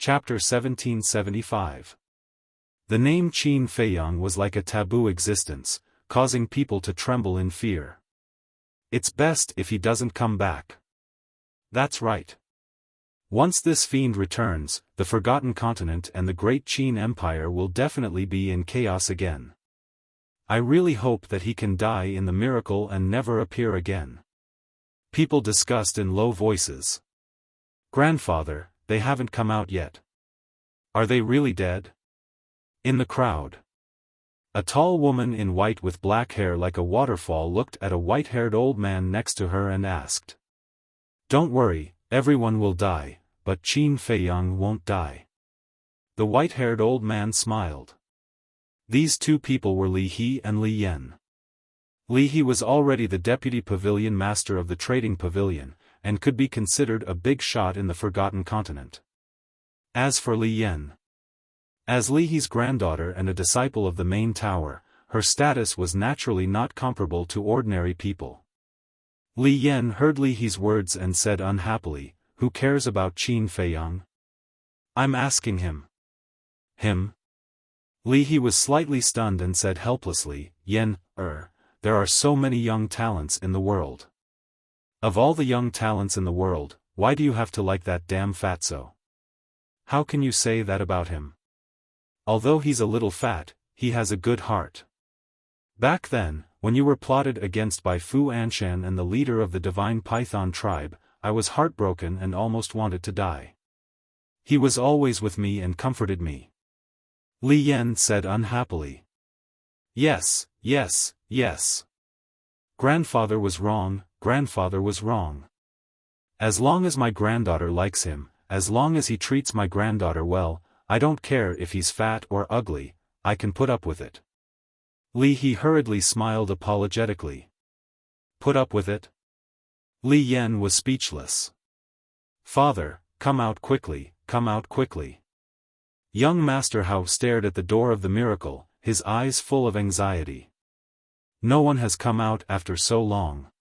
Chapter 1775. The name Qin Feiyang was like a taboo existence, causing people to tremble in fear. It's best if he doesn't come back. That's right. Once this fiend returns, the Forgotten Continent and the Great Qin Empire will definitely be in chaos again. I really hope that he can die in the miracle and never appear again. People discussed in low voices. Grandfather, they haven't come out yet. Are they really dead? In the crowd. A tall woman in white with black hair like a waterfall looked at a white-haired old man next to her and asked. Don't worry, everyone will die, but Qin Feiyang won't die. The white-haired old man smiled. These two people were Li He and Li Yan. Li He was already the deputy pavilion master of the trading pavilion, and could be considered a big shot in the Forgotten Continent. As for Li Yan, as Li He's granddaughter and a disciple of the main tower, her status was naturally not comparable to ordinary people. Li Yan heard Li He's words and said unhappily, "Who cares about Qin Feiyang? I'm asking him." Him? Li He was slightly stunned and said helplessly, "Yan, there are so many young talents in the world. Of all the young talents in the world, why do you have to like that damn fatso? How can you say that about him? Although he's a little fat, he has a good heart. Back then, when you were plotted against by Fu Anshan and the leader of the Divine Python tribe, I was heartbroken and almost wanted to die. He was always with me and comforted me." Li Yan said unhappily. Yes. Grandfather was wrong, grandfather was wrong. As long as my granddaughter likes him, as long as he treats my granddaughter well, I don't care if he's fat or ugly, I can put up with it. Li He hurriedly smiled apologetically. Put up with it? Li Yan was speechless. Father, come out quickly, come out quickly. Young Master Hao stared at the door of the miracle, his eyes full of anxiety. No one has come out after so long.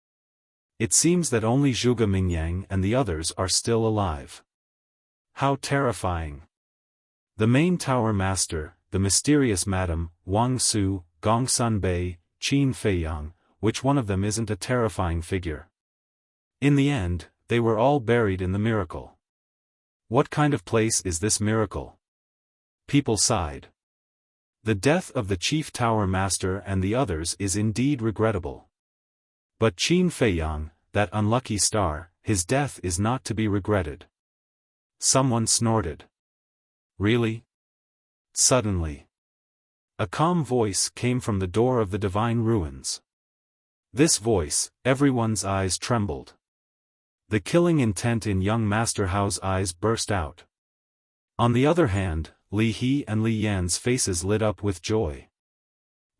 It seems that only Zhuge Mingyang and the others are still alive. How terrifying. The main tower master, the mysterious Madam, Wang Su, Gongsun Bei, Qin Feiyang, which one of them isn't a terrifying figure? In the end, they were all buried in the miracle. What kind of place is this miracle? People sighed. The death of the chief tower master and the others is indeed regrettable. But Qin Feiyang, that unlucky star, his death is not to be regretted. Someone snorted. Really? Suddenly, a calm voice came from the door of the divine ruins. This voice, everyone's eyes trembled. The killing intent in young Master Hao's eyes burst out. On the other hand, Li He and Li Yan's faces lit up with joy.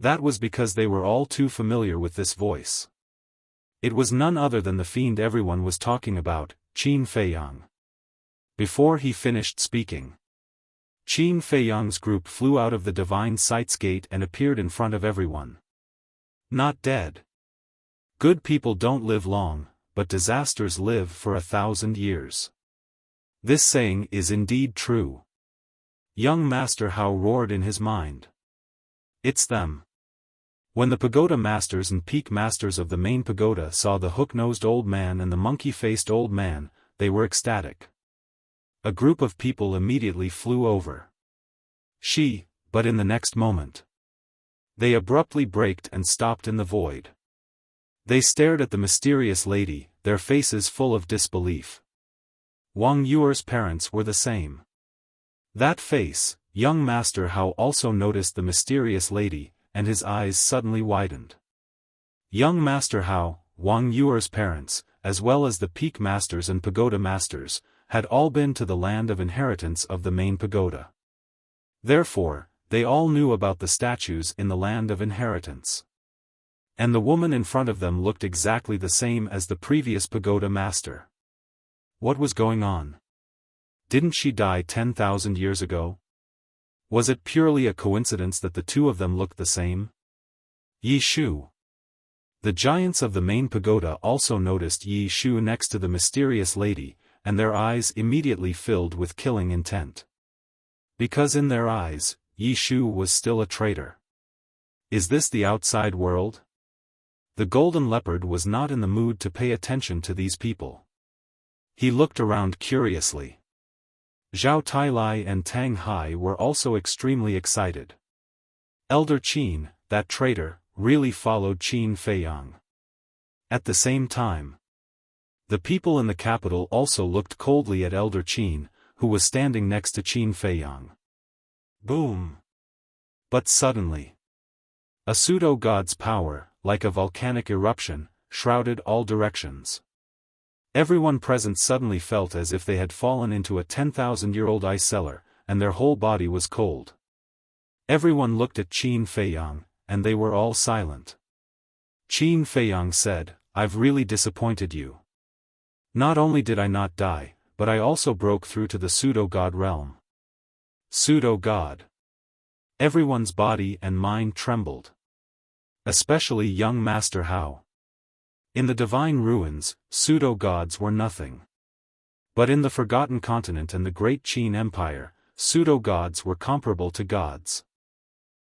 That was because they were all too familiar with this voice. It was none other than the fiend everyone was talking about, Qin Feiyang. Before he finished speaking, Qin Feiyang's group flew out of the divine sight's gate and appeared in front of everyone. Not dead. Good people don't live long, but disasters live for 1,000 years. This saying is indeed true. Young Master Hao roared in his mind. It's them. When the pagoda masters and peak masters of the main pagoda saw the hook-nosed old man and the monkey-faced old man, they were ecstatic. A group of people immediately flew over. But in the next moment, they abruptly braked and stopped in the void. They stared at the mysterious lady, their faces full of disbelief. Wang Yuer's parents were the same. That face, young Master Hao also noticed the mysterious lady, and his eyes suddenly widened. Young Master Hao, Wang Yuer's parents, as well as the peak masters and pagoda masters, had all been to the land of inheritance of the main pagoda. Therefore, they all knew about the statues in the land of inheritance. And the woman in front of them looked exactly the same as the previous pagoda master. What was going on? Didn't she die 10,000 years ago? Was it purely a coincidence that the two of them looked the same? Yi Shu. The giants of the main pagoda also noticed Yi Shu next to the mysterious lady, and their eyes immediately filled with killing intent. Because in their eyes, Yi Shu was still a traitor. Is this the outside world? The golden leopard was not in the mood to pay attention to these people. He looked around curiously. Zhao Tailai and Tang Hai were also extremely excited. Elder Qin, that traitor, really followed Qin Feiyang. At the same time, the people in the capital also looked coldly at Elder Qin, who was standing next to Qin Feiyang. Boom! But suddenly, a pseudo-god's power, like a volcanic eruption, shrouded all directions. Everyone present suddenly felt as if they had fallen into a 10,000-year-old ice cellar, and their whole body was cold. Everyone looked at Qin Feiyang, and they were all silent. Qin Feiyang said, "I've really disappointed you. Not only did I not die, but I also broke through to the pseudo-god realm." Pseudo-god. Everyone's body and mind trembled. Especially young Master Hao. In the divine ruins, pseudo-gods were nothing. But in the Forgotten Continent and the Great Qin Empire, pseudo-gods were comparable to gods.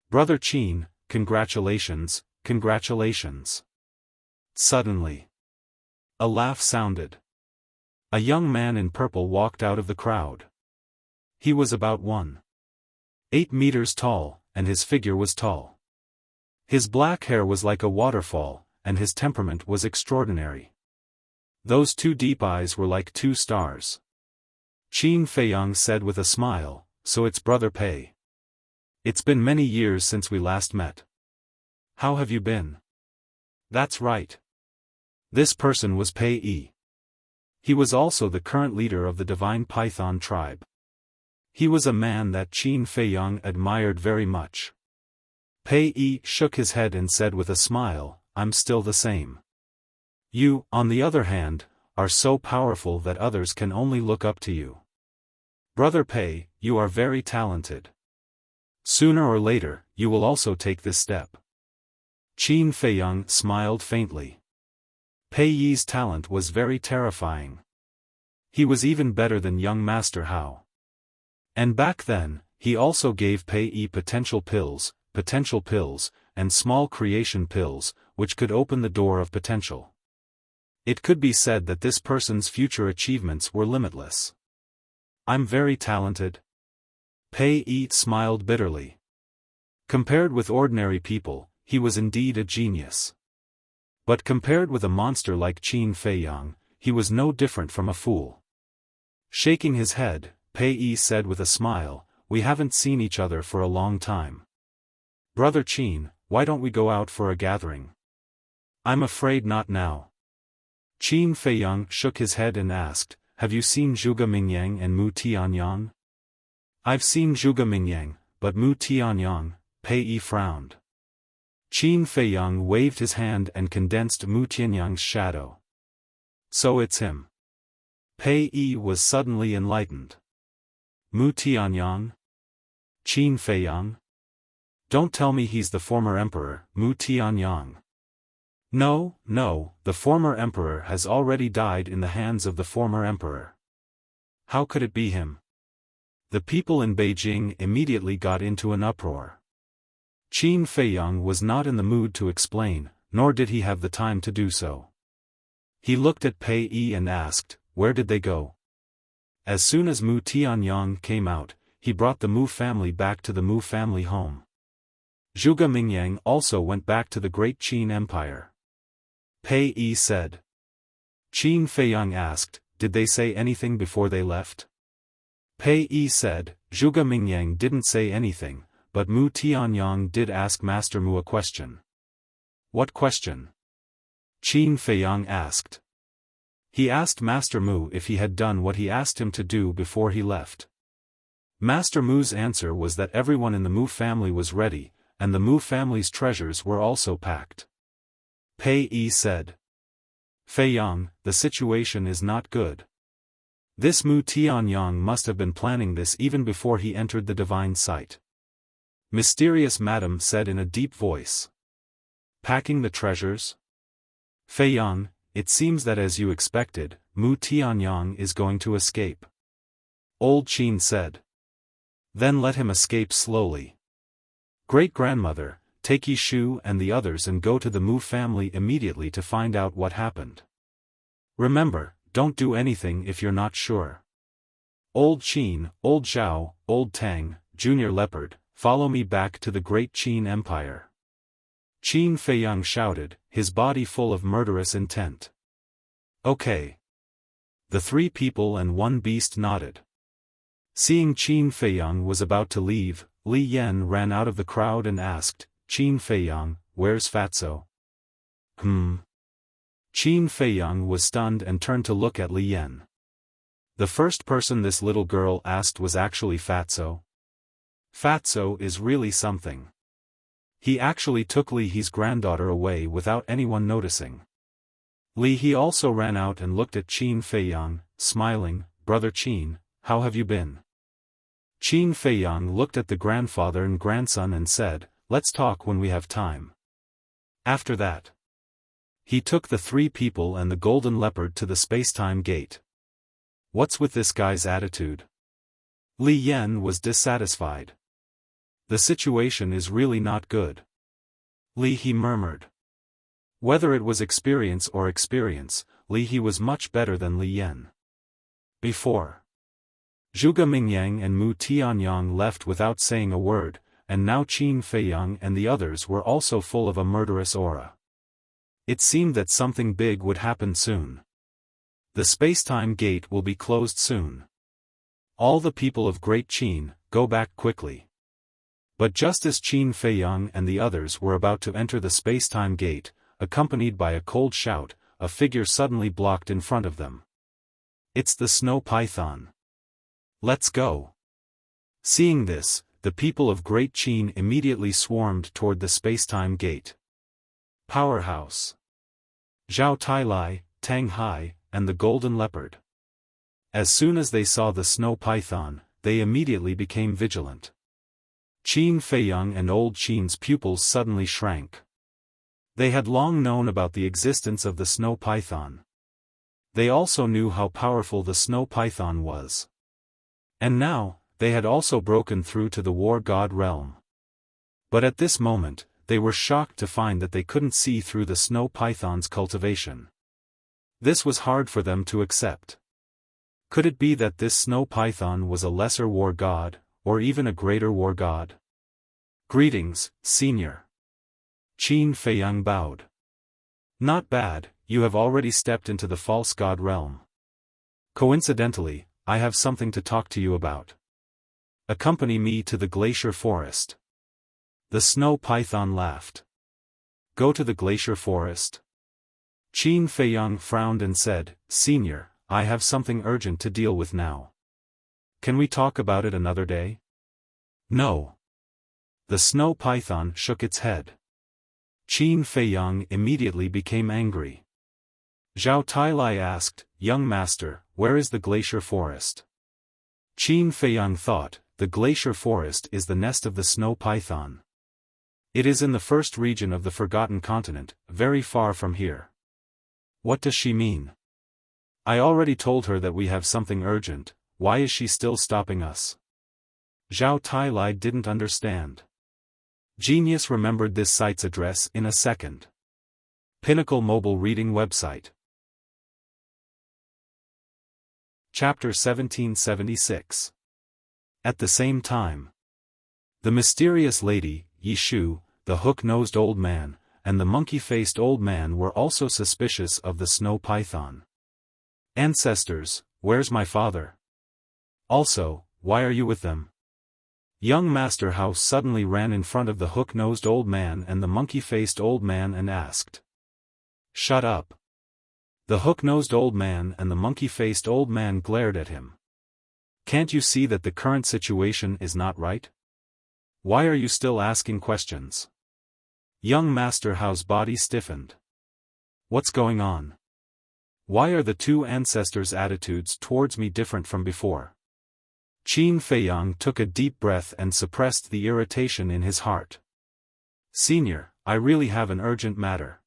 Brother Qin, congratulations, congratulations. Suddenly, a laugh sounded. A young man in purple walked out of the crowd. He was about 1.8 meters tall, and his figure was tall. His black hair was like a waterfall, and his temperament was extraordinary. Those two deep eyes were like two stars. Qin Feiyang said with a smile, "So it's Brother Pei. It's been many years since we last met. How have you been?" That's right. This person was Pei Yi. He was also the current leader of the Divine Python tribe. He was a man that Qin Feiyang admired very much. Pei Yi shook his head and said with a smile, "I'm still the same. You, on the other hand, are so powerful that others can only look up to you. Brother Pei, you are very talented. Sooner or later, you will also take this step." Qin Feiyang smiled faintly. Pei Yi's talent was very terrifying. He was even better than young Master Hao. And back then, he also gave Pei Yi potential pills, and small creation pills, which could open the door of potential. It could be said that this person's future achievements were limitless. "I'm very talented." Pei Yi smiled bitterly. Compared with ordinary people, he was indeed a genius. But compared with a monster like Qin Feiyang, he was no different from a fool. Shaking his head, Pei Yi said with a smile, "We haven't seen each other for a long time. Brother Qin, why don't we go out for a gathering?" "I'm afraid not now." Qin Feiyang shook his head and asked, "Have you seen Zhuge Mingyang and Mu Tianyang?" "I've seen Zhuge Mingyang, but Mu Tianyang," Pei Yi frowned. Qin Feiyang waved his hand and condensed Mu Tianyang's shadow. "So it's him." Pei Yi was suddenly enlightened. "Mu Tianyang? Qin Feiyang? Don't tell me he's the former emperor, Mu Tianyang." No, the former emperor has already died in the hands of the former emperor. How could it be him? The people in Beijing immediately got into an uproar. Qin Feiyang was not in the mood to explain, nor did he have the time to do so. He looked at Pei Yi and asked, "Where did they go?" As soon as Mu Tianyang came out, he brought the Mu family back to the Mu family home. Zhuge Mingyang also went back to the Great Qin Empire. Pei Yi said. Qin Feiyang asked, "Did they say anything before they left?" Pei Yi said, "Zhuge Mingyang didn't say anything, but Mu Tianyang did ask Master Mu a question." "What question?" Qin Feiyang asked. He asked Master Mu if he had done what he asked him to do before he left. Master Mu's answer was that everyone in the Mu family was ready, and the Mu family's treasures were also packed. Pei Yi said. "Feiyang, the situation is not good. This Mu Tianyang must have been planning this even before he entered the divine sight." Mysterious Madam said in a deep voice. "Packing the treasures? Feiyang, it seems that as you expected, Mu Tianyang is going to escape." Old Qin said. Then let him escape slowly. Great-grandmother, take Yi Shu and the others and go to the Mu family immediately to find out what happened. Remember, don't do anything if you're not sure. Old Qin, Old Zhao, Old Tang, Junior Leopard, follow me back to the great Qin Empire. Qin Feiyang shouted, his body full of murderous intent. Okay. The 3 people and 1 beast nodded. Seeing Qin Feiyang was about to leave, Li Yan ran out of the crowd and asked, Qin Feiyang, where's Fatso? Qin Feiyang was stunned and turned to look at Li Yan. The first person this little girl asked was actually Fatso. Fatso is really something. He actually took Li He's granddaughter away without anyone noticing. Li He also ran out and looked at Qin Feiyang, smiling, Brother Qin, how have you been? Qin Feiyang looked at the grandfather and grandson and said, let's talk when we have time. After that, he took the 3 people and the golden leopard to the space-time gate. What's with this guy's attitude? Li Yan was dissatisfied. The situation is really not good. Li He murmured. Whether it was experience, Li He was much better than Li Yan. Before, Zhuge Mingyang and Mu Tianyang left without saying a word, and now Qin Feiyang and the others were also full of a murderous aura. It seemed that something big would happen soon. The space-time gate will be closed soon. All the people of Great Qin, go back quickly. But just as Qin Feiyang and the others were about to enter the space-time gate, accompanied by a cold shout, a figure suddenly blocked in front of them. It's the snow python. Let's go. Seeing this, the people of Great Qin immediately swarmed toward the space-time gate. Powerhouse. Zhao Tailai, Tang Hai, and the golden leopard. As soon as they saw the snow python, they immediately became vigilant. Qin Feiyang and Old Qin's pupils suddenly shrank. They had long known about the existence of the snow python. They also knew how powerful the snow python was. And now, they had also broken through to the war god realm. But at this moment, they were shocked to find that they couldn't see through the snow python's cultivation. This was hard for them to accept. Could it be that this snow python was a lesser war god, or even a greater war god? Greetings, Senior. Qin Feiyang bowed. Not bad, you have already stepped into the false god realm. Coincidentally, I have something to talk to you about. Accompany me to the glacier forest. The snow python laughed. Go to the glacier forest? Qin Feiyang frowned and said, Senior, I have something urgent to deal with now. Can we talk about it another day? No. The snow python shook its head. Qin Feiyang immediately became angry. Zhao Tailai asked, Young master, where is the glacier forest? Qin Feiyang thought, the glacier forest is the nest of the snow python. It is in the first region of the Forgotten Continent, very far from here. What does she mean? I already told her that we have something urgent, why is she still stopping us? Zhao Tailai didn't understand. Genius remembered this site's address in a second. Pinnacle Mobile Reading Website. Chapter 1776. At the same time, the mysterious lady, Yi Shu, the hook-nosed old man, and the monkey-faced old man were also suspicious of the snow python. Ancestors, where's my father? Also, why are you with them? Young Master House suddenly ran in front of the hook-nosed old man and the monkey-faced old man and asked. Shut up. The hook-nosed old man and the monkey-faced old man glared at him. Can't you see that the current situation is not right? Why are you still asking questions? Young Master How's body stiffened. What's going on? Why are the 2 ancestors' attitudes towards me different from before? Qin Feiyang took a deep breath and suppressed the irritation in his heart. Senior, I really have an urgent matter.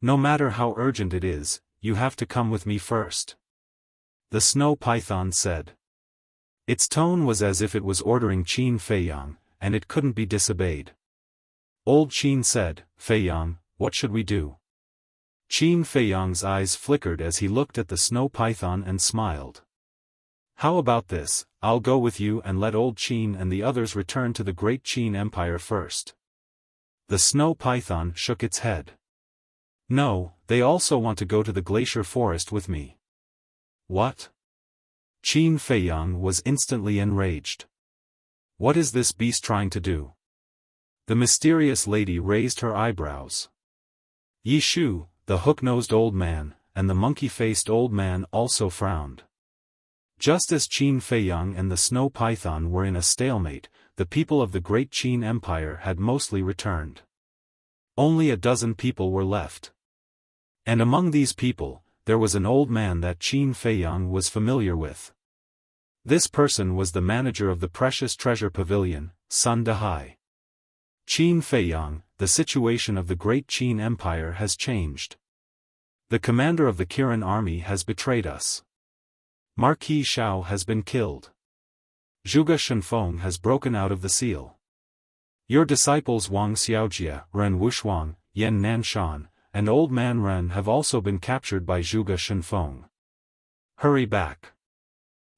No matter how urgent it is, you have to come with me first. The snow python said. Its tone was as if it was ordering Qin Feiyang, and it couldn't be disobeyed. Old Qin said, "Feiyang, what should we do?" Qin Feiyang's eyes flickered as he looked at the snow python and smiled. "How about this, I'll go with you and let old Qin and the others return to the great Qin Empire first." The snow python shook its head. "No, they also want to go to the glacier forest with me." "What?" Qin Feiyang was instantly enraged. "What is this beast trying to do?" The mysterious lady raised her eyebrows. Yi Shu, the hook-nosed old man, and the monkey-faced old man also frowned. Just as Qin Feiyang and the snow python were in a stalemate, the people of the great Qin Empire had mostly returned. Only a dozen people were left. And among these people, there was an old man that Qin Feiyang was familiar with. This person was the manager of the Precious Treasure Pavilion, Sun Dahai. "Qin Feiyang, the situation of the great Qin Empire has changed. The commander of the Kirin army has betrayed us. Marquis Xiao has been killed. Zhuge Shenfeng has broken out of the seal. Your disciples Wang Xiaojia, Ren Wushuang, Yan Nanshan, and Old Man Ren have also been captured by Zhuge Shenfeng. Hurry back."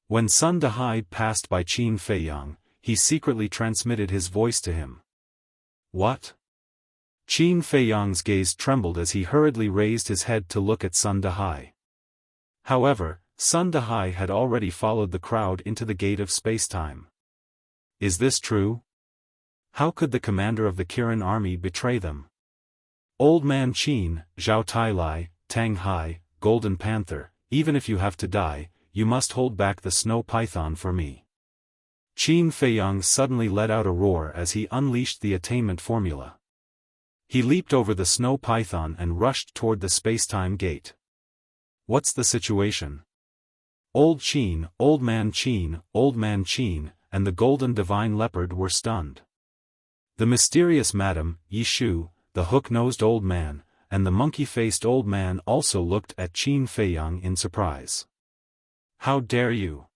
When Sun Dahai passed by Qin Feiyang, he secretly transmitted his voice to him. "What?" Qin Feiyang's gaze trembled as he hurriedly raised his head to look at Sun Dahai. However, Sun Dahai had already followed the crowd into the gate of spacetime. "Is this true? How could the commander of the Kirin army betray them?" "Old Man Qin, Zhao Tailai, Tang Hai, Golden Panther, even if you have to die, you must hold back the snow python for me." Qin Feiyang suddenly let out a roar as he unleashed the attainment formula. He leaped over the snow python and rushed toward the spacetime gate. "What's the situation?" Old Qin, Old Man Qin, Old Man Qin, and the Golden Divine Leopard were stunned. The mysterious Madame, Yi Shu, the hook-nosed old man, and the monkey-faced old man also looked at Qin Feiyang in surprise. "How dare you?"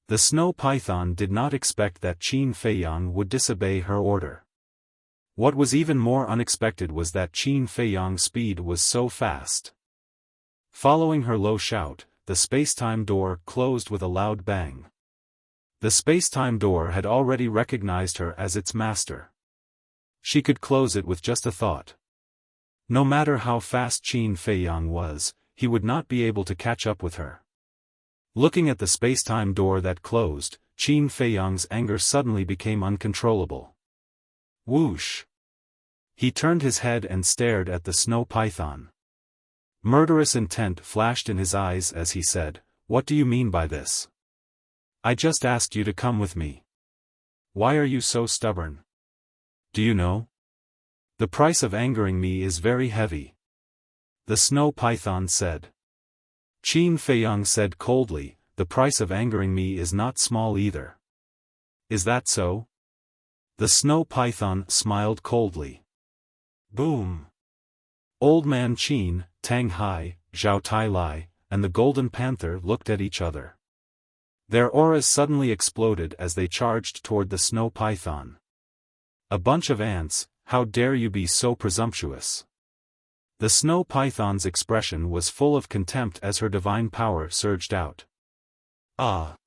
The snow python did not expect that Qin Feiyang would disobey her order. What was even more unexpected was that Qin Feiyang's speed was so fast. Following her low shout, the spacetime door closed with a loud bang. The spacetime door had already recognized her as its master. She could close it with just a thought. No matter how fast Qin Feiyang was, he would not be able to catch up with her. Looking at the spacetime door that closed, Qin Feiyang's anger suddenly became uncontrollable. Whoosh! He turned his head and stared at the snow python. Murderous intent flashed in his eyes as he said, "What do you mean by this? I just asked you to come with me. Why are you so stubborn? Do you know? The price of angering me is very heavy." The snow python said. Qin Feiyang said coldly, "The price of angering me is not small either." "Is that so?" The snow python smiled coldly. Boom! Old Man Qin, Tang Hai, Zhao Tailai, and the Golden Panther looked at each other. Their auras suddenly exploded as they charged toward the snow python. "A bunch of ants, how dare you be so presumptuous!" The snow python's expression was full of contempt as her divine power surged out. "Ah!"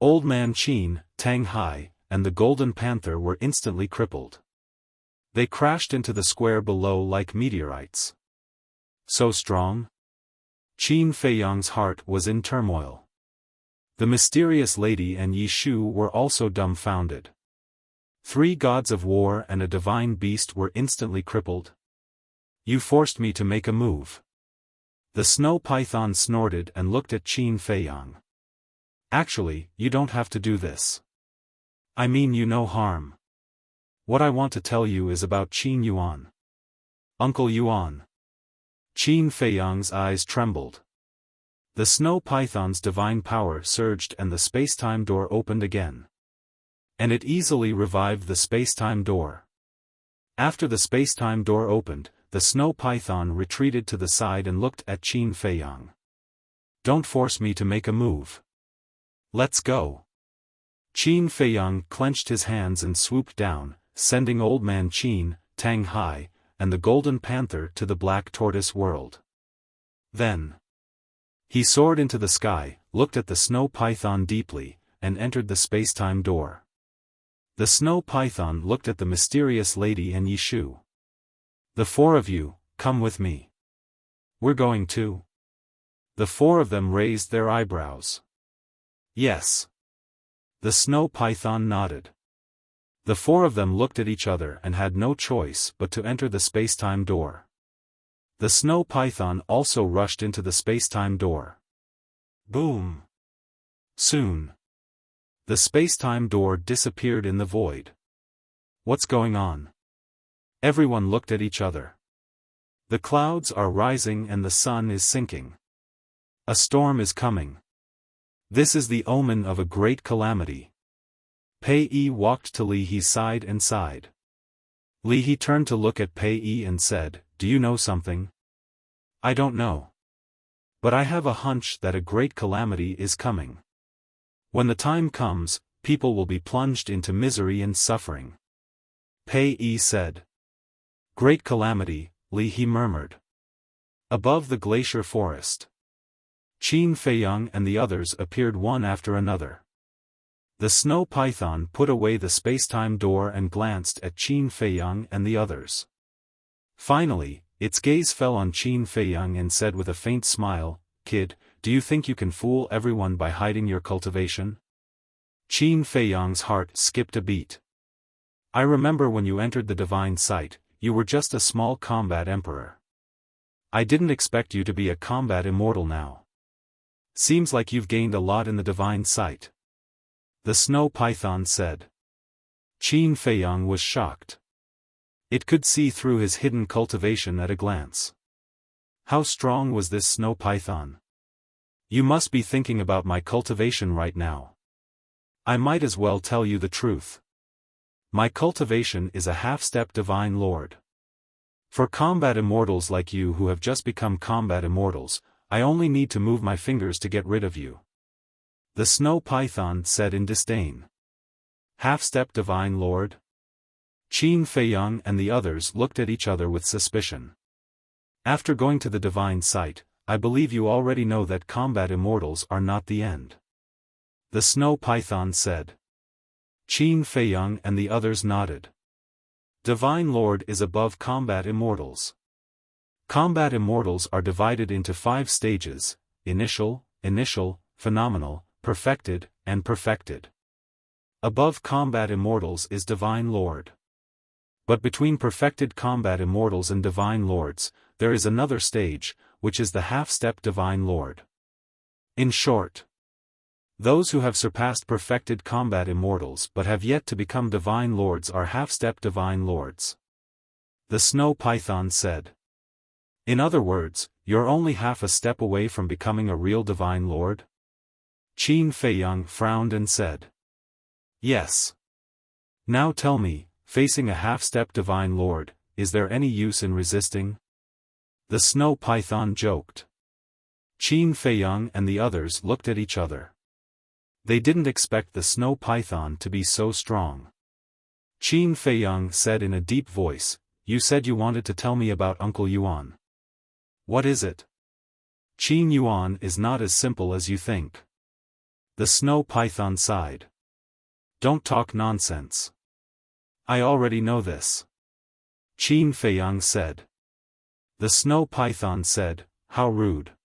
Old Man Qin, Tang Hai, and the Golden Panther were instantly crippled. They crashed into the square below like meteorites. So strong? Qin Feiyang's heart was in turmoil. The mysterious lady and Yi Shu were also dumbfounded. 3 gods of war and a divine beast were instantly crippled. "You forced me to make a move." The snow python snorted and looked at Qin Feiyang. "Actually, you don't have to do this. I mean you no harm. What I want to tell you is about Qin Yuan. Uncle Yuan." Qin Feiyang's eyes trembled. The snow python's divine power surged and the spacetime door opened again. And it easily revived the spacetime door. After the spacetime door opened, the snow python retreated to the side and looked at Qin Feiyang. "Don't force me to make a move. Let's go." Qin Feiyang clenched his hands and swooped down, sending Old Man Qin, Tang Hai, and the Golden Panther to the Black Tortoise world. Then he soared into the sky, looked at the snow python deeply, and entered the space-time door. The snow python looked at the mysterious lady and Yishu. "The four of you, come with me. We're going to." The four of them raised their eyebrows. "Yes." The snow python nodded. The four of them looked at each other and had no choice but to enter the space-time door. The snow python also rushed into the space-time door. Boom! Soon, the space-time door disappeared in the void. "What's going on?" Everyone looked at each other. "The clouds are rising and the sun is sinking. A storm is coming. This is the omen of a great calamity." Pei Yi walked to Li He's side and sighed. Li He turned to look at Pei Yi and said, "Do you know something?" "I don't know. But I have a hunch that a great calamity is coming. When the time comes, people will be plunged into misery and suffering." Pei Yi said. "Great calamity," Li He murmured. Above the glacier forest, Qin Feiyang and the others appeared one after another. The snow python put away the space-time door and glanced at Qin Feiyang and the others. Finally, its gaze fell on Qin Feiyang and said with a faint smile, "Kid, do you think you can fool everyone by hiding your cultivation?" Qin Feiyang's heart skipped a beat. "I remember when you entered the divine sight, you were just a small combat emperor. I didn't expect you to be a combat immortal now. Seems like you've gained a lot in the divine sight," the snow python said. Qin Feiyang was shocked. It could see through his hidden cultivation at a glance. How strong was this snow python? "You must be thinking about my cultivation right now. I might as well tell you the truth. My cultivation is a half-step divine lord. For combat immortals like you who have just become combat immortals, I only need to move my fingers to get rid of you," the snow python said in disdain. "Half-step divine lord?" Qin Feiyang and the others looked at each other with suspicion. "After going to the divine sight, I believe you already know that combat immortals are not the end," the snow python said. Qin Feiyang and the others nodded. Divine Lord is above combat immortals. Combat immortals are divided into 5 stages: initial, phenomenal, perfected, and perfected. Above combat immortals is Divine Lord. But between perfected combat immortals and divine lords, there is another stage, which is the half-step divine lord. In short, those who have surpassed perfected combat immortals but have yet to become divine lords are half-step divine lords, the snow python said. "In other words, you're only half a step away from becoming a real divine lord?" Qin Feiyang frowned and said. "Yes. Now tell me, facing a half-step divine lord, is there any use in resisting?" the snow python joked. Qin Feiyang and the others looked at each other. They didn't expect the snow python to be so strong. Qin Feiyang said in a deep voice, "You said you wanted to tell me about Uncle Yuan. What is it?" "Qin Yuan is not as simple as you think," the snow python sighed. "Don't talk nonsense. I already know this," Qin Feiyang said. The snow python said, "How rude.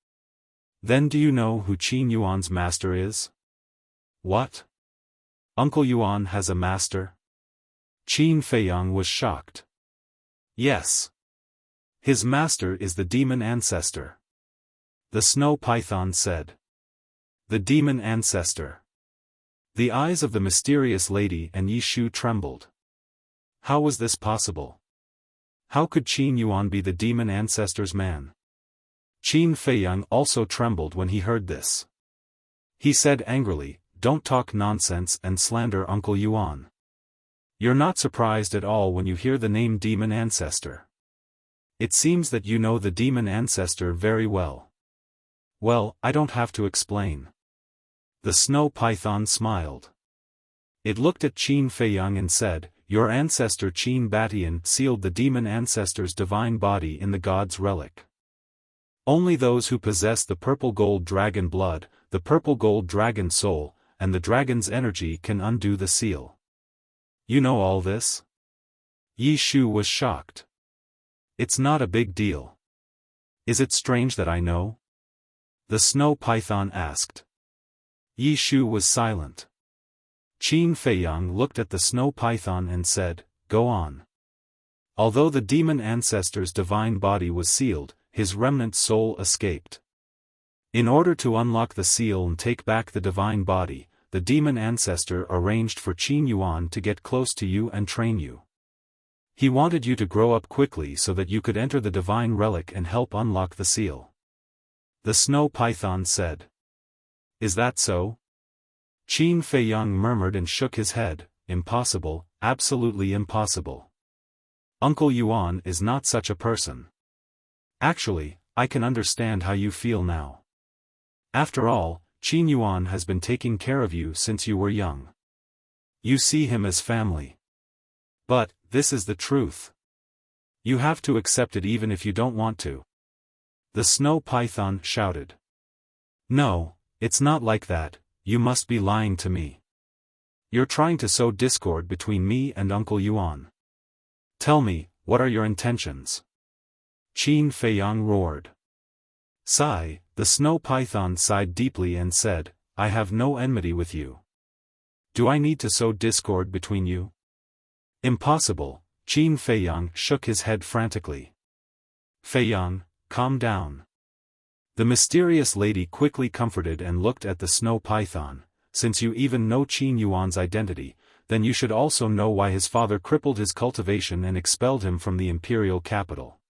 Then do you know who Qin Yuan's master is?" "What? Uncle Yuan has a master?" Qin Feiyang was shocked. "Yes. His master is the demon ancestor," the snow python said. "The demon ancestor." The eyes of the mysterious lady and Yishu trembled. How was this possible? How could Qin Yuan be the demon ancestor's man? Qin Feiyang also trembled when he heard this. He said angrily, "Don't talk nonsense and slander Uncle Yuan. You're not surprised at all when you hear the name demon ancestor. It seems that you know the demon ancestor very well." "Well, I don't have to explain." The snow python smiled. It looked at Qin Feiyang and said, "Your ancestor Qin Batian sealed the demon ancestor's divine body in the god's relic. Only those who possess the purple gold dragon blood, the purple gold dragon soul, and the dragon's energy can undo the seal." "You know all this?" Yi Shu was shocked. "It's not a big deal." "Is it strange that I know?" the snow python asked. Yi Shu was silent. Qin Feiyang looked at the snow python and said, "Go on." Although the demon ancestor's divine body was sealed, his remnant soul escaped. In order to unlock the seal and take back the divine body, the demon ancestor arranged for Qin Yuan to get close to you and train you. He wanted you to grow up quickly so that you could enter the divine relic and help unlock the seal. The snow python said. "Is that so?" Qin Feiyang murmured and shook his head. "Impossible, absolutely impossible. Uncle Yuan is not such a person. Actually, I can understand how you feel now. After all, Qin Yuan has been taking care of you since you were young. You see him as family. But, this is the truth. You have to accept it even if you don't want to." The snow python shouted. "No, it's not like that. You must be lying to me. You're trying to sow discord between me and Uncle Yuan. Tell me, what are your intentions?" Qin Feiyang roared. Sigh, the snow python sighed deeply and said, "I have no enmity with you. Do I need to sow discord between you?" "Impossible," Qin Feiyang shook his head frantically. "Feiyang, calm down." The mysterious lady quickly comforted and looked at the snow python. "Since you even know Qin Yuan's identity, then you should also know why his father crippled his cultivation and expelled him from the imperial capital."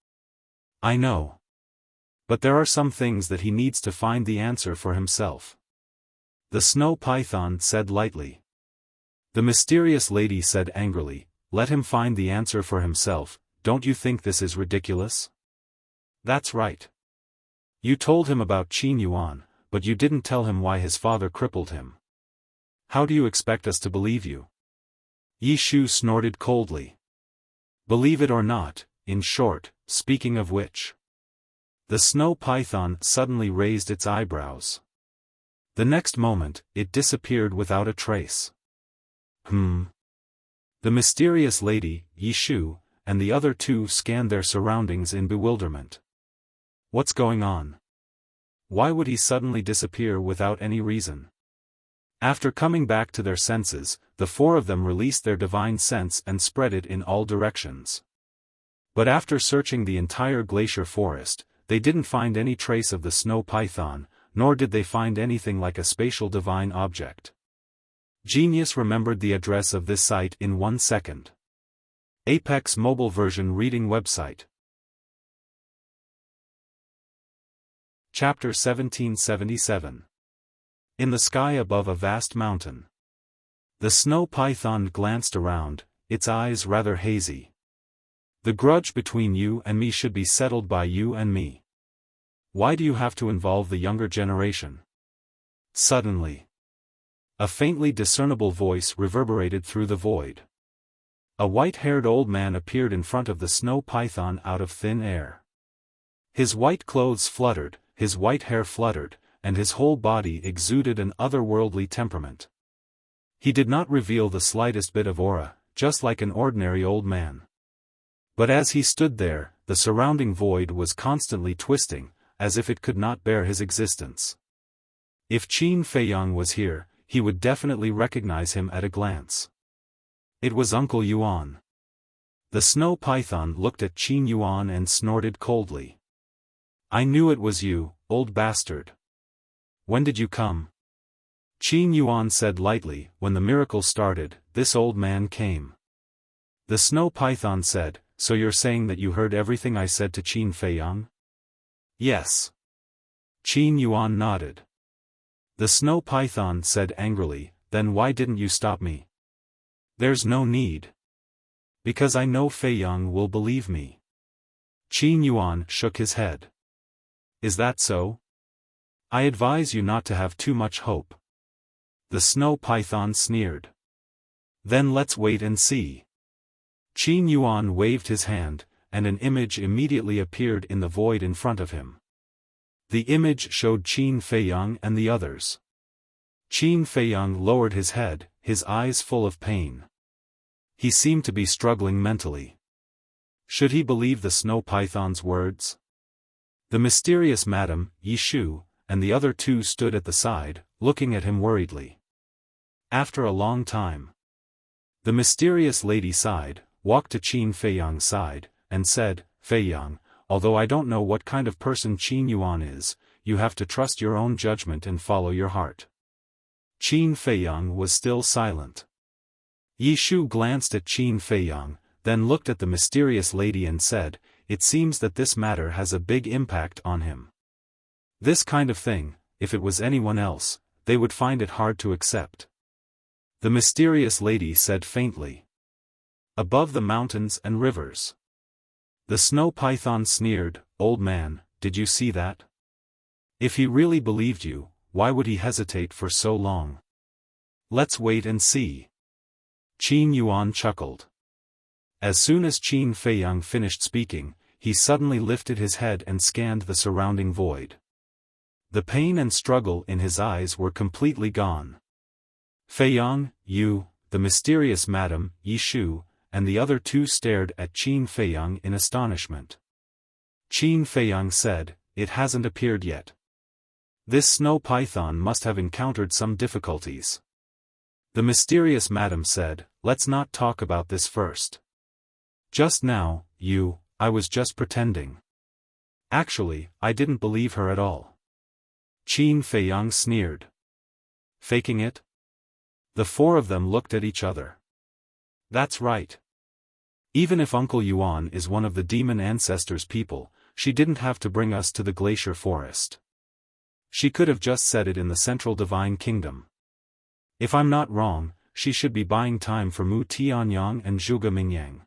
"I know. But there are some things that he needs to find the answer for himself," the snow python said lightly. The mysterious lady said angrily, "Let him find the answer for himself. Don't you think this is ridiculous?" "That's right. You told him about Qin Yuan, but you didn't tell him why his father crippled him. How do you expect us to believe you?" Yi Shu snorted coldly. "Believe it or not, in short, speaking of which." The snow python suddenly raised its eyebrows. The next moment, it disappeared without a trace. The mysterious lady, Yi Shu, and the other two scanned their surroundings in bewilderment. What's going on? Why would he suddenly disappear without any reason? After coming back to their senses, the four of them released their divine sense and spread it in all directions. But after searching the entire glacier forest, they didn't find any trace of the snow python, nor did they find anything like a spatial divine object. Genius remembered the address of this site in 1 second. Apex mobile version reading website. Chapter 1777. In the sky above a vast mountain. The snow python glanced around, its eyes rather hazy. "The grudge between you and me should be settled by you and me. Why do you have to involve the younger generation?" Suddenly, a faintly discernible voice reverberated through the void. A white-haired old man appeared in front of the snow python out of thin air. His white clothes fluttered, his white hair fluttered, and his whole body exuded an otherworldly temperament. He did not reveal the slightest bit of aura, just like an ordinary old man. But as he stood there, the surrounding void was constantly twisting, as if it could not bear his existence. If Qin Feiyang was here, he would definitely recognize him at a glance. It was Uncle Yuan. The snow python looked at Qin Yuan and snorted coldly. "I knew it was you, old bastard. When did you come?" Qin Yuan said lightly, "When the miracle started, this old man came." The snow python said, "So you're saying that you heard everything I said to Qin Feiyang?" "Yes." Qin Yuan nodded. The snow python said angrily, "Then why didn't you stop me?" "There's no need. Because I know Feiyang will believe me." Qin Yuan shook his head. "Is that so? I advise you not to have too much hope." The snow python sneered. Then let's wait and see. Qin Yuan waved his hand, and an image immediately appeared in the void in front of him. The image showed Qin Feiyang and the others. Qin Feiyang lowered his head, his eyes full of pain. He seemed to be struggling mentally. Should he believe the snow python's words? The mysterious Madame, Yi Shu, and the other two stood at the side, looking at him worriedly. After a long time, the mysterious lady sighed, walked to Qin Feiyang's side, and said, "Feiyang, although I don't know what kind of person Qin Yuan is, you have to trust your own judgment and follow your heart." Qin Feiyang was still silent. Yi Shu glanced at Qin Feiyang, then looked at the mysterious lady and said, "It seems that this matter has a big impact on him. This kind of thing, if it was anyone else, they would find it hard to accept." The mysterious lady said faintly, "Above the mountains and rivers." The snow python sneered, "Old man, did you see that? If he really believed you, why would he hesitate for so long? Let's wait and see." Qin Yuan chuckled. As soon as Qin Feiyang finished speaking, he suddenly lifted his head and scanned the surrounding void. The pain and struggle in his eyes were completely gone. Feiyang, you, the mysterious Madame, Yi Shu, and the other two stared at Qin Feiyang in astonishment. Qin Feiyang said, "It hasn't appeared yet. This snow python must have encountered some difficulties." The mysterious Madame said, "Let's not talk about this first. Just now, I was just pretending. Actually, I didn't believe her at all." Qin Feiyang sneered. "Faking it?" The four of them looked at each other. "That's right. Even if Uncle Yuan is one of the demon ancestors' people, she didn't have to bring us to the glacier forest. She could have just said it in the central divine kingdom. If I'm not wrong, she should be buying time for Mu Tianyang and Zhuge Mingyang."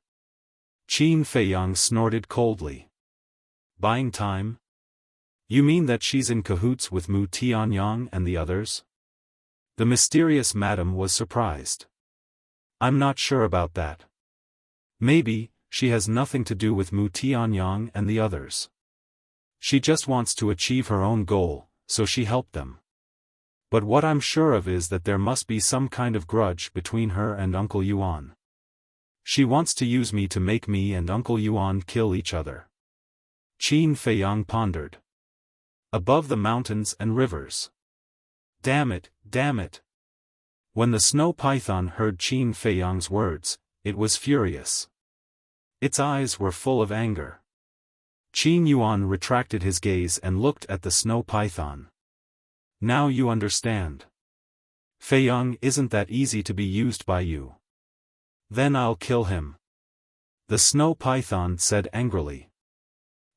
Qin Feiyang snorted coldly. "Buying time? You mean that she's in cahoots with Mu Tianyang and the others?" The mysterious Madame was surprised. "I'm not sure about that. Maybe, she has nothing to do with Mu Tianyang and the others. She just wants to achieve her own goal, so she helped them. But what I'm sure of is that there must be some kind of grudge between her and Uncle Yuan. She wants to use me to make me and Uncle Yuan kill each other." Qin Feiyang pondered. "Above the mountains and rivers. Damn it, damn it." When the snow python heard Qin Feiyang's words, it was furious. Its eyes were full of anger. Qin Yuan retracted his gaze and looked at the snow python. "Now you understand. Feiyang isn't that easy to be used by you. Then I'll kill him." The snow python said angrily.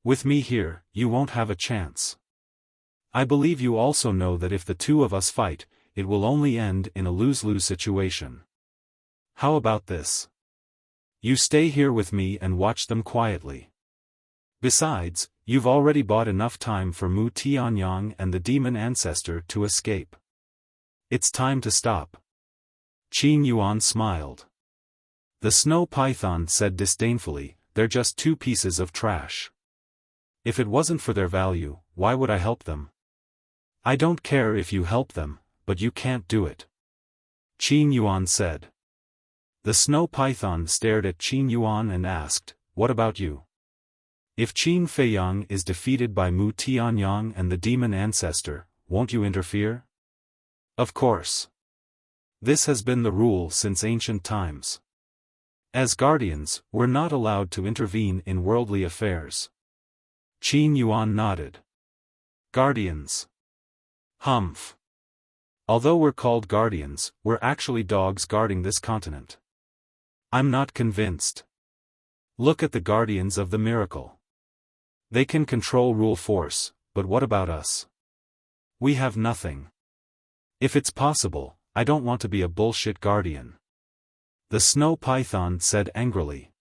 "With me here, you won't have a chance. I believe you also know that if the two of us fight, it will only end in a lose-lose situation. How about this? You stay here with me and watch them quietly. Besides, you've already bought enough time for Mu Tianyang and the demon ancestor to escape. It's time to stop." Qin Yuan smiled. The snow python said disdainfully, "They're just two pieces of trash. If it wasn't for their value, why would I help them? I don't care if you help them, but you can't do it." Qin Yuan said. The snow python stared at Qin Yuan and asked, "What about you? If Qin Feiyang is defeated by Mu Tianyang and the demon ancestor, won't you interfere?" "Of course. This has been the rule since ancient times. As guardians, we're not allowed to intervene in worldly affairs." Qin Yuan nodded. "Guardians. Humph. Although we're called guardians, we're actually dogs guarding this continent. I'm not convinced. Look at the guardians of the miracle. They can control rule force, but what about us? We have nothing. If it's possible, I don't want to be a bullshit guardian." The snow python said angrily.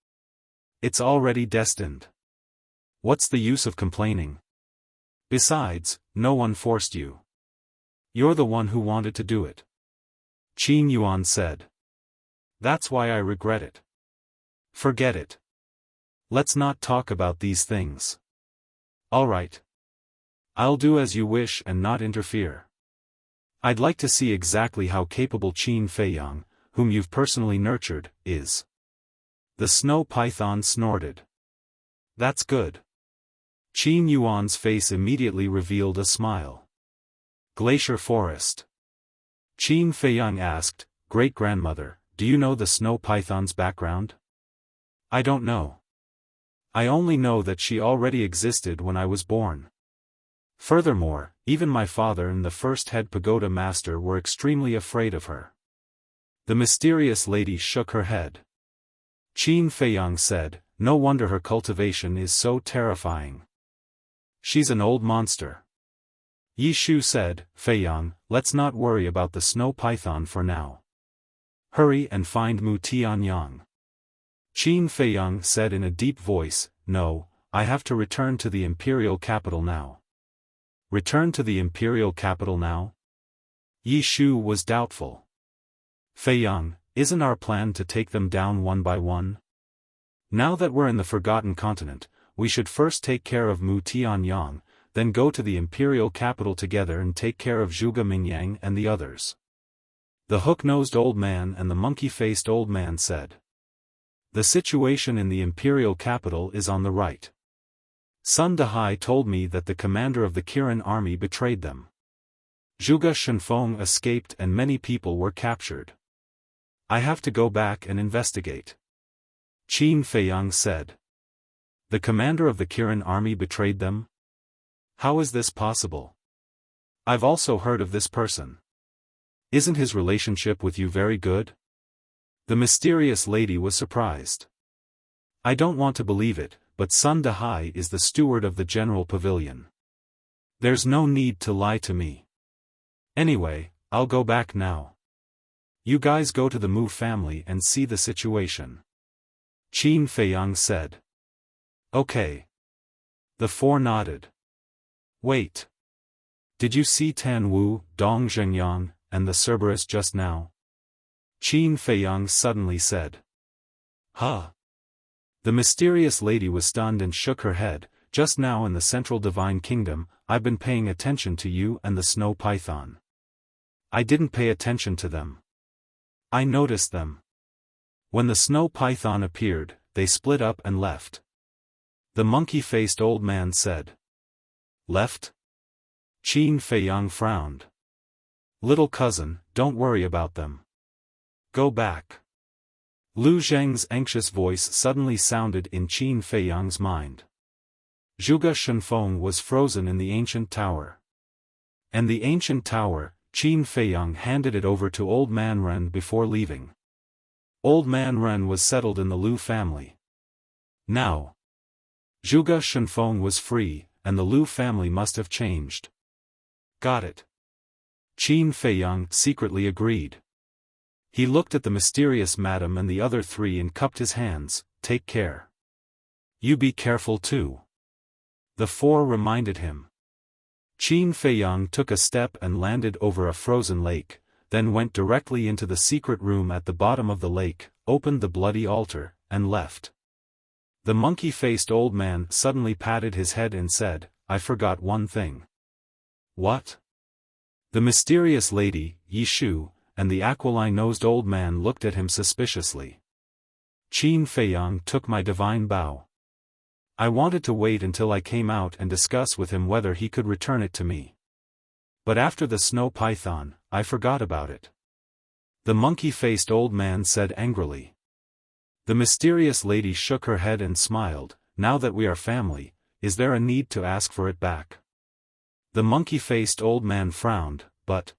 "It's already destined. What's the use of complaining? Besides, no one forced you. You're the one who wanted to do it." Qin Yuan said. That's why I regret it. Forget it. Let's not talk about these things. All right. I'll do as you wish and not interfere. I'd like to see exactly how capable Qin Feiyang, whom you've personally nurtured, is. The snow python snorted. That's good. Qin Yuan's face immediately revealed a smile. Glacier Forest. Qin Feiyang asked, Great-grandmother, do you know the snow python's background? I don't know. I only know that she already existed when I was born. Furthermore, even my father and the first head pagoda master were extremely afraid of her. The mysterious lady shook her head. Qin Feiyang said, no wonder her cultivation is so terrifying. She's an old monster. Yi Shu said, Feiyang, let's not worry about the snow python for now. Hurry and find Mu Tianyang. Qin Feiyang said in a deep voice, no, I have to return to the imperial capital now. Return to the imperial capital now? Yi Shu was doubtful. Feiyang, isn't our plan to take them down one by one? Now that we're in the Forgotten Continent, we should first take care of Mu Tianyang, then go to the imperial capital together and take care of Zhuge Mingyang and the others. The hook-nosed old man and the monkey-faced old man said. The situation in the imperial capital is on the right. Sun Dahai told me that the commander of the Kirin army betrayed them. Zhuge Shenfeng escaped and many people were captured. I have to go back and investigate. Qin Feiyang said. The commander of the Kirin army betrayed them? How is this possible? I've also heard of this person. Isn't his relationship with you very good? The mysterious lady was surprised. I don't want to believe it, but Sun Dahai is the steward of the general pavilion. There's no need to lie to me. Anyway, I'll go back now. You guys go to the Mu family and see the situation. Qin Feiyang said. Okay. The four nodded. Wait. Did you see Tan Wu, Dong Zhengyang, and the Cerberus just now? Qin Feiyang suddenly said. Huh? The mysterious lady was stunned and shook her head. Just now in the Central Divine Kingdom, I've been paying attention to you and the snow python. I didn't pay attention to them. I noticed them. When the snow python appeared, they split up and left. The monkey-faced old man said. Left? Qin Feiyang frowned. Little cousin, don't worry about them. Go back. Lu Zheng's anxious voice suddenly sounded in Qin Feiyang's mind. Zhuge Shenfeng was frozen in the ancient tower. And the ancient tower, Qin Feiyang handed it over to Old Man Ren before leaving. Old Man Ren was settled in the Lu family. Now, Zhuge Shenfeng was free, and the Lu family must have changed. Got it. Qin Feiyang secretly agreed. He looked at the mysterious madam and the other three and cupped his hands. Take care. You be careful too. The four reminded him. Qin Feiyang took a step and landed over a frozen lake, then went directly into the secret room at the bottom of the lake, opened the bloody altar, and left. The monkey-faced old man suddenly patted his head and said, I forgot one thing. What? The mysterious lady, Yi Shu, and the aquiline-nosed old man looked at him suspiciously. Qin Feiyang took my divine bow. I wanted to wait until I came out and discuss with him whether he could return it to me. But after the snow python, I forgot about it. The monkey-faced old man said angrily. The mysterious lady shook her head and smiled. Now that we are family, is there a need to ask for it back? The monkey-faced old man frowned, but...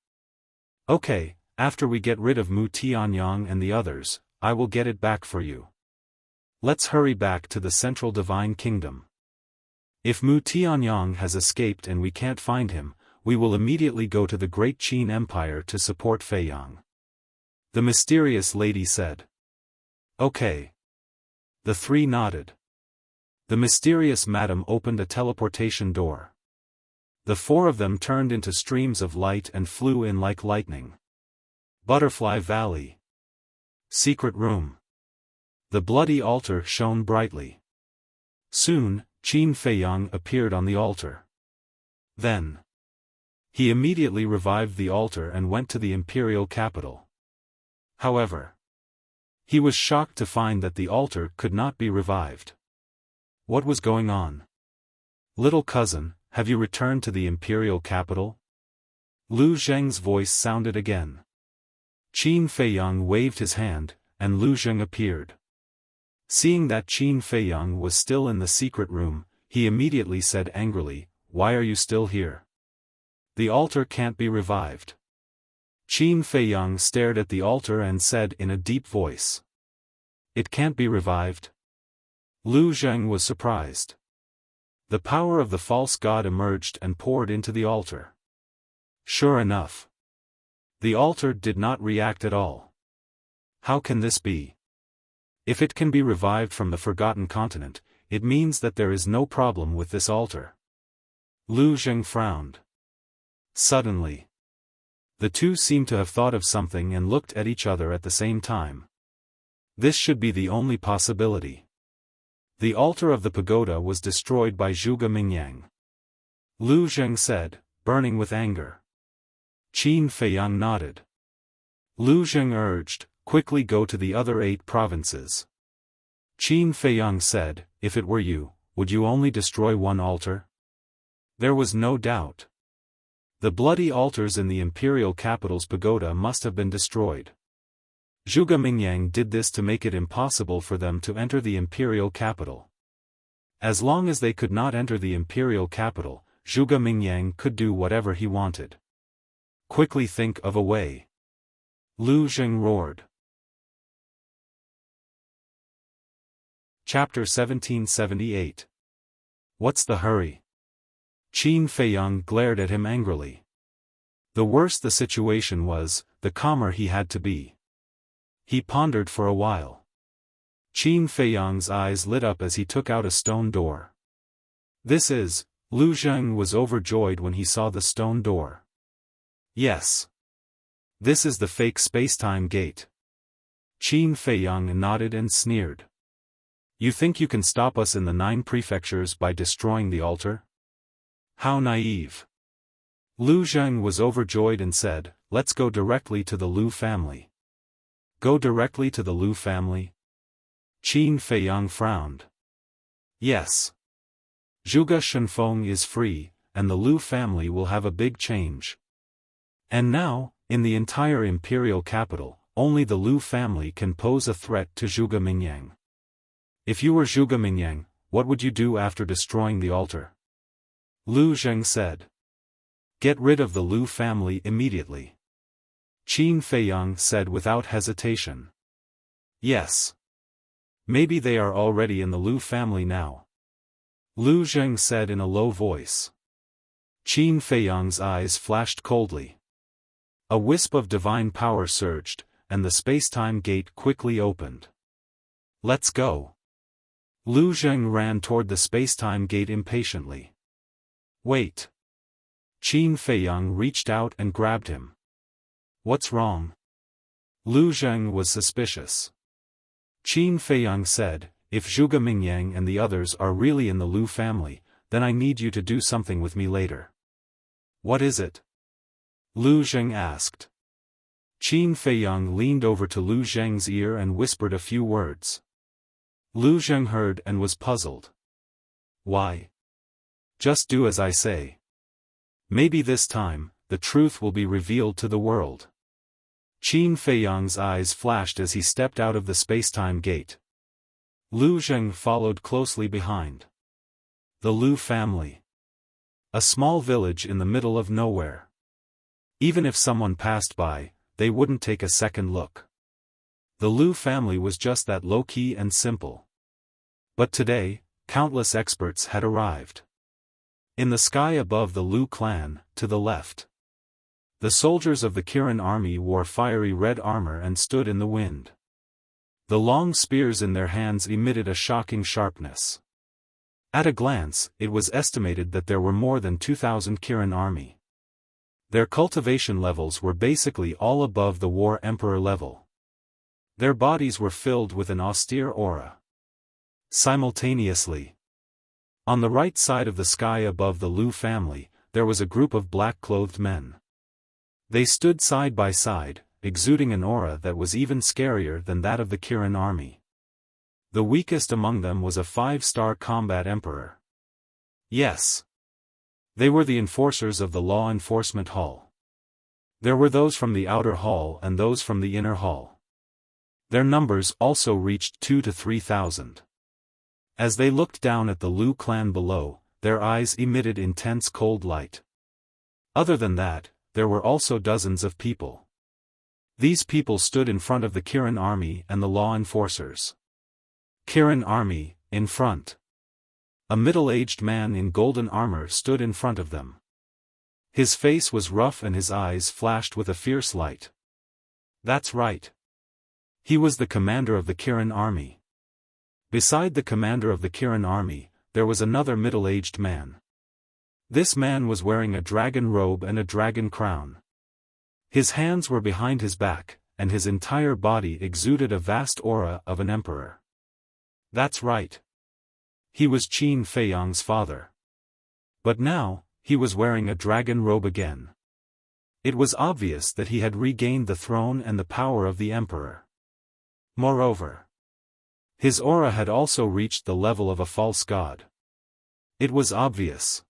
Okay, after we get rid of Mu Tianyang and the others, I will get it back for you. Let's hurry back to the Central Divine Kingdom. If Mu Tianyang has escaped and we can't find him, we will immediately go to the Great Qin Empire to support Feiyang. The mysterious lady said. Okay. The three nodded. The mysterious madam opened a teleportation door. The four of them turned into streams of light and flew in like lightning. Butterfly Valley. Secret room. The bloody altar shone brightly. Soon, Qin Feiyang appeared on the altar. Then, he immediately revived the altar and went to the imperial capital. However, he was shocked to find that the altar could not be revived. What was going on? Little cousin, have you returned to the imperial capital? Lu Zheng's voice sounded again. Qin Feiyang waved his hand, and Lu Zheng appeared. Seeing that Qin Feiyang was still in the secret room, he immediately said angrily, "Why are you still here? The altar can't be revived." Qin Feiyang stared at the altar and said in a deep voice, "It can't be revived?" Lu Zheng was surprised. The power of the false god emerged and poured into the altar. Sure enough, the altar did not react at all. How can this be? If it can be revived from the forgotten continent, it means that there is no problem with this altar. Lu Zheng frowned. Suddenly, the two seemed to have thought of something and looked at each other at the same time. This should be the only possibility. The altar of the pagoda was destroyed by Zhuge Mingyang. Lu Zheng said, burning with anger. Qin Feiyang nodded. Lu Zheng urged, quickly go to the other 8 provinces. Qin Feiyang said, if it were you, would you only destroy one altar? There was no doubt. The bloody altars in the imperial capital's pagoda must have been destroyed. Zhuge Mingyang did this to make it impossible for them to enter the imperial capital. As long as they could not enter the imperial capital, Zhuge Mingyang could do whatever he wanted. Quickly think of a way. Lu Zheng roared. Chapter 1778. What's the hurry? Qin Feiyang glared at him angrily. The worse the situation was, the calmer he had to be. He pondered for a while. Qin Feiyang's eyes lit up as he took out a stone door. This is, Lu Zheng was overjoyed when he saw the stone door. Yes. This is the fake space-time gate. Qin Feiyang nodded and sneered. You think you can stop us in the 9 prefectures by destroying the altar? How naive. Lu Zheng was overjoyed and said, let's go directly to the Lu family. Go directly to the Lu family? Qin Feiyang frowned. Yes. Zhuge Shenfeng is free, and the Lu family will have a big change. And now, in the entire imperial capital, only the Lu family can pose a threat to Zhuge Mingyang. If you were Zhuge Mingyang, what would you do after destroying the altar? Lu Zheng said. Get rid of the Lu family immediately. Qin Feiyang said without hesitation. Yes. Maybe they are already in the Lu family now. Lu Zheng said in a low voice. Qin Feiyang's eyes flashed coldly. A wisp of divine power surged, and the space-time gate quickly opened. Let's go. Lu Zheng ran toward the space-time gate impatiently. Wait. Qin Feiyang reached out and grabbed him. What's wrong? Lu Zheng was suspicious. Qin Feiyang said, if Zhuge Mingyang and the others are really in the Lu family, then I need you to do something with me later. What is it? Lu Zheng asked. Qin Feiyang leaned over to Lu Zheng's ear and whispered a few words. Lu Zheng heard and was puzzled. Why? Just do as I say. Maybe this time, the truth will be revealed to the world. Qin Feiyang's eyes flashed as he stepped out of the space-time gate. Lu Zheng followed closely behind. The Lu family. A small village in the middle of nowhere. Even if someone passed by, they wouldn't take a second look. The Lu family was just that low-key and simple. But today, countless experts had arrived. In the sky above the Lu clan, to the left, the soldiers of the Kirin army wore fiery red armor and stood in the wind. The long spears in their hands emitted a shocking sharpness. At a glance, it was estimated that there were more than 2,000 Kirin army. Their cultivation levels were basically all above the War Emperor level. Their bodies were filled with an austere aura. Simultaneously, on the right side of the sky above the Lu family, there was a group of black-clothed men. They stood side by side, exuding an aura that was even scarier than that of the Kirin army. The weakest among them was a 5-star combat emperor. Yes. They were the enforcers of the law enforcement hall. There were those from the outer hall and those from the inner hall. Their numbers also reached 2,000 to 3,000. As they looked down at the Lu clan below, their eyes emitted intense cold light. Other than that, there were also dozens of people. These people stood in front of the Kirin army and the law enforcers. Kirin army, in front. A middle-aged man in golden armor stood in front of them. His face was rough and his eyes flashed with a fierce light. That's right. He was the commander of the Kirin army. Beside the commander of the Kirin army, there was another middle-aged man. This man was wearing a dragon robe and a dragon crown. His hands were behind his back, and his entire body exuded a vast aura of an emperor. That's right. He was Qin Feiyang's father. But now, he was wearing a dragon robe again. It was obvious that he had regained the throne and the power of the emperor. Moreover, his aura had also reached the level of a false god. It was obvious.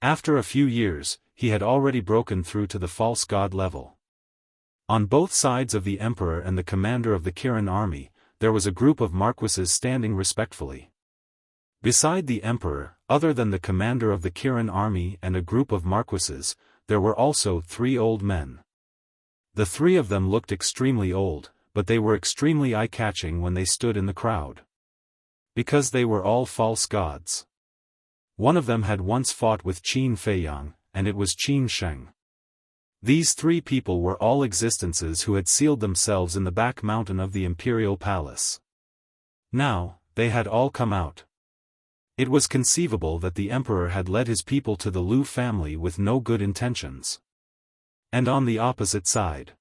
After a few years, he had already broken through to the false god level. On both sides of the emperor and the commander of the Kirin army, there was a group of marquises standing respectfully. Beside the emperor, other than the commander of the Kirin army and a group of marquises, there were also 3 old men. The 3 of them looked extremely old, but they were extremely eye-catching when they stood in the crowd. Because they were all false gods. One of them had once fought with Qin Feiyang, and it was Qin Sheng. These 3 people were all existences who had sealed themselves in the back mountain of the imperial palace. Now, they had all come out. It was conceivable that the emperor had led his people to the Lu family with no good intentions. And on the opposite side,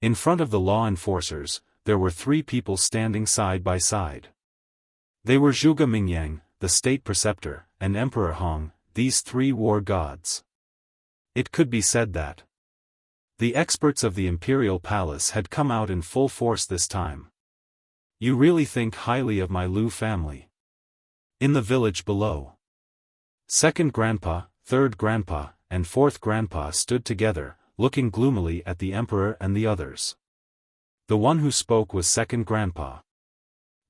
in front of the law enforcers, there were 3 people standing side by side. They were Zhuge Mingyang, the state preceptor, and Emperor Hong, these 3 war gods. It could be said that the experts of the imperial palace had come out in full force this time. You really think highly of my Lu family. In the village below, 2nd Grandpa, 3rd Grandpa, and 4th Grandpa stood together, looking gloomily at the emperor and the others. The one who spoke was 2nd Grandpa.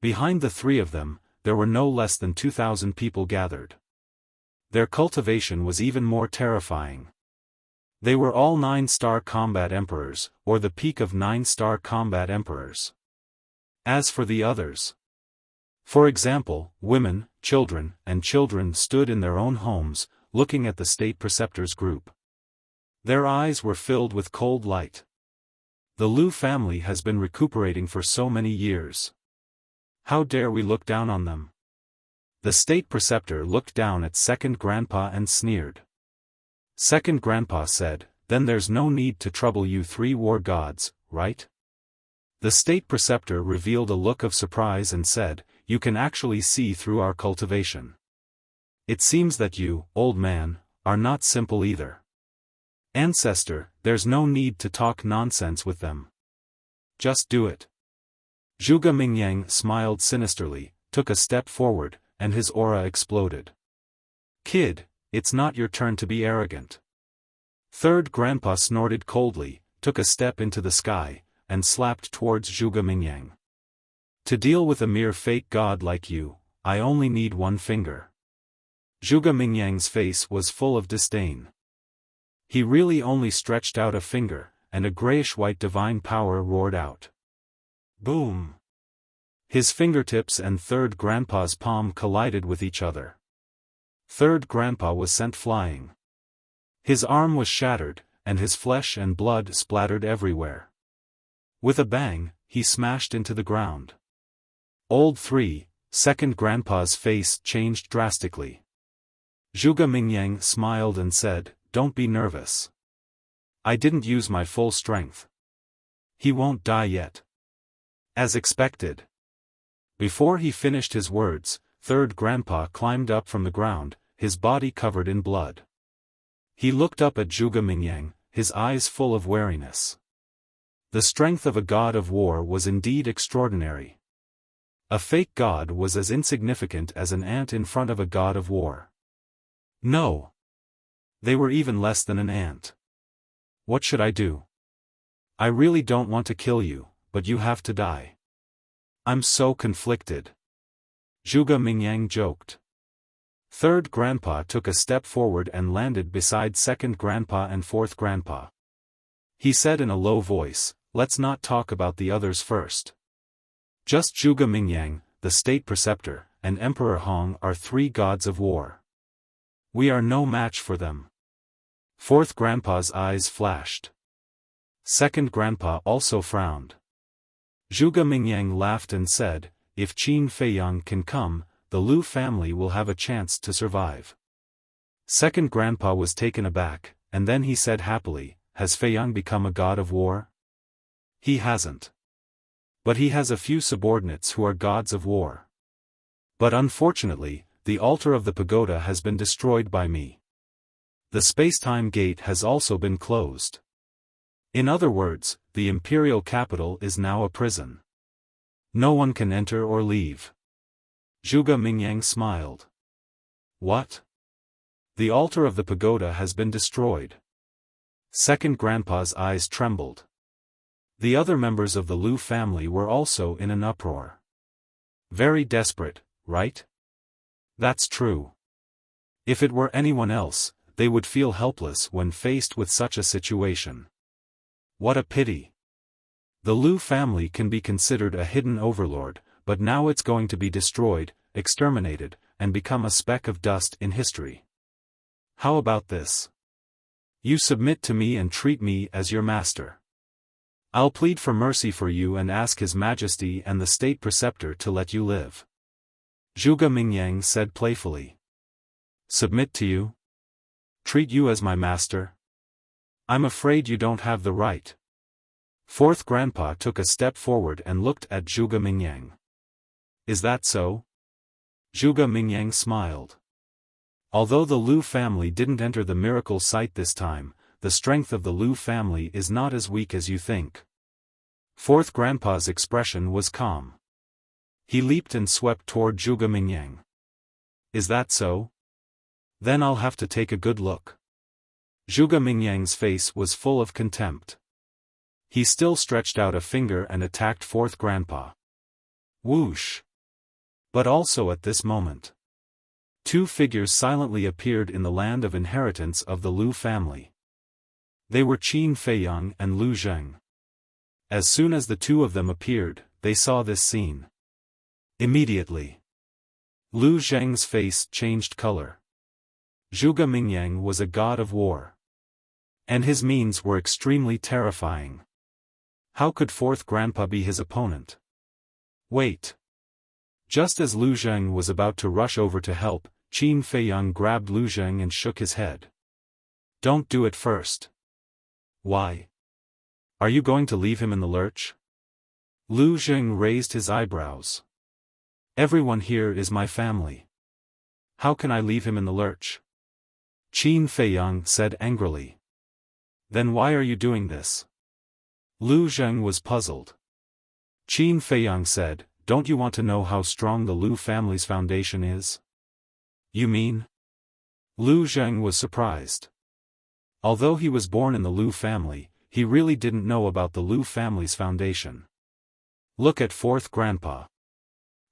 Behind the 3 of them, there were no less than 2,000 people gathered. Their cultivation was even more terrifying. They were all 9-star combat emperors, or the peak of 9-star combat emperors. As for the others, for example, women, children, and children stood in their own homes, looking at the state preceptor's group. Their eyes were filled with cold light. The Lu family has been recuperating for so many years. How dare we look down on them? The state preceptor looked down at 2nd Grandpa and sneered. 2nd Grandpa said, "Then there's no need to trouble you 3 war gods, right?" The state preceptor revealed a look of surprise and said, "You can actually see through our cultivation. It seems that you, old man, are not simple either. Ancestor, there's no need to talk nonsense with them. Just do it." Zhuge Mingyang smiled sinisterly, took a step forward, and his aura exploded. "Kid, it's not your turn to be arrogant." 3rd Grandpa snorted coldly, took a step into the sky, and slapped towards Zhuge Mingyang. "To deal with a mere fake god like you, I only need 1 finger." Zhuge Mingyang's face was full of disdain. He really only stretched out a finger, and a grayish-white divine power roared out. Boom! His fingertips and 3rd Grandpa's palm collided with each other. 3rd Grandpa was sent flying. His arm was shattered, and his flesh and blood splattered everywhere. With a bang, he smashed into the ground. Old 3, 2nd Grandpa's face changed drastically. Zhuge Mingyang smiled and said, "Don't be nervous. I didn't use my full strength. He won't die yet." As expected. Before he finished his words, third grandpa climbed up from the ground, his body covered in blood. He looked up at Zhuge Mingyang, his eyes full of wariness. The strength of a god of war was indeed extraordinary. A fake god was as insignificant as an ant in front of a god of war. No. They were even less than an ant. What should I do? I really don't want to kill you, but you have to die. I'm so conflicted. Zhuge Mingyang joked. Third grandpa took a step forward and landed beside second grandpa and fourth grandpa. He said in a low voice, "Let's not talk about the others first. Just Zhuge Mingyang, the state preceptor, and Emperor Hong are three gods of war. We are no match for them." Fourth grandpa's eyes flashed. Second grandpa also frowned. Zhuge Mingyang laughed and said, "If Qin Feiyang can come, the Lu family will have a chance to survive." Second grandpa was taken aback, and then he said happily, "Has Feiyang become a god of war?" "He hasn't. But he has a few subordinates who are gods of war. But unfortunately, the altar of the pagoda has been destroyed by me. The space-time gate has also been closed. In other words, the imperial capital is now a prison. No one can enter or leave." Zhuge Mingyang smiled. "What? The altar of the pagoda has been destroyed." Second grandpa's eyes trembled. The other members of the Lu family were also in an uproar. Very desperate, right? That's true. If it were anyone else, they would feel helpless when faced with such a situation. What a pity. The Lu family can be considered a hidden overlord, but now it's going to be destroyed, exterminated, and become a speck of dust in history. How about this? You submit to me and treat me as your master. I'll plead for mercy for you and ask His Majesty and the state preceptor to let you live." Zhuge Mingyang said playfully. "Submit to you? Treat you as my master? I'm afraid you don't have the right." Fourth grandpa took a step forward and looked at Zhuge Mingyang. "Is that so?" Zhuge Mingyang smiled. Although the Lu family didn't enter the miracle site this time, the strength of the Lu family is not as weak as you think. Fourth grandpa's expression was calm. He leaped and swept toward Zhuge Mingyang. "Is that so? Then I'll have to take a good look." Zhuge Mingyang's face was full of contempt. He still stretched out a finger and attacked fourth grandpa. Whoosh! But also at this moment, two figures silently appeared in the land of inheritance of the Lu family. They were Qin Feiyang and Lu Zheng. As soon as the two of them appeared, they saw this scene. Immediately, Lu Zheng's face changed color. Zhuge Mingyang was a god of war. And his means were extremely terrifying. How could fourth grandpa be his opponent? Wait. Just as Lu Zheng was about to rush over to help, Qin Feiyang grabbed Lu Zheng and shook his head. "Don't do it first." "Why? Are you going to leave him in the lurch?" Lu Zheng raised his eyebrows. "Everyone here is my family. How can I leave him in the lurch?" Qin Feiyang said angrily. "Then why are you doing this?" Lu Zheng was puzzled. Qin Feiyang said, "Don't you want to know how strong the Lu family's foundation is?" "You mean?" Lu Zheng was surprised. Although he was born in the Lu family, he really didn't know about the Lu family's foundation. Look at fourth grandpa.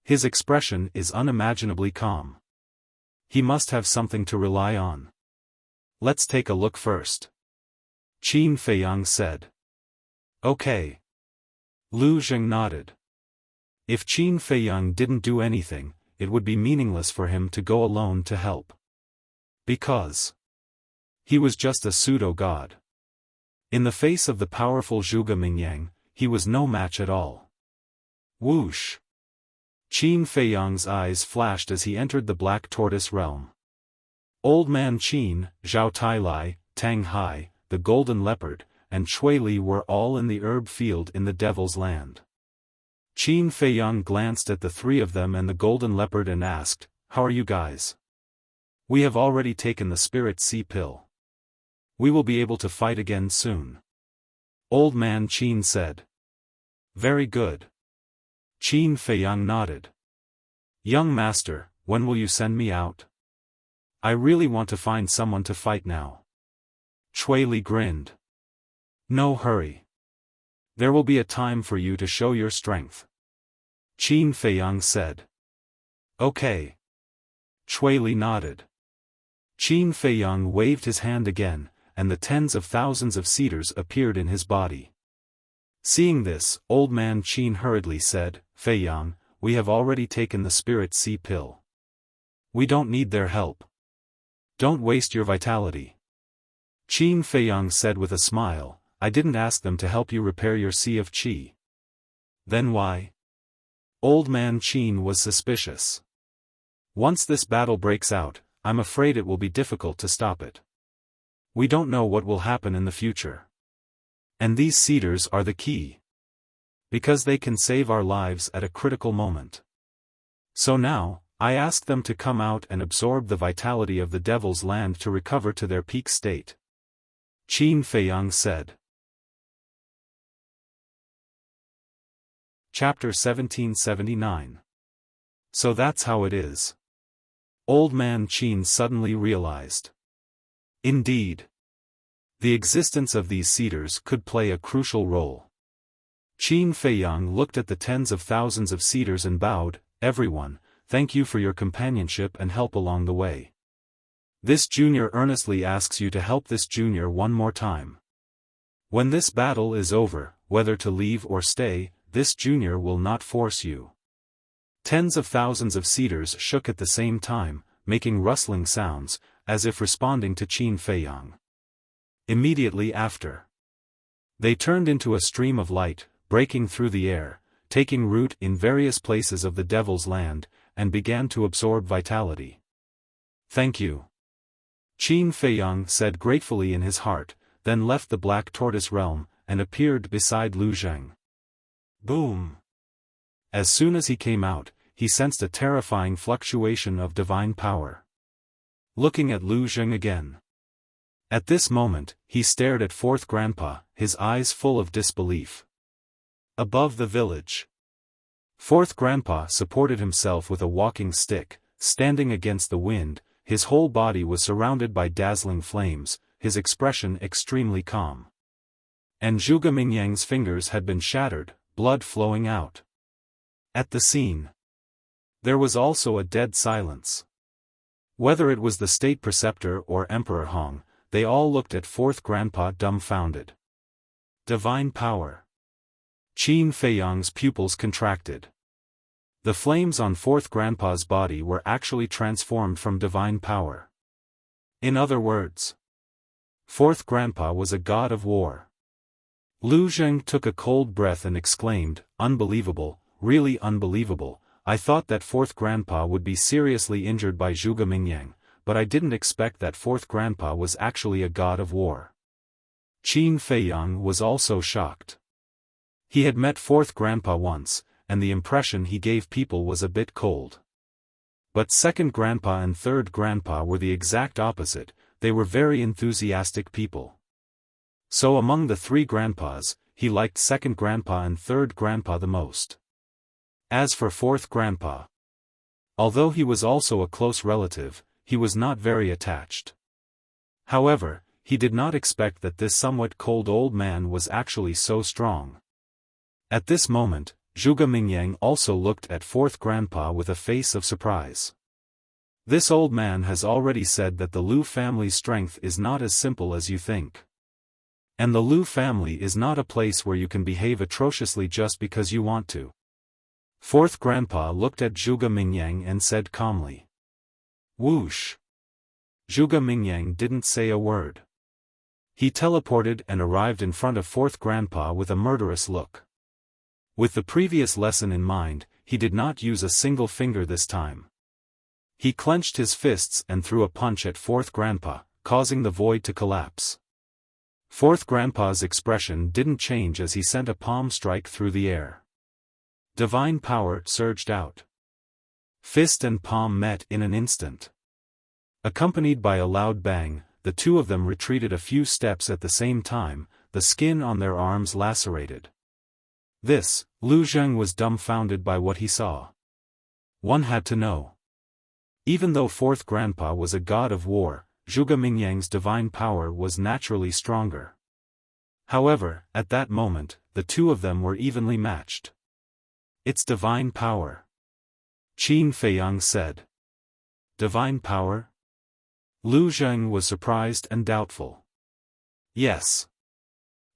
His expression is unimaginably calm. He must have something to rely on. Let's take a look first. Qin Feiyang said. Okay. Lu Zheng nodded. If Qin Feiyang didn't do anything, it would be meaningless for him to go alone to help. Because he was just a pseudo-god. In the face of the powerful Zhuge Mingyang, he was no match at all. Whoosh! Qin Feiyang's eyes flashed as he entered the Black Tortoise realm. Old Man Qin, Zhao Tailai, Tang Hai, the Golden Leopard, and Chui Li were all in the herb field in the Devil's Land. Qin Feiyang glanced at the three of them and the golden leopard and asked, "How are you guys? We have already taken the spirit sea pill. We will be able to fight again soon." Old man Qin said. "Very good." Qin Feiyang nodded. "Young master, when will you send me out? I really want to find someone to fight now." Chui Li grinned. "No hurry. There will be a time for you to show your strength," Qin Feiyang said. "Okay." Chui Li nodded. Qin Feiyang waved his hand again, and the tens of thousands of cedars appeared in his body. Seeing this, old man Qin hurriedly said, "Feiyang, we have already taken the spirit sea pill. We don't need their help. Don't waste your vitality." Qin Feiyang said with a smile, "I didn't ask them to help you repair your sea of qi." "Then why?" Old man Qin was suspicious. "Once this battle breaks out, I'm afraid it will be difficult to stop it. We don't know what will happen in the future. And these cedars are the key. Because they can save our lives at a critical moment. So now, I ask them to come out and absorb the vitality of the Devil's Land to recover to their peak state," Qin Feiyang said. Chapter 1779. So that's how it is. Old man Qin suddenly realized. Indeed. The existence of these cedars could play a crucial role. Qin Feiyang looked at the tens of thousands of cedars and bowed, "Everyone, thank you for your companionship and help along the way. This junior earnestly asks you to help this junior one more time. When this battle is over, whether to leave or stay, this junior will not force you." Tens of thousands of cedars shook at the same time, making rustling sounds, as if responding to Qin Feiyang. Immediately after, they turned into a stream of light, breaking through the air, taking root in various places of the Devil's Land, and began to absorb vitality. "Thank you," Qin Feiyang said gratefully in his heart, then left the Black Tortoise realm, and appeared beside Lu Zheng. Boom! As soon as he came out, he sensed a terrifying fluctuation of divine power. Looking at Lu Zheng again. At this moment, he stared at Fourth Grandpa, his eyes full of disbelief. Above the village, Fourth Grandpa supported himself with a walking stick, standing against the wind, his whole body was surrounded by dazzling flames, his expression extremely calm. And Zhuge Mingyang's fingers had been shattered, blood flowing out. At the scene, there was also a dead silence. Whether it was the state preceptor or Emperor Hong, they all looked at Fourth Grandpa dumbfounded. Divine power. Qin Feiyang's pupils contracted. The flames on Fourth Grandpa's body were actually transformed from divine power. In other words, Fourth Grandpa was a god of war. Lu Zheng took a cold breath and exclaimed, "Unbelievable, really unbelievable. I thought that Fourth Grandpa would be seriously injured by Zhuge Mingyang, but I didn't expect that Fourth Grandpa was actually a god of war." Qin Feiyang was also shocked. He had met Fourth Grandpa once, and the impression he gave people was a bit cold. But Second Grandpa and Third Grandpa were the exact opposite, they were very enthusiastic people. So among the three grandpas, he liked Second Grandpa and Third Grandpa the most. As for Fourth Grandpa, although he was also a close relative, he was not very attached. However, he did not expect that this somewhat cold old man was actually so strong. At this moment, Zhuge Mingyang also looked at Fourth Grandpa with a face of surprise. This old man has already said that the Lu family's strength is not as simple as you think. And the Lu family is not a place where you can behave atrociously just because you want to. Fourth Grandpa looked at Zhuge Mingyang and said calmly. Whoosh! Zhuge Mingyang didn't say a word. He teleported and arrived in front of Fourth Grandpa with a murderous look. With the previous lesson in mind, he did not use a single finger this time. He clenched his fists and threw a punch at Fourth Grandpa, causing the void to collapse. Fourth Grandpa's expression didn't change as he sent a palm strike through the air. Divine power surged out. Fist and palm met in an instant. Accompanied by a loud bang, the two of them retreated a few steps at the same time, the skin on their arms lacerated. This, Lu Zheng was dumbfounded by what he saw. One had to know. Even though fourth grandpa was a god of war, Zhuge Mingyang's divine power was naturally stronger. However, at that moment, the two of them were evenly matched. It's divine power. Qin Feiyang said. Divine power? Lu Zheng was surprised and doubtful. Yes.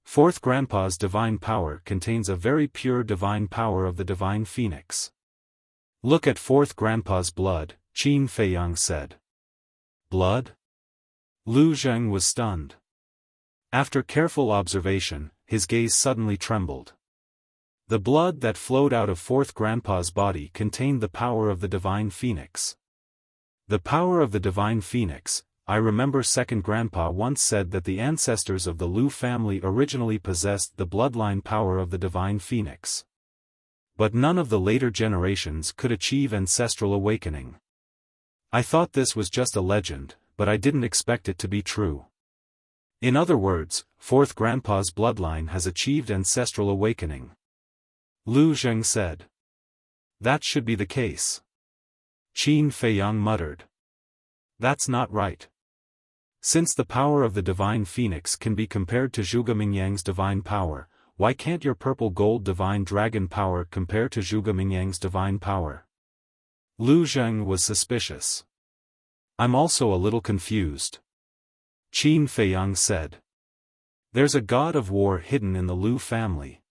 Fourth grandpa's divine power contains a very pure divine power of the divine phoenix. Look at fourth grandpa's blood, Qin Feiyang said. Blood? Lu Zheng was stunned. After careful observation, his gaze suddenly trembled. The blood that flowed out of fourth grandpa's body contained the power of the divine phoenix. The power of the divine phoenix. I remember second grandpa once said that the ancestors of the Lu family originally possessed the bloodline power of the divine phoenix. But none of the later generations could achieve ancestral awakening. I thought this was just a legend, but I didn't expect it to be true. In other words, fourth grandpa's bloodline has achieved ancestral awakening. Lu Zheng said. That should be the case. Qin Feiyang muttered. That's not right. Since the power of the divine phoenix can be compared to Zhuge Mingyang's divine power, why can't your purple gold divine dragon power compare to Zhuge Mingyang's divine power? Lu Zheng was suspicious. I'm also a little confused. Qin Feiyang said. There's a god of war hidden in the Lu family.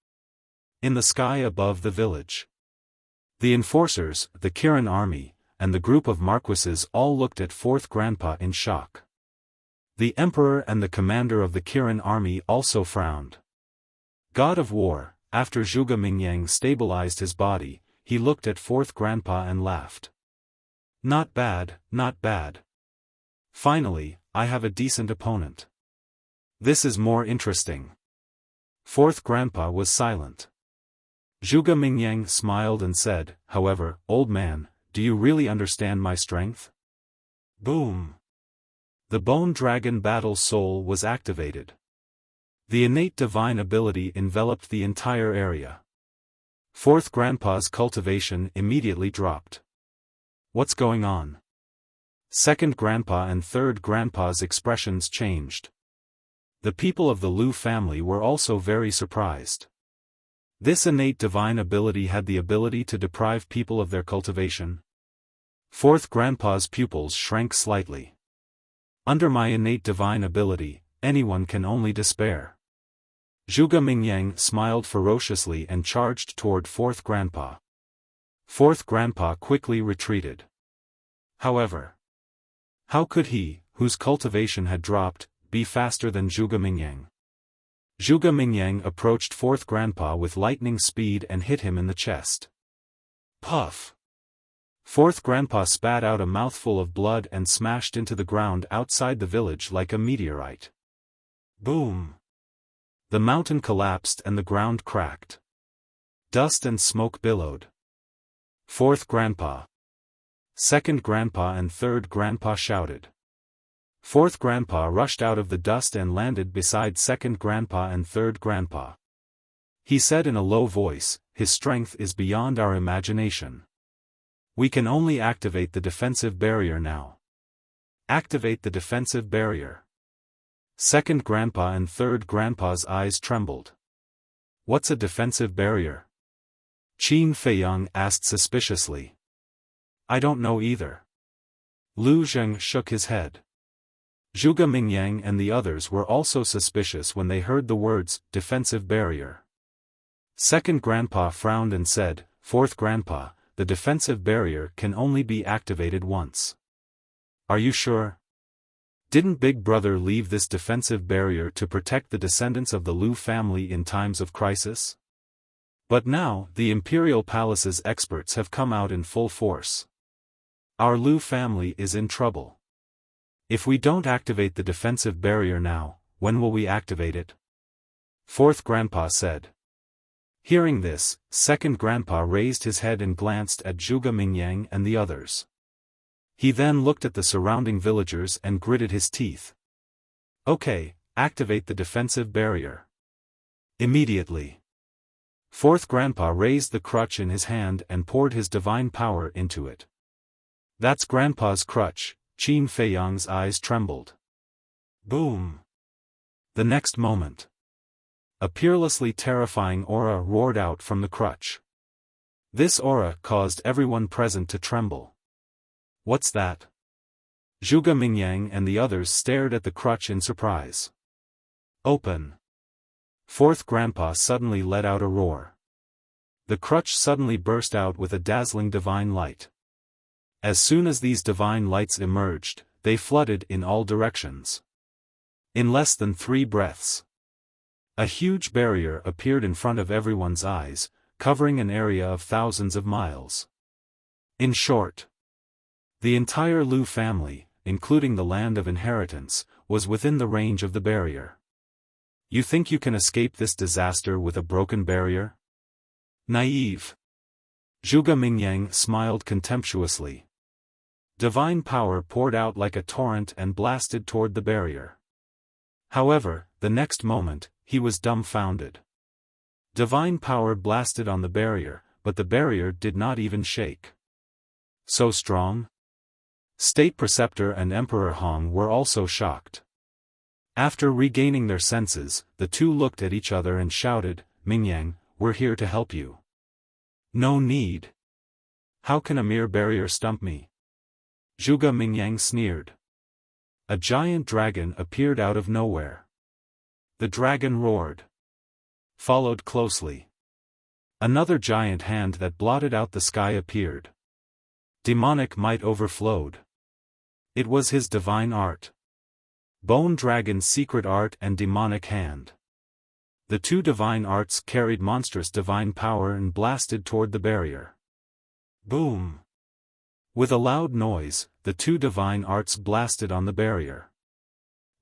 In the sky above the village. The enforcers, the Kirin army, and the group of marquises all looked at fourth grandpa in shock. The emperor and the commander of the Kirin army also frowned. God of war, after Zhuge Mingyang stabilized his body, he looked at fourth grandpa and laughed. Not bad, not bad. Finally, I have a decent opponent. This is more interesting. Fourth grandpa was silent. Zhuge Mingyang smiled and said, however, old man, do you really understand my strength? Boom! The Bone Dragon Battle Soul was activated. The innate divine ability enveloped the entire area. Fourth grandpa's cultivation immediately dropped. What's going on? Second grandpa and third grandpa's expressions changed. The people of the Lu family were also very surprised. This innate divine ability had the ability to deprive people of their cultivation. Fourth grandpa's pupils shrank slightly. Under my innate divine ability, anyone can only despair. Zhuge Mingyang smiled ferociously and charged toward fourth grandpa. Fourth grandpa quickly retreated. However, how could he, whose cultivation had dropped, be faster than Zhuge Mingyang? Zhuge Mingyang approached fourth grandpa with lightning speed and hit him in the chest. Puff! Fourth grandpa spat out a mouthful of blood and smashed into the ground outside the village like a meteorite. Boom! The mountain collapsed and the ground cracked. Dust and smoke billowed. Fourth grandpa. Second grandpa and third grandpa shouted. Fourth grandpa rushed out of the dust and landed beside second grandpa and third grandpa. He said in a low voice, his strength is beyond our imagination. We can only activate the defensive barrier now. Activate the defensive barrier. Second grandpa and third grandpa's eyes trembled. What's a defensive barrier? Qin Feiyang asked suspiciously. I don't know either. Lu Zheng shook his head. Zhuge Mingyang and the others were also suspicious when they heard the words, defensive barrier. Second grandpa frowned and said, fourth grandpa, the defensive barrier can only be activated once. Are you sure? Didn't Big Brother leave this defensive barrier to protect the descendants of the Lu family in times of crisis? But now, the Imperial Palace's experts have come out in full force. Our Lu family is in trouble. If we don't activate the defensive barrier now, when will we activate it? Fourth grandpa said. Hearing this, second grandpa raised his head and glanced at Zhuge Mingyang and the others. He then looked at the surrounding villagers and gritted his teeth. Okay, activate the defensive barrier. Immediately. Fourth grandpa raised the crutch in his hand and poured his divine power into it. That's grandpa's crutch. Qin Feiyang's eyes trembled. Boom! The next moment, a peerlessly terrifying aura roared out from the crutch. This aura caused everyone present to tremble. What's that? Zhuge Mingyang and the others stared at the crutch in surprise. Open! Fourth grandpa suddenly let out a roar. The crutch suddenly burst out with a dazzling divine light. As soon as these divine lights emerged, they flooded in all directions. In less than 3 breaths, a huge barrier appeared in front of everyone's eyes, covering an area of thousands of miles. In short, the entire Lu family, including the land of inheritance, was within the range of the barrier. You think you can escape this disaster with a broken barrier? Naive. Zhuge Mingyang smiled contemptuously. Divine power poured out like a torrent and blasted toward the barrier. However, the next moment, he was dumbfounded. Divine power blasted on the barrier, but the barrier did not even shake. So strong? State Preceptor and Emperor Hong were also shocked. After regaining their senses, the two looked at each other and shouted, "Mingyang, we're here to help you." No need. How can a mere barrier stump me? Zhuge Mingyang sneered. A giant dragon appeared out of nowhere. The dragon roared. Followed closely. Another giant hand that blotted out the sky appeared. Demonic might overflowed. It was his divine art. Bone Dragon's secret art and demonic hand. The two divine arts carried monstrous divine power and blasted toward the barrier. Boom! With a loud noise, the two divine arts blasted on the barrier.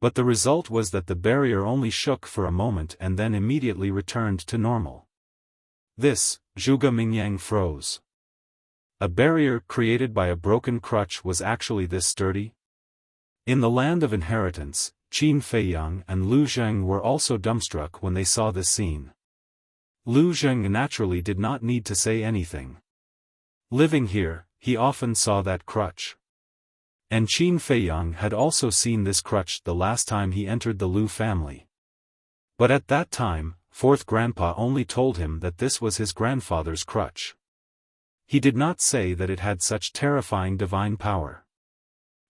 But the result was that the barrier only shook for a moment and then immediately returned to normal. This, Zhuge Mingyang froze. A barrier created by a broken crutch was actually this sturdy? In the land of inheritance, Qin Feiyang and Lu Zheng were also dumbstruck when they saw this scene. Lu Zheng naturally did not need to say anything. Living here, he often saw that crutch. And Qin Feiyang had also seen this crutch the last time he entered the Lu family. But at that time, fourth grandpa only told him that this was his grandfather's crutch. He did not say that it had such terrifying divine power.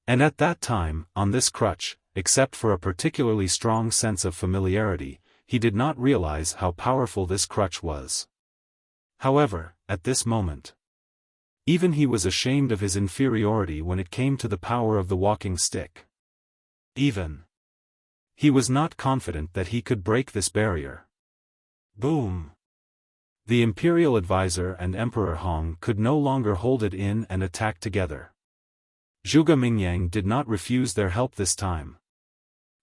And at that time, on this crutch, except for a particularly strong sense of familiarity, he did not realize how powerful this crutch was. However, at this moment, even he was ashamed of his inferiority when it came to the power of the walking stick. Even he was not confident that he could break this barrier. Boom! The Imperial Advisor and Emperor Hong could no longer hold it in and attack together. Zhuge Mingyang did not refuse their help this time.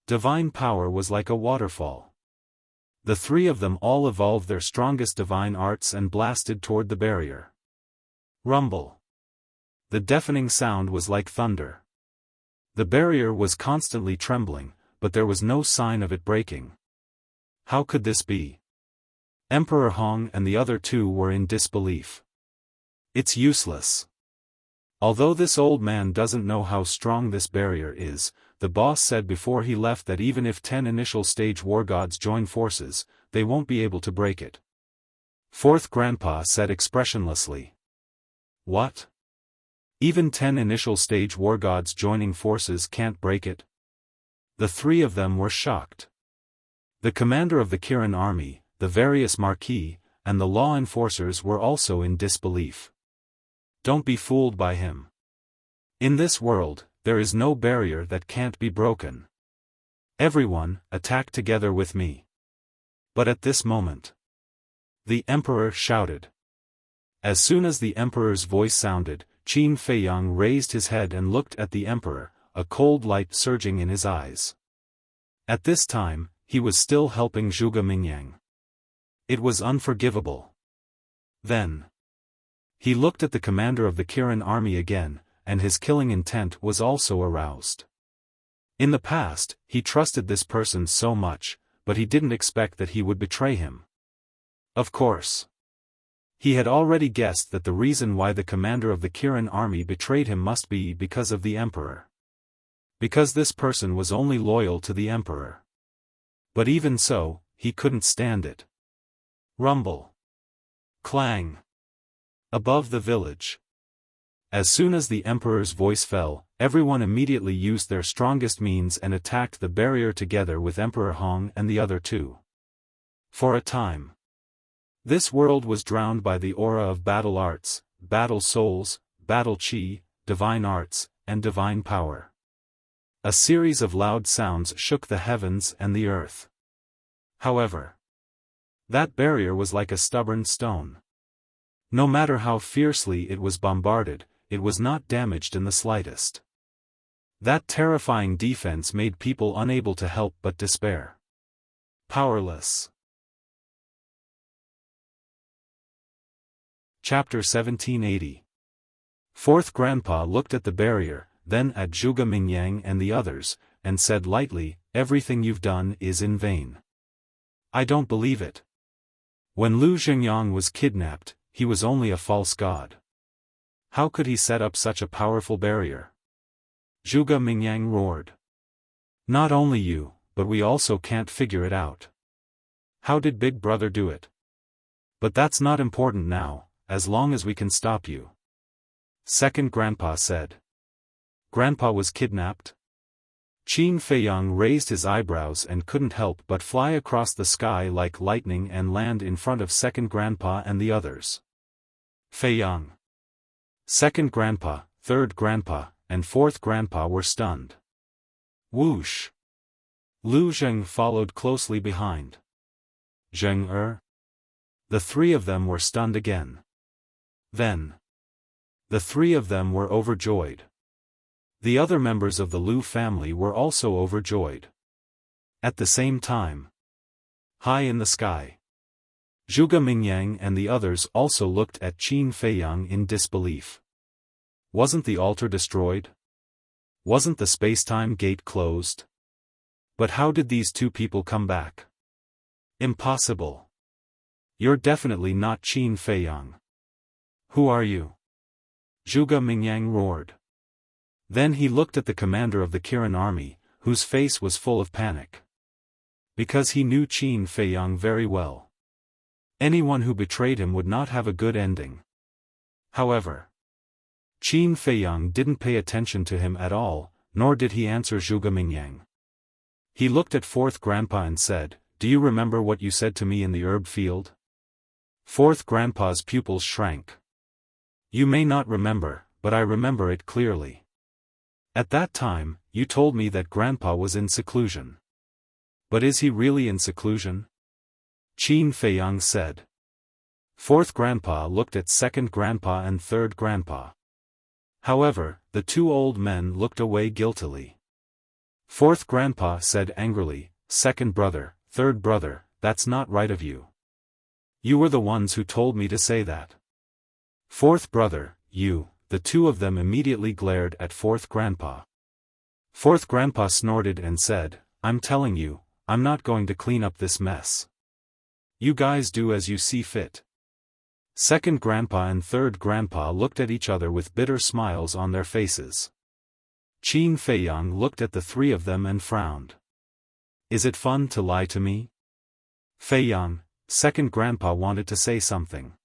Divine power was like a waterfall. The three of them all evolved their strongest divine arts and blasted toward the barrier. Rumble. The deafening sound was like thunder. The barrier was constantly trembling, but there was no sign of it breaking. How could this be? Emperor Hong and the other two were in disbelief. It's useless. Although this old man doesn't know how strong this barrier is, the boss said before he left that even if 10 initial stage war gods join forces, they won't be able to break it. Fourth grandpa said expressionlessly. What? Even 10 initial stage war gods joining forces can't break it? The three of them were shocked. The commander of the Kirin army, the various marquis, and the law enforcers were also in disbelief. Don't be fooled by him. In this world, there is no barrier that can't be broken. Everyone, attack together with me. But at this moment, the emperor shouted. As soon as the emperor's voice sounded, Qin Feiyang raised his head and looked at the emperor, a cold light surging in his eyes. At this time, he was still helping Zhuge Mingyang. It was unforgivable. Then he looked at the commander of the Kirin army again, and his killing intent was also aroused. In the past, he trusted this person so much, but he didn't expect that he would betray him. Of course, he had already guessed that the reason why the commander of the Kirin army betrayed him must be because of the emperor. Because this person was only loyal to the emperor. But even so, he couldn't stand it. Rumble. Clang. Above the village. As soon as the emperor's voice fell, everyone immediately used their strongest means and attacked the barrier together with Emperor Hong and the other two. For a time, this world was drowned by the aura of battle arts, battle souls, battle chi, divine arts, and divine power. A series of loud sounds shook the heavens and the earth. However, that barrier was like a stubborn stone. No matter how fiercely it was bombarded, it was not damaged in the slightest. That terrifying defense made people unable to help but despair. Powerless. Chapter 1780. Fourth Grandpa looked at the barrier, then at Zhuge Mingyang and the others, and said lightly, "Everything you've done is in vain." "I don't believe it. When Lu Xingyang was kidnapped, he was only a false god. How could he set up such a powerful barrier?" Zhuge Mingyang roared. "Not only you, but we also can't figure it out. How did Big Brother do it? But that's not important now, as long as we can stop you." Second Grandpa said. "Grandpa was kidnapped?" Qin Feiyang raised his eyebrows and couldn't help but fly across the sky like lightning and land in front of Second Grandpa and the others. Feiyang. Second Grandpa, Third Grandpa, and Fourth Grandpa were stunned. Whoosh! Lu Zheng followed closely behind. Zheng. The three of them were stunned again. Then the three of them were overjoyed. The other members of the Lu family were also overjoyed. At the same time, high in the sky, Zhuge Mingyang and the others also looked at Qin Feiyang in disbelief. Wasn't the altar destroyed? Wasn't the space-time gate closed? But how did these two people come back? Impossible. You're definitely not Qin Feiyang. Who are you? Zhuge Mingyang roared. Then he looked at the commander of the Kirin army, whose face was full of panic. Because he knew Qin Feiyang very well. Anyone who betrayed him would not have a good ending. However, Qin Feiyang didn't pay attention to him at all, nor did he answer Zhuge Mingyang. He looked at Fourth Grandpa and said, "Do you remember what you said to me in the herb field?" Fourth Grandpa's pupils shrank. "You may not remember, but I remember it clearly. At that time, you told me that Grandpa was in seclusion. But is he really in seclusion?" Qin Feiyang said. Fourth Grandpa looked at Second Grandpa and Third Grandpa. However, the two old men looked away guiltily. Fourth Grandpa said angrily, "Second brother, Third brother, that's not right of you. You were the ones who told me to say that." "Fourth brother, you." The two of them immediately glared at Fourth Grandpa. Fourth Grandpa snorted and said, "I'm telling you, I'm not going to clean up this mess. You guys do as you see fit." Second Grandpa and Third Grandpa looked at each other with bitter smiles on their faces. Qin Feiyang looked at the three of them and frowned. "Is it fun to lie to me?" Feiyang, Second Grandpa wanted to say something.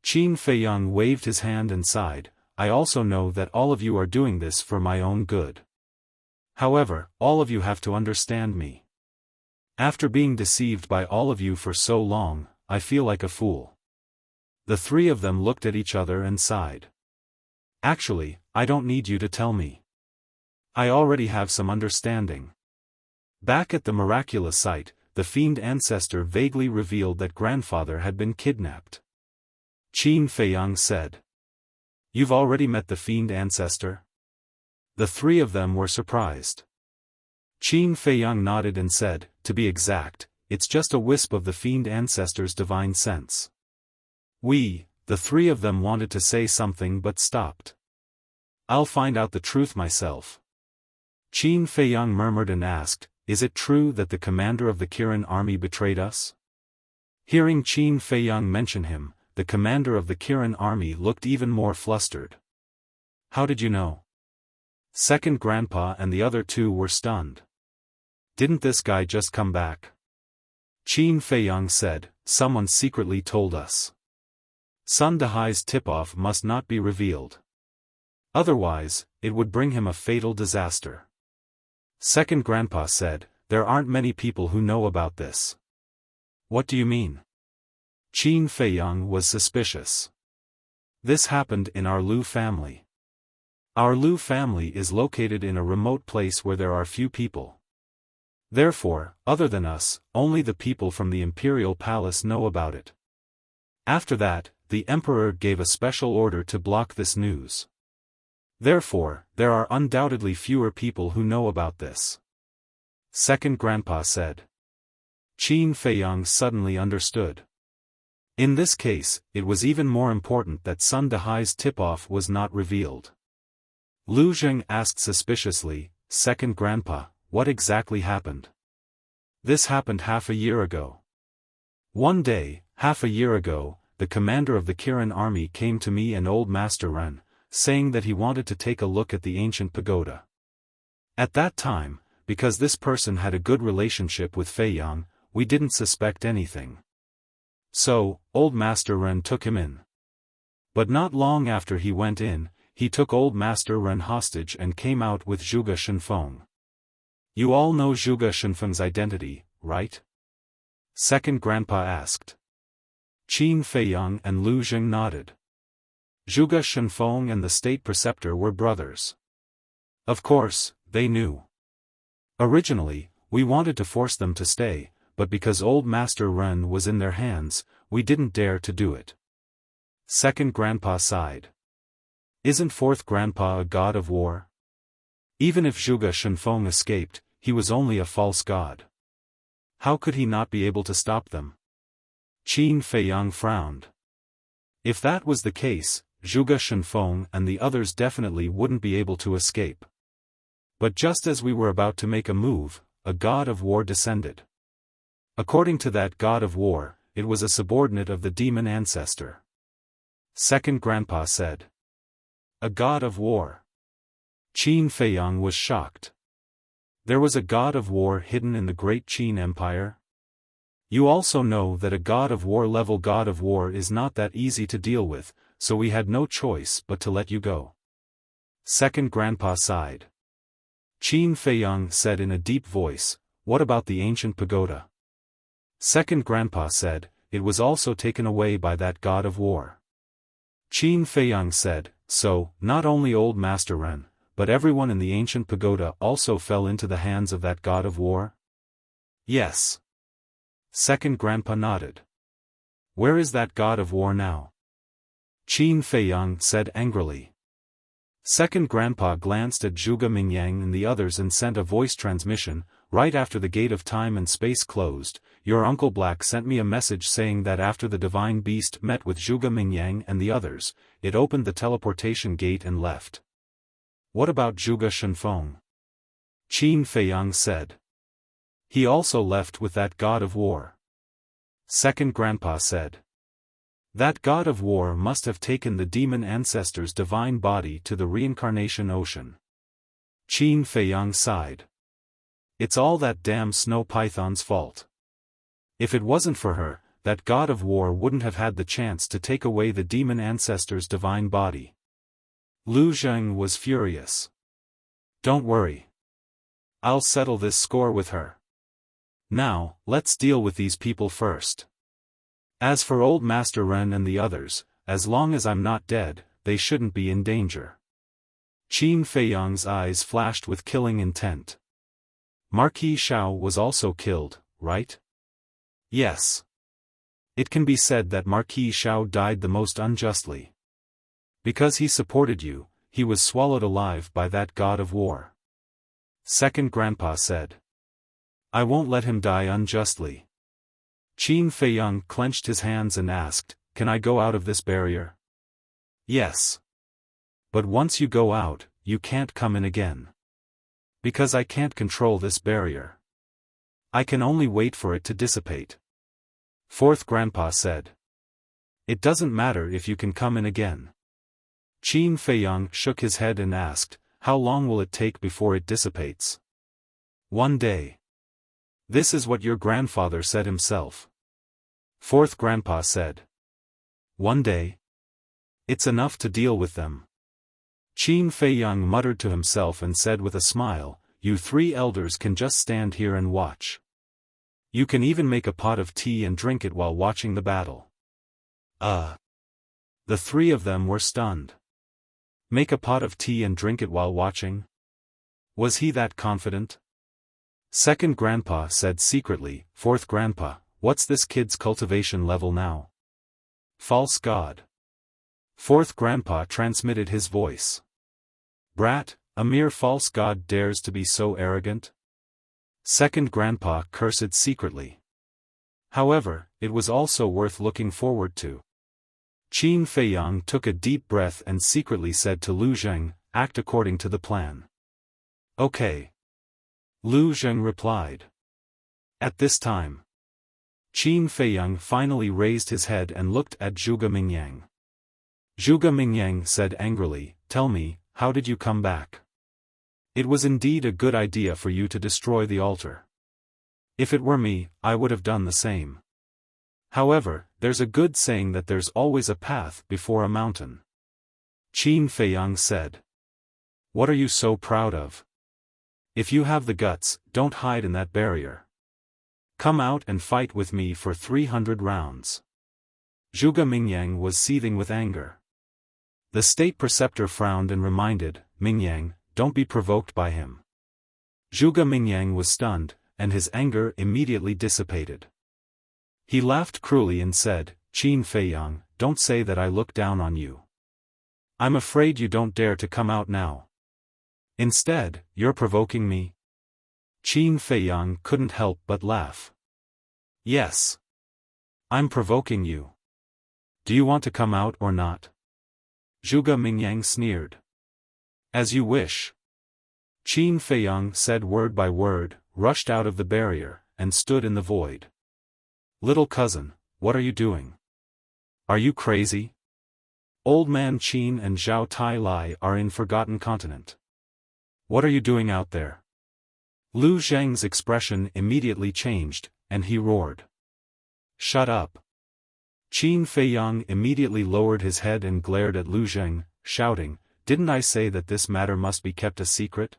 Qin Feiyang waved his hand and sighed, "I also know that all of you are doing this for my own good. However, all of you have to understand me. After being deceived by all of you for so long, I feel like a fool." The three of them looked at each other and sighed. "Actually, I don't need you to tell me. I already have some understanding." Back at the miraculous site, the fiend ancestor vaguely revealed that Grandfather had been kidnapped. Qin Feiyang said. "You've already met the fiend ancestor?" The three of them were surprised. Qin Feiyang nodded and said, "To be exact, it's just a wisp of the fiend ancestor's divine sense. The three of them wanted to say something but stopped. I'll find out the truth myself. Qin Feiyang murmured and asked, is it true that the commander of the Kirin army betrayed us? Hearing Qin Feiyang mention him, the commander of the Kirin army looked even more flustered. How did you know? Second Grandpa and the other two were stunned. Didn't this guy just come back? Qin Feiyang said, someone secretly told us. Sun Dehai's tip-off must not be revealed. Otherwise, it would bring him a fatal disaster. Second Grandpa said, there aren't many people who know about this. What do you mean? Qin Feiyang was suspicious. This happened in our Lu family. Our Lu family is located in a remote place where there are few people. Therefore, other than us, only the people from the imperial palace know about it. After that, the emperor gave a special order to block this news. Therefore, there are undoubtedly fewer people who know about this. Second Grandpa said. Qin Feiyang suddenly understood. In this case, it was even more important that Sun Dehai's tip-off was not revealed. Lu Zheng asked suspiciously, Second Grandpa, what exactly happened? This happened half a year ago. One day, half a year ago, the commander of the Kirin army came to me and old Master Ren, saying that he wanted to take a look at the ancient pagoda. At that time, because this person had a good relationship with Feiyang, we didn't suspect anything. So, old Master Ren took him in. But not long after he went in, he took old Master Ren hostage and came out with Zhuge Shenfeng. You all know Zhuge Shenfeng's identity, right? Second Grandpa asked. Qin Feiyang and Lu Zheng nodded. Zhuge Shenfeng and the state preceptor were brothers. Of course, they knew. Originally, we wanted to force them to stay, but because old Master Ren was in their hands, we didn't dare to do it. Second Grandpa sighed. Isn't fourth Grandpa a god of war? Even if Zhuge Shenfeng escaped, he was only a false god. How could he not be able to stop them? Qin Feiyang frowned. If that was the case, Zhuge Shenfeng and the others definitely wouldn't be able to escape. But just as we were about to make a move, a god of war descended. According to that god of war, it was a subordinate of the demon ancestor. Second Grandpa said. A god of war. Qin Feiyang was shocked. There was a god of war hidden in the great Qin Empire? You also know that a god of war level god of war is not that easy to deal with, so we had no choice but to let you go. Second Grandpa sighed. Qin Feiyang said in a deep voice, what about the ancient pagoda? Second Grandpa said, it was also taken away by that god of war. Qin Feiyang said, so, not only old Master Ren, but everyone in the ancient pagoda also fell into the hands of that god of war? Yes. Second Grandpa nodded. Where is that god of war now? Qin Feiyang said angrily. Second Grandpa glanced at Zhuge Mingyang and the others and sent a voice transmission, right after the gate of time and space closed. Your Uncle Black sent me a message saying that after the divine beast met with Zhuge Mingyang and the others, it opened the teleportation gate and left. What about Zhuge Shenfeng? Qin Feiyang said. He also left with that god of war. Second Grandpa said. That god of war must have taken the demon ancestor's divine body to the reincarnation ocean. Qin Feiyang sighed. It's all that damn snow python's fault. If it wasn't for her, that god of war wouldn't have had the chance to take away the demon ancestor's divine body. Lu Zheng was furious. Don't worry. I'll settle this score with her. Now, let's deal with these people first. As for old Master Ren and the others, as long as I'm not dead, they shouldn't be in danger. Qin Feiyang's eyes flashed with killing intent. Marquis Xiao was also killed, right? Yes. It can be said that Marquis Xiao died the most unjustly. Because he supported you, he was swallowed alive by that god of war. Second Grandpa said. I won't let him die unjustly. Qin Feiyang clenched his hands and asked, "Can I go out of this barrier?" "Yes. But once you go out, you can't come in again. Because I can't control this barrier. I can only wait for it to dissipate." Fourth Grandpa said. "It doesn't matter if you can come in again." Qin Feiyang shook his head and asked, "How long will it take before it dissipates?" "One day. This is what your grandfather said himself." Fourth Grandpa said. "One day? It's enough to deal with them." Qin Feiyang muttered to himself and said with a smile, "You three elders can just stand here and watch. You can even make a pot of tea and drink it while watching the battle." The three of them were stunned. Make a pot of tea and drink it while watching? Was he that confident? Second Grandpa said secretly, "Fourth Grandpa, what's this kid's cultivation level now?" "False god." Fourth Grandpa transmitted his voice. "Brat, a mere false god dares to be so arrogant?" Second Grandpa cursed secretly. However, it was also worth looking forward to. Qin Feiyang took a deep breath and secretly said to Lu Zheng, "Act according to the plan." "Okay." Lu Zheng replied. At this time, Qin Feiyang finally raised his head and looked at Zhuge Mingyang. Zhuge Mingyang said angrily, "Tell me, how did you come back? It was indeed a good idea for you to destroy the altar. If it were me, I would have done the same. However, there's a good saying that there's always a path before a mountain." Qin Feiyang said. "What are you so proud of? If you have the guts, don't hide in that barrier. Come out and fight with me for 300 rounds. Zhuge Mingyang was seething with anger. The state preceptor frowned and reminded, "Mingyang, don't be provoked by him." Zhuge Mingyang was stunned, and his anger immediately dissipated. He laughed cruelly and said, "Qin Feiyang, don't say that I look down on you. I'm afraid you don't dare to come out now. Instead, you're provoking me." Qin Feiyang couldn't help but laugh. "Yes. I'm provoking you. Do you want to come out or not?" Zhuge Mingyang sneered. "As you wish." Qin Feiyang said word by word, rushed out of the barrier, and stood in the void. "Little cousin, what are you doing? Are you crazy? Old Man Qin and Zhao Tai Lai are in Forgotten Continent. What are you doing out there?" Lu Zheng's expression immediately changed, and he roared. "Shut up." Qin Feiyang immediately lowered his head and glared at Lu Zheng, shouting, "Didn't I say that this matter must be kept a secret?"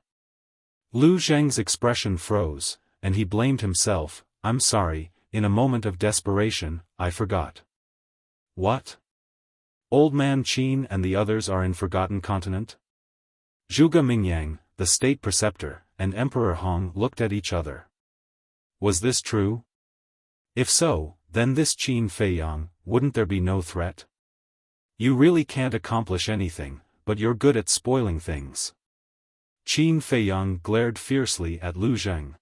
Lu Zheng's expression froze, and he blamed himself. "I'm sorry, in a moment of desperation, I forgot." "What? Old Man Qin and the others are in Forgotten Continent?" Zhuge Mingyang, the state preceptor, and Emperor Hong looked at each other. Was this true? If so, then this Qin Feiyang, wouldn't there be no threat? You really can't accomplish anything, but you're good at spoiling things. Qin Feiyang glared fiercely at Lu Zheng.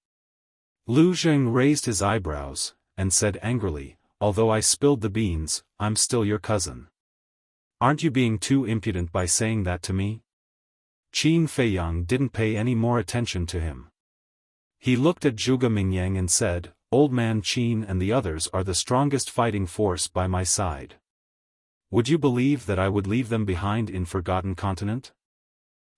Lu Zheng raised his eyebrows, and said angrily, "Although I spilled the beans, I'm still your cousin. Aren't you being too impudent by saying that to me?" Qin Feiyang didn't pay any more attention to him. He looked at Zhuge Mingyang and said, "Old Man Qin and the others are the strongest fighting force by my side. Would you believe that I would leave them behind in Forgotten Continent?"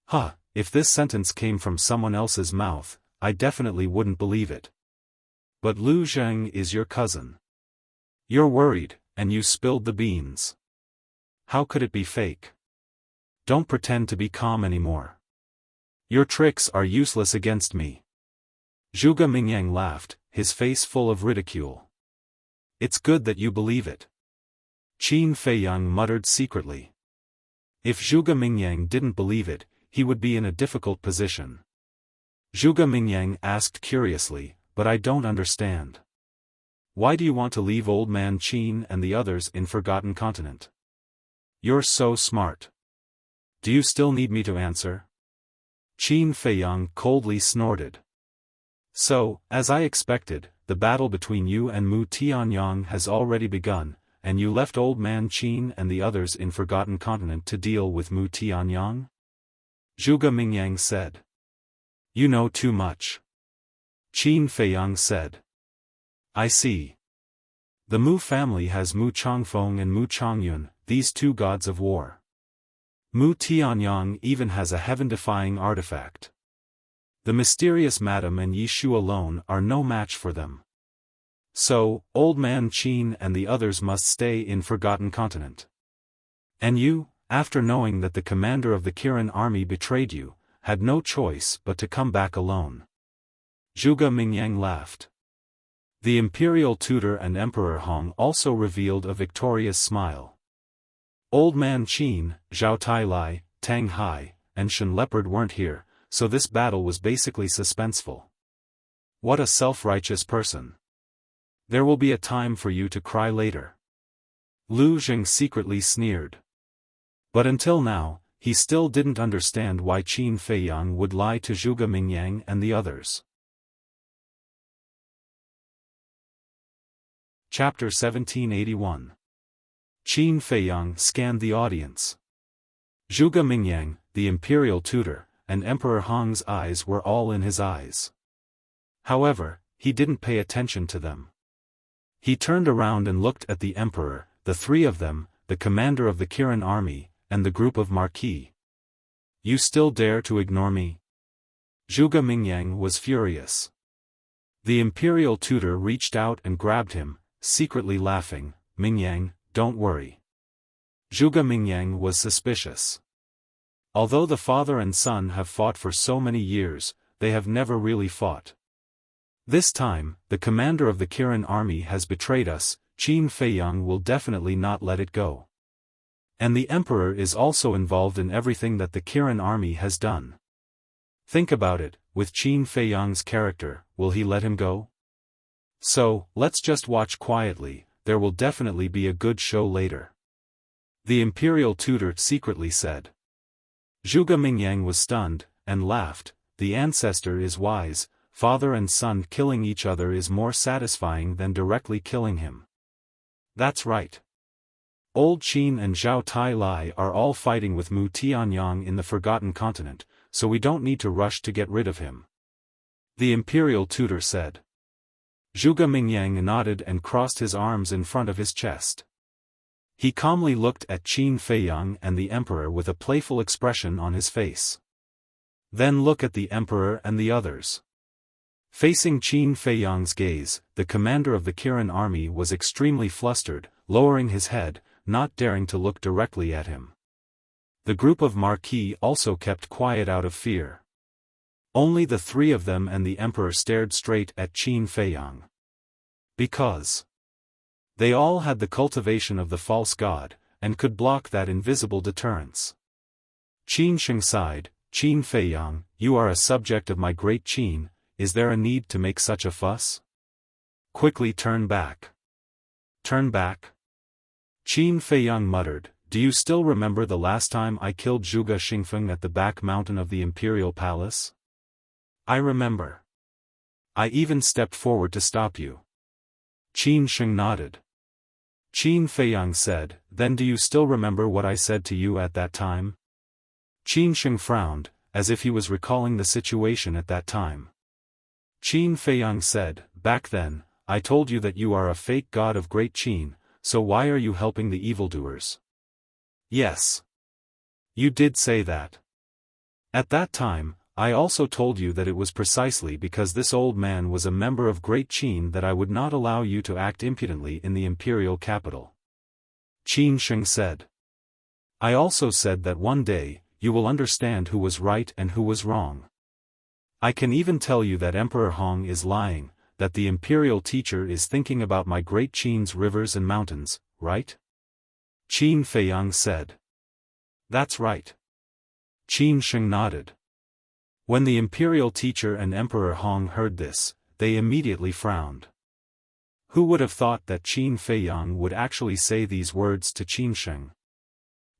Huh, if this sentence came from someone else's mouth, I definitely wouldn't believe it. But Lu Zheng is your cousin. You're worried, and you spilled the beans. How could it be fake? Don't pretend to be calm anymore. Your tricks are useless against me. Zhuge Mingyang laughed, his face full of ridicule. It's good that you believe it. Qin Feiyang muttered secretly. If Zhuge Mingyang didn't believe it, he would be in a difficult position. Zhuge Mingyang asked curiously, "But I don't understand. Why do you want to leave Old Man Qin and the others in Forgotten Continent? You're so smart. Do you still need me to answer?" Qin Feiyang coldly snorted. "So, as I expected, the battle between you and Mu Tianyang has already begun, and you left old man Qin and the others in Forgotten Continent to deal with Mu Tianyang? Zhuge Mingyang said. You know too much. Qin Feiyang said. I see. The Mu family has Mu Changfeng and Mu Changyun, these two gods of war. Mu Tianyang even has a heaven-defying artifact. The mysterious Madame and Yishu alone are no match for them. So, old man Qin and the others must stay in Forgotten Continent. And you, after knowing that the commander of the Kirin army betrayed you, had no choice but to come back alone. Zhuge Mingyang laughed. The imperial tutor and Emperor Hong also revealed a victorious smile. Old man Qin, Zhao Tailai, Tang Hai, and Shen Leopard weren't here, so this battle was basically suspenseful. What a self-righteous person. There will be a time for you to cry later. Lu Jing secretly sneered. But until now, he still didn't understand why Qin Feiyang would lie to Zhuge Mingyang and the others. Chapter 1781. Qin Feiyang scanned the audience. Zhuge Mingyang, the imperial tutor, and Emperor Hong's eyes were all in his eyes. However, he didn't pay attention to them. He turned around and looked at the emperor, the three of them, the commander of the Kirin army, and the group of Marquis. You still dare to ignore me? Zhuge Mingyang was furious. The imperial tutor reached out and grabbed him, secretly laughing. Mingyang, don't worry. Zhuge Mingyang was suspicious. Although the father and son have fought for so many years, they have never really fought. This time, the commander of the Kirin army has betrayed us. Qin Feiyang will definitely not let it go. And the emperor is also involved in everything that the Kirin army has done. Think about it, with Qin Feiyang's character, will he let him go? So, let's just watch quietly, there will definitely be a good show later. The imperial tutor secretly said. Zhuge Mingyang was stunned, and laughed. The ancestor is wise, father and son killing each other is more satisfying than directly killing him. That's right. Old Qin and Zhao Tailai are all fighting with Mu Tianyang in the Forgotten Continent, so we don't need to rush to get rid of him. The imperial tutor said. Zhuge Mingyang nodded and crossed his arms in front of his chest. He calmly looked at Qin Feiyang and the emperor with a playful expression on his face. Then look at the emperor and the others. Facing Qin Feiyang's gaze, the commander of the Kirin army was extremely flustered, lowering his head, not daring to look directly at him. The group of Marquis also kept quiet out of fear. Only the three of them and the emperor stared straight at Qin Feiyang. Because they all had the cultivation of the false god, and could block that invisible deterrence. Qin Sheng sighed. Qin Feiyang, you are a subject of my great Qin, is there a need to make such a fuss? Quickly turn back. Turn back? Qin Feiyang muttered, do you still remember the last time I killed Zhuge Xingfeng at the back mountain of the imperial palace? I remember. I even stepped forward to stop you. Qin Sheng nodded. Qin Feiyang said, then do you still remember what I said to you at that time? Qin Sheng frowned, as if he was recalling the situation at that time. Qin Feiyang said, back then, I told you that you are a fake god of great Qin, so why are you helping the evildoers? Yes. You did say that. At that time, I also told you that it was precisely because this old man was a member of Great Qin that I would not allow you to act impudently in the imperial capital. Qin Sheng said. I also said that one day, you will understand who was right and who was wrong. I can even tell you that Emperor Hong is lying, that the imperial teacher is thinking about my Great Qin's rivers and mountains, right? Qin Feiyang said. That's right. Qin Sheng nodded. When the imperial teacher and Emperor Hong heard this, they immediately frowned. Who would have thought that Qin Feiyang would actually say these words to Qin Sheng?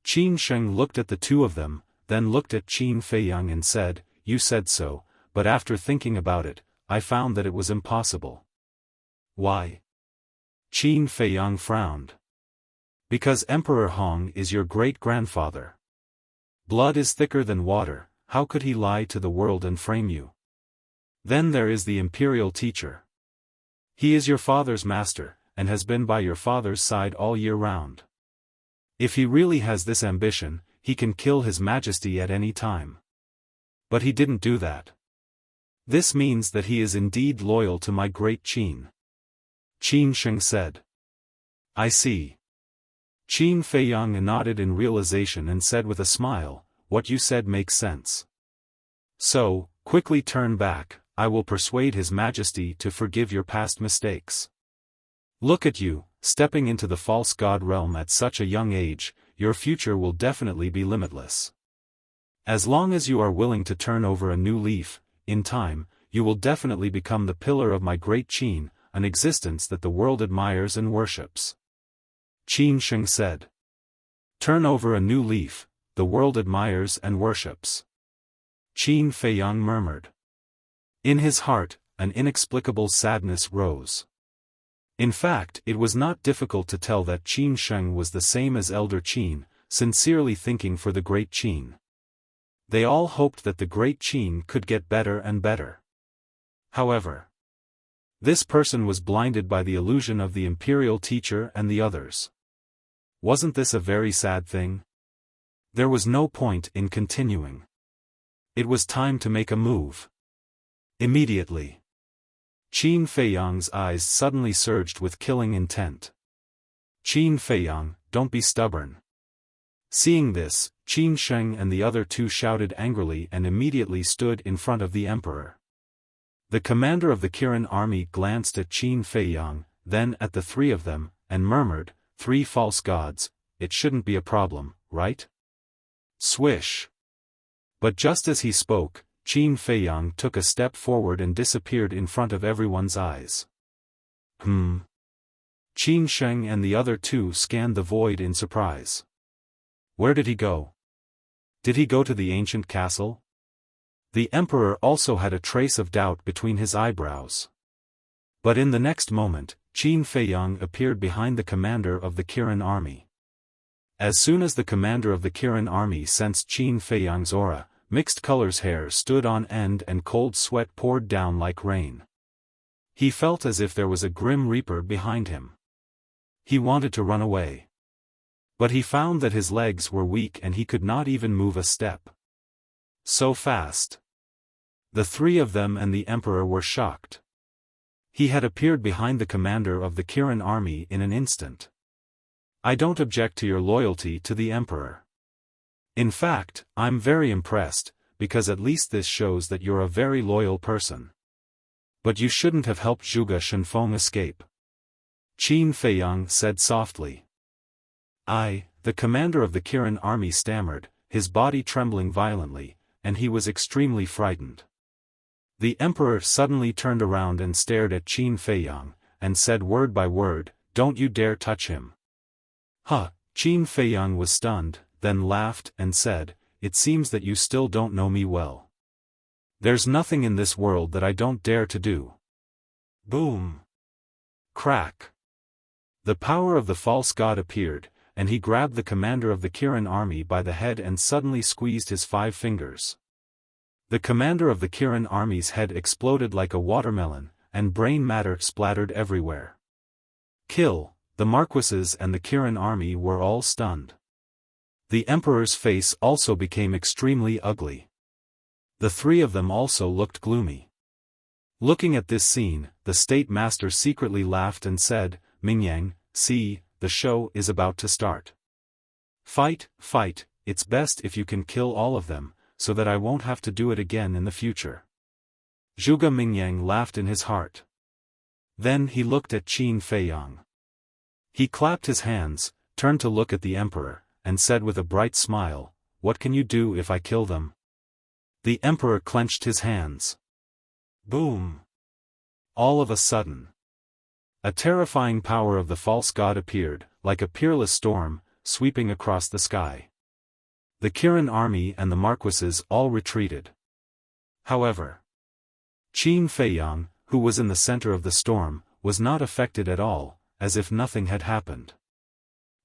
Qin Sheng looked at the two of them, then looked at Qin Feiyang and said, you said so, but after thinking about it, I found that it was impossible. Why? Qin Feiyang frowned. Because Emperor Hong is your great-grandfather. Blood is thicker than water, how could he lie to the world and frame you? Then there is the imperial teacher. He is your father's master, and has been by your father's side all year round. If he really has this ambition, he can kill His Majesty at any time. But he didn't do that. This means that he is indeed loyal to my great Qin. Qin Sheng said. I see. Qin Feiyang nodded in realization and said with a smile, what you said makes sense. So, quickly turn back, I will persuade His Majesty to forgive your past mistakes. Look at you, stepping into the false god realm at such a young age, your future will definitely be limitless. As long as you are willing to turn over a new leaf, in time, you will definitely become the pillar of my great Qin, an existence that the world admires and worships. Qin Sheng said. Turn over a new leaf, the world admires and worships. Qin Feiyang murmured. In his heart, an inexplicable sadness rose. In fact, it was not difficult to tell that Qin Sheng was the same as Elder Qin, sincerely thinking for the great Qin. They all hoped that the great Qin could get better and better. However, this person was blinded by the illusion of the imperial teacher and the others. Wasn't this a very sad thing? There was no point in continuing. It was time to make a move. Immediately. Qin Feiyang's eyes suddenly surged with killing intent. Qin Feiyang, don't be stubborn. Seeing this, Qin Sheng and the other two shouted angrily and immediately stood in front of the emperor. The commander of the Kirin army glanced at Qin Feiyang, then at the three of them, and murmured, 3 false gods, it shouldn't be a problem, right? Swish. But just as he spoke, Qin Feiyang took a step forward and disappeared in front of everyone's eyes. Qin Sheng and the other two scanned the void in surprise. Where did he go? Did he go to the ancient castle? The emperor also had a trace of doubt between his eyebrows. But in the next moment, Qin Feiyang appeared behind the commander of the Kirin army. As soon as the commander of the Kirin army sensed Qin Feiyang's aura, mixed colors hair stood on end and cold sweat poured down like rain. He felt as if there was a grim reaper behind him. He wanted to run away. But he found that his legs were weak and he could not even move a step. So fast. The three of them and the emperor were shocked. He had appeared behind the commander of the Kirin army in an instant. I don't object to your loyalty to the emperor. In fact, I'm very impressed, because at least this shows that you're a very loyal person. But you shouldn't have helped Zhuge Shenfeng escape. Qin Feiyang said softly. The commander of the Kirin army stammered, his body trembling violently, and he was extremely frightened. The emperor suddenly turned around and stared at Qin Feiyang, and said word by word, don't you dare touch him. Qin Feiyang was stunned, then laughed and said, it seems that you still don't know me well. There's nothing in this world that I don't dare to do. Boom. Crack. The power of the false god appeared, and he grabbed the commander of the Kirin army by the head and suddenly squeezed his 5 fingers. The commander of the Kirin army's head exploded like a watermelon, and brain matter splattered everywhere. Kill, the marquises and the Kirin army were all stunned. The emperor's face also became extremely ugly. The three of them also looked gloomy. Looking at this scene, the state master secretly laughed and said, Mingyang, see, the show is about to start. Fight, fight, it's best if you can kill all of them, so that I won't have to do it again in the future. Zhuge Mingyang laughed in his heart. Then he looked at Qin Feiyang. He clapped his hands, turned to look at the emperor, and said with a bright smile, what can you do if I kill them? The emperor clenched his hands. Boom! All of a sudden, a terrifying power of the false god appeared, like a peerless storm, sweeping across the sky. The Kirin army and the marquises all retreated. However, Qin Feiyang, who was in the center of the storm, was not affected at all, as if nothing had happened.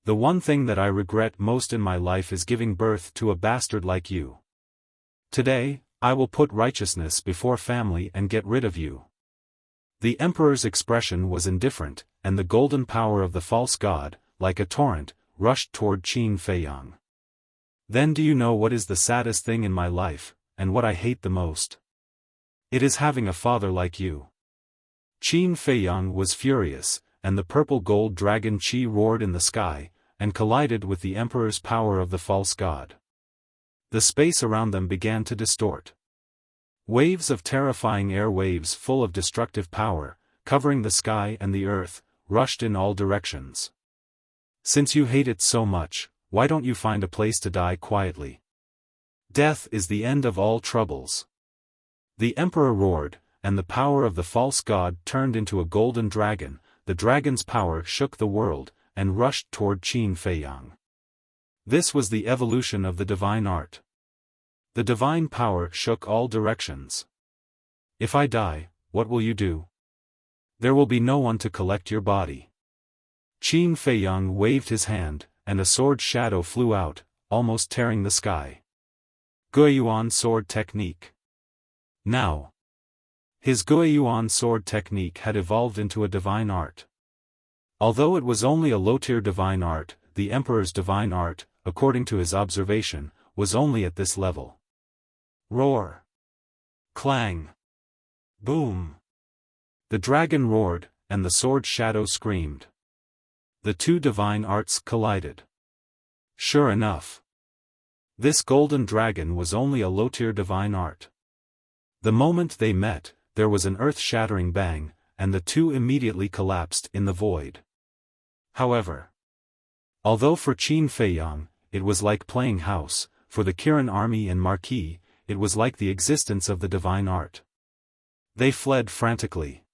The one thing that I regret most in my life is giving birth to a bastard like you. Today, I will put righteousness before family and get rid of you. The emperor's expression was indifferent, and the golden power of the false god, like a torrent, rushed toward Qin Feiyang. Then do you know what is the saddest thing in my life, and what I hate the most? It is having a father like you. Qin Feiyang was furious, and the purple gold dragon Qi roared in the sky, and collided with the emperor's power of the false god. The space around them began to distort. Waves of terrifying air waves full of destructive power, covering the sky and the earth, rushed in all directions. Since you hate it so much, why don't you find a place to die quietly? Death is the end of all troubles. The emperor roared, and the power of the false god turned into a golden dragon. The dragon's power shook the world, and rushed toward Qin Feiyang. This was the evolution of the divine art. The divine power shook all directions. If I die, what will you do? There will be no one to collect your body. Qin Feiyang waved his hand, and a sword shadow flew out, almost tearing the sky. Guiyuan sword technique. Now. His Guiyuan sword technique had evolved into a divine art. Although it was only a low-tier divine art, the emperor's divine art, according to his observation, was only at this level. Roar. Clang. Boom. The dragon roared, and the sword shadow screamed. The two divine arts collided. Sure enough. This golden dragon was only a low-tier divine art. The moment they met, there was an earth-shattering bang, and the two immediately collapsed in the void. However, although for Qin Feiyang, it was like playing house, for the Kirin army and Marquis, it was like the existence of the divine art. They fled frantically.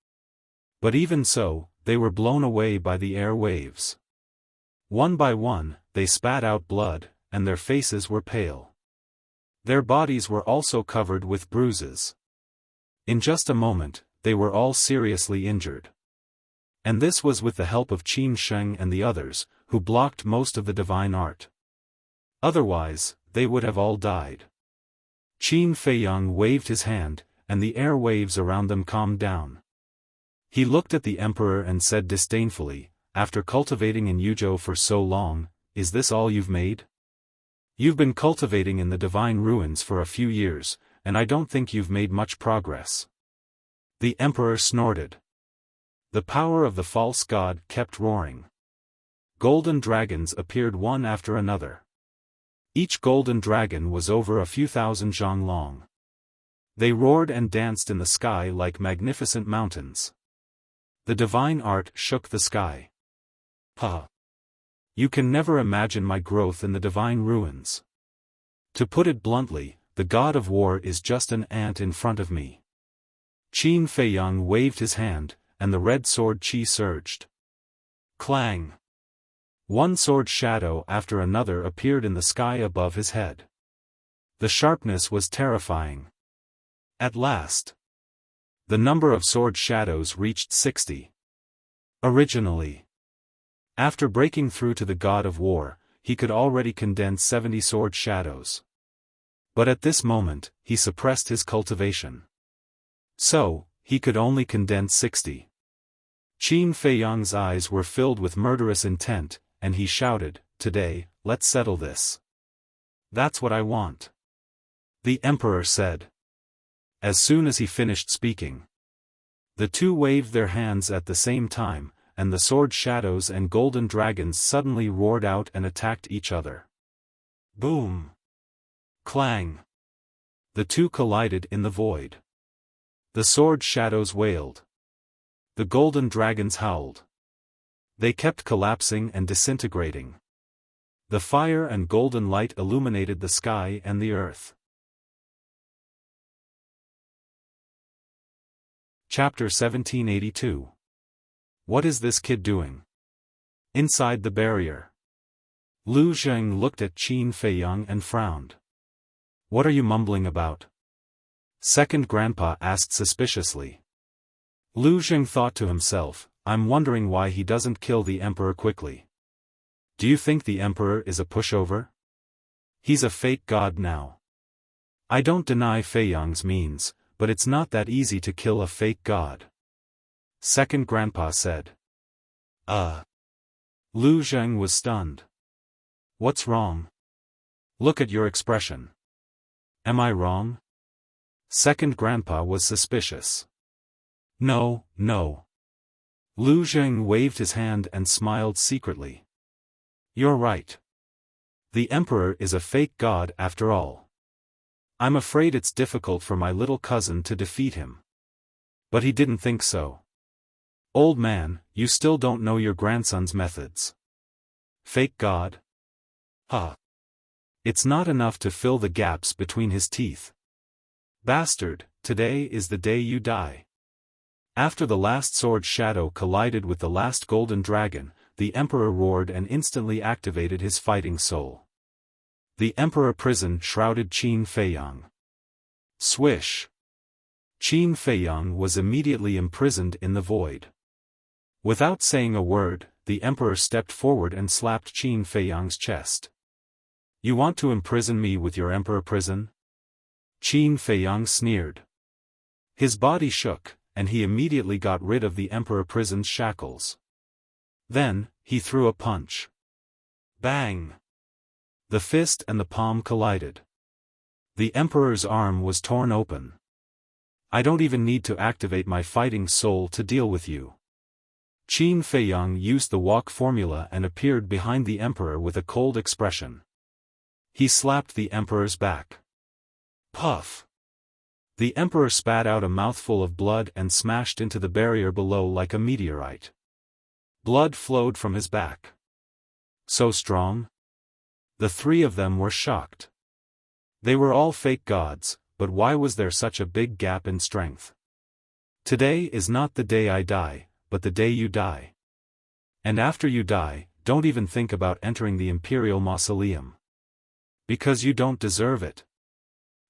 But even so, they were blown away by the air waves. One by one, they spat out blood, and their faces were pale. Their bodies were also covered with bruises. In just a moment, they were all seriously injured. And this was with the help of Qin Sheng and the others, who blocked most of the divine art. Otherwise, they would have all died. Qin Feiyang waved his hand, and the air waves around them calmed down. He looked at the emperor and said disdainfully, "After cultivating in Yuzhou for so long, is this all you've made? You've been cultivating in the divine ruins for a few years, and I don't think you've made much progress." The emperor snorted. The power of the false god kept roaring. Golden dragons appeared one after another. Each golden dragon was over a few thousand zhang long. They roared and danced in the sky like magnificent mountains. The divine art shook the sky. Ha! You can never imagine my growth in the divine ruins. To put it bluntly, the god of war is just an ant in front of me. Qin Feiyang waved his hand, and the red sword Qi surged. Clang! One sword shadow after another appeared in the sky above his head. The sharpness was terrifying. At last, the number of sword shadows reached 60. Originally, after breaking through to the god of war, he could already condense 70 sword shadows. But at this moment, he suppressed his cultivation. So, he could only condense 60. Qin Feiyang's eyes were filled with murderous intent, and he shouted, "Today, let's settle this. That's what I want." The emperor said. As soon as he finished speaking, the two waved their hands at the same time, and the sword shadows and golden dragons suddenly roared out and attacked each other. Boom! Clang! The two collided in the void. The sword shadows wailed. The golden dragons howled. They kept collapsing and disintegrating. The fire and golden light illuminated the sky and the earth. Chapter 1782. What is this kid doing? Inside the barrier. Lu Zheng looked at Qin Feiyang and frowned. What are you mumbling about? Second grandpa asked suspiciously. Lu Zheng thought to himself, I'm wondering why he doesn't kill the emperor quickly. Do you think the emperor is a pushover? He's a fake god now. I don't deny Fei Yang's means, but it's not that easy to kill a fake god. Second grandpa said. Lu Zheng was stunned. What's wrong? Look at your expression. Am I wrong? Second grandpa was suspicious. No, no. Lu Zheng waved his hand and smiled secretly. You're right. The emperor is a fake god after all. I'm afraid it's difficult for my little cousin to defeat him. But he didn't think so. Old man, you still don't know your grandson's methods. Fake god? Huh. It's not enough to fill the gaps between his teeth. Bastard, today is the day you die. After the last sword shadow collided with the last golden dragon, the emperor roared and instantly activated his fighting soul. The emperor prison shrouded Qin Feiyang. Swish! Qin Feiyang was immediately imprisoned in the void. Without saying a word, the emperor stepped forward and slapped Qin Feiyang's chest. You want to imprison me with your emperor prison? Qin Feiyang sneered. His body shook, and he immediately got rid of the emperor prison's shackles. Then, he threw a punch. Bang! The fist and the palm collided. The emperor's arm was torn open. I don't even need to activate my fighting soul to deal with you. Qin Feiyang used the walk formula and appeared behind the emperor with a cold expression. He slapped the emperor's back. Puff! The emperor spat out a mouthful of blood and smashed into the barrier below like a meteorite. Blood flowed from his back. So strong? The three of them were shocked. They were all fake gods, but why was there such a big gap in strength? Today is not the day I die, but the day you die. And after you die, don't even think about entering the imperial mausoleum. Because you don't deserve it.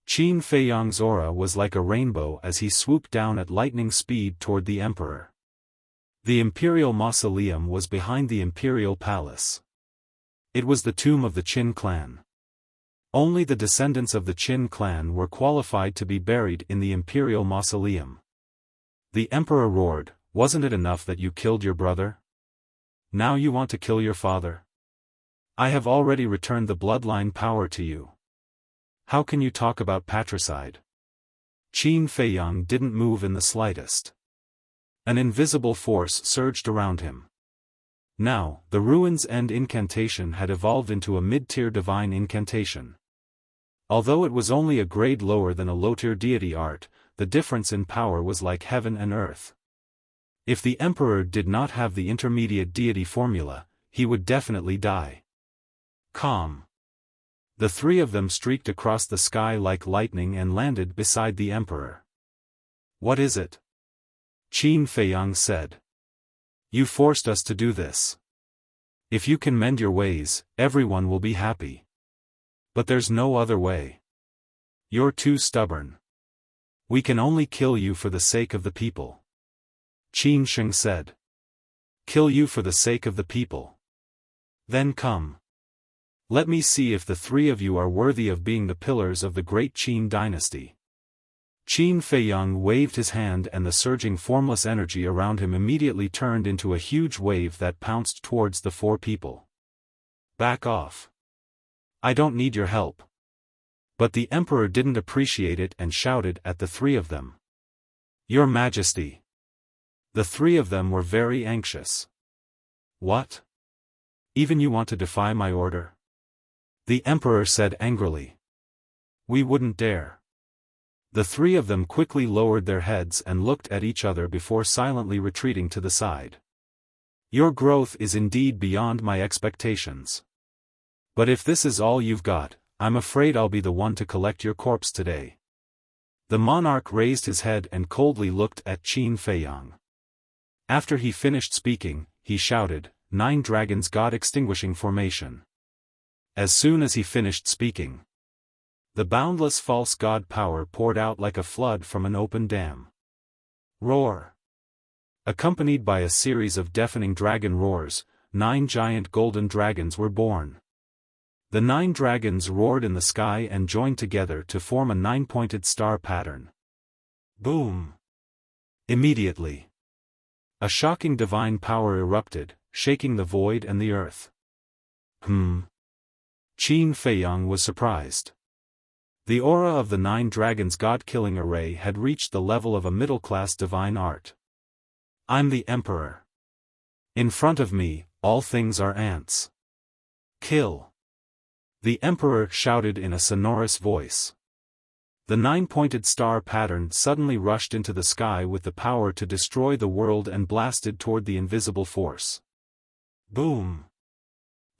Qin Feiyang's aura was like a rainbow as he swooped down at lightning speed toward the emperor. The imperial mausoleum was behind the imperial palace. It was the tomb of the Qin clan. Only the descendants of the Qin clan were qualified to be buried in the imperial mausoleum. The emperor roared, wasn't it enough that you killed your brother? Now you want to kill your father? I have already returned the bloodline power to you. How can you talk about patricide? Qin Feiyang didn't move in the slightest. An invisible force surged around him. Now, the Ruin's End incantation had evolved into a mid-tier divine incantation. Although it was only a grade lower than a low-tier deity art, the difference in power was like heaven and earth. If the emperor did not have the intermediate deity formula, he would definitely die. Calm. The three of them streaked across the sky like lightning and landed beside the emperor. What is it? Qin Feiyang said. You forced us to do this. If you can mend your ways, everyone will be happy. But there's no other way. You're too stubborn. We can only kill you for the sake of the people. Qin Sheng said. Kill you for the sake of the people. Then come. Let me see if the three of you are worthy of being the pillars of the great Qin dynasty. Qin Feiyang waved his hand and the surging formless energy around him immediately turned into a huge wave that pounced towards the four people. Back off. I don't need your help. But the emperor didn't appreciate it and shouted at the three of them. Your Majesty. The three of them were very anxious. What? Even you want to defy my order? The emperor said angrily. We wouldn't dare. The three of them quickly lowered their heads and looked at each other before silently retreating to the side. Your growth is indeed beyond my expectations. But if this is all you've got, I'm afraid I'll be the one to collect your corpse today. The monarch raised his head and coldly looked at Qin Feiyang. After he finished speaking, he shouted, 9 dragons god extinguishing formation. As soon as he finished speaking, the boundless false god power poured out like a flood from an open dam. Roar! Accompanied by a series of deafening dragon roars, 9 giant golden dragons were born. The 9 dragons roared in the sky and joined together to form a 9-pointed star pattern. Boom! Immediately, a shocking divine power erupted, shaking the void and the earth. Qin Feiyang was surprised. The aura of the 9 dragons' god-killing array had reached the level of a middle-class divine art. I'm the Emperor. In front of me, all things are ants. Kill! The Emperor shouted in a sonorous voice. The 9-pointed star pattern suddenly rushed into the sky with the power to destroy the world and blasted toward the invisible force. Boom!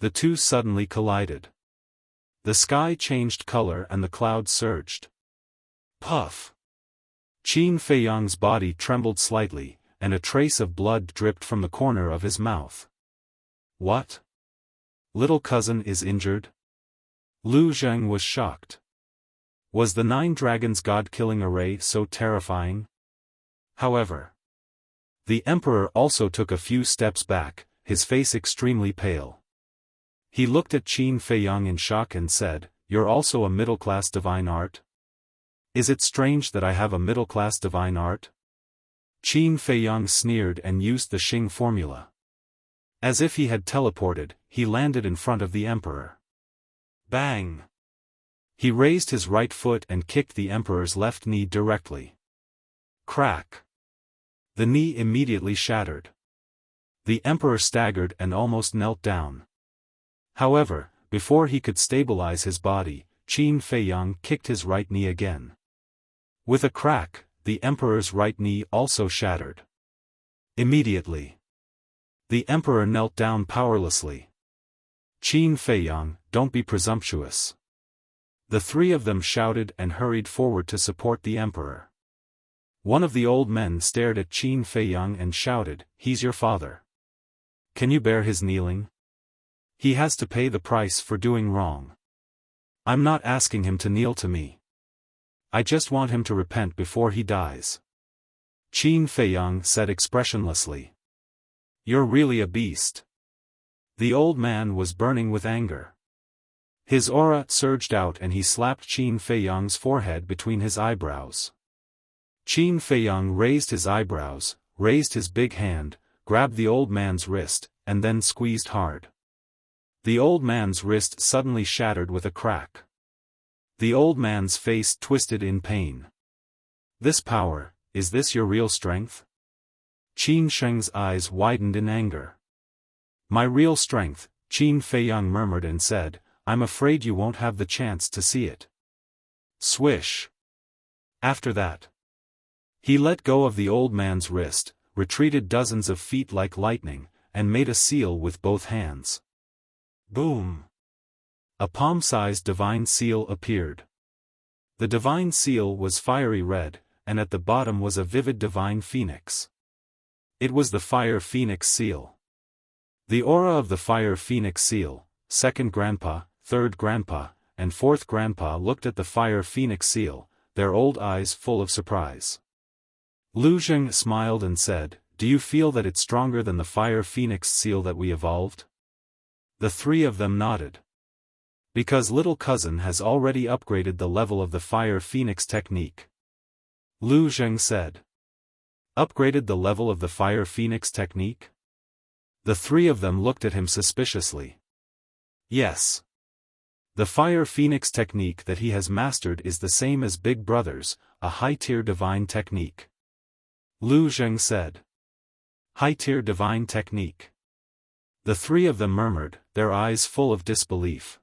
The two suddenly collided. The sky changed color and the clouds surged. Puff! Qin Feiyang's body trembled slightly, and a trace of blood dripped from the corner of his mouth. What? Little cousin is injured? Lu Zheng was shocked. Was the 9 dragons' god-killing array so terrifying? However, the Emperor also took a few steps back, his face extremely pale. He looked at Qin Feiyang in shock and said, "You're also a middle-class divine art? Is it strange that I have a middle-class divine art?" Qin Feiyang sneered and used the Xing formula. As if he had teleported, he landed in front of the Emperor. Bang! He raised his right foot and kicked the Emperor's left knee directly. Crack! The knee immediately shattered. The Emperor staggered and almost knelt down. However, before he could stabilize his body, Qin Feiyang kicked his right knee again. With a crack, the Emperor's right knee also shattered. Immediately, the Emperor knelt down powerlessly. Qin Feiyang, don't be presumptuous. The 3 of them shouted and hurried forward to support the Emperor. One of the old men stared at Qin Feiyang and shouted, "He's your father. Can you bear his kneeling? He has to pay the price for doing wrong. I'm not asking him to kneel to me. I just want him to repent before he dies." Qin Feiyang said expressionlessly. "You're really a beast." The old man was burning with anger. His aura surged out and he slapped Qin Feiyang's forehead between his eyebrows. Qin Feiyang raised his eyebrows, raised his big hand, grabbed the old man's wrist, and then squeezed hard. The old man's wrist suddenly shattered with a crack. The old man's face twisted in pain. "This power, is this your real strength?" Qin Sheng's eyes widened in anger. "My real strength," Qin Feiyang murmured and said, "I'm afraid you won't have the chance to see it." Swish! After that, he let go of the old man's wrist, retreated dozens of feet like lightning, and made a seal with both hands. Boom! A palm-sized divine seal appeared. The divine seal was fiery red, and at the bottom was a vivid divine phoenix. It was the Fire Phoenix seal. The aura of the Fire Phoenix seal, 2nd Grandpa, 3rd Grandpa, and 4th Grandpa looked at the Fire Phoenix seal, their old eyes full of surprise. Lu Zheng smiled and said, "Do you feel that it's stronger than the Fire Phoenix seal that we evolved?" The 3 of them nodded. "Because little cousin has already upgraded the level of the Fire Phoenix technique." Lu Zheng said. "Upgraded the level of the Fire Phoenix technique?" The 3 of them looked at him suspiciously. "Yes. The Fire Phoenix technique that he has mastered is the same as Big Brother's, a high-tier divine technique." Lu Zheng said. "High-tier divine technique." The 3 of them murmured, their eyes full of disbelief.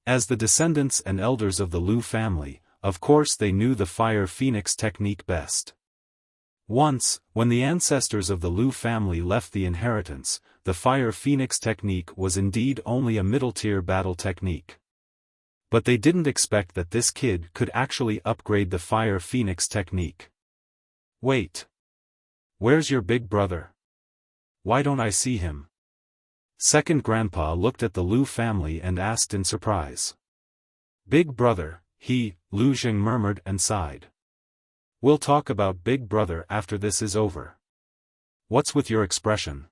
As the descendants and elders of the Lu family, of course they knew the Fire Phoenix technique best. Once, when the ancestors of the Lu family left the inheritance, the Fire Phoenix technique was indeed only a middle-tier battle technique. But they didn't expect that this kid could actually upgrade the Fire Phoenix technique. "Wait. Where's your big brother? Why don't I see him?" 2nd Grandpa looked at the Lu family and asked in surprise. "Big brother," Lu Zheng murmured and sighed. "We'll talk about Big Brother after this is over." What's with your expression?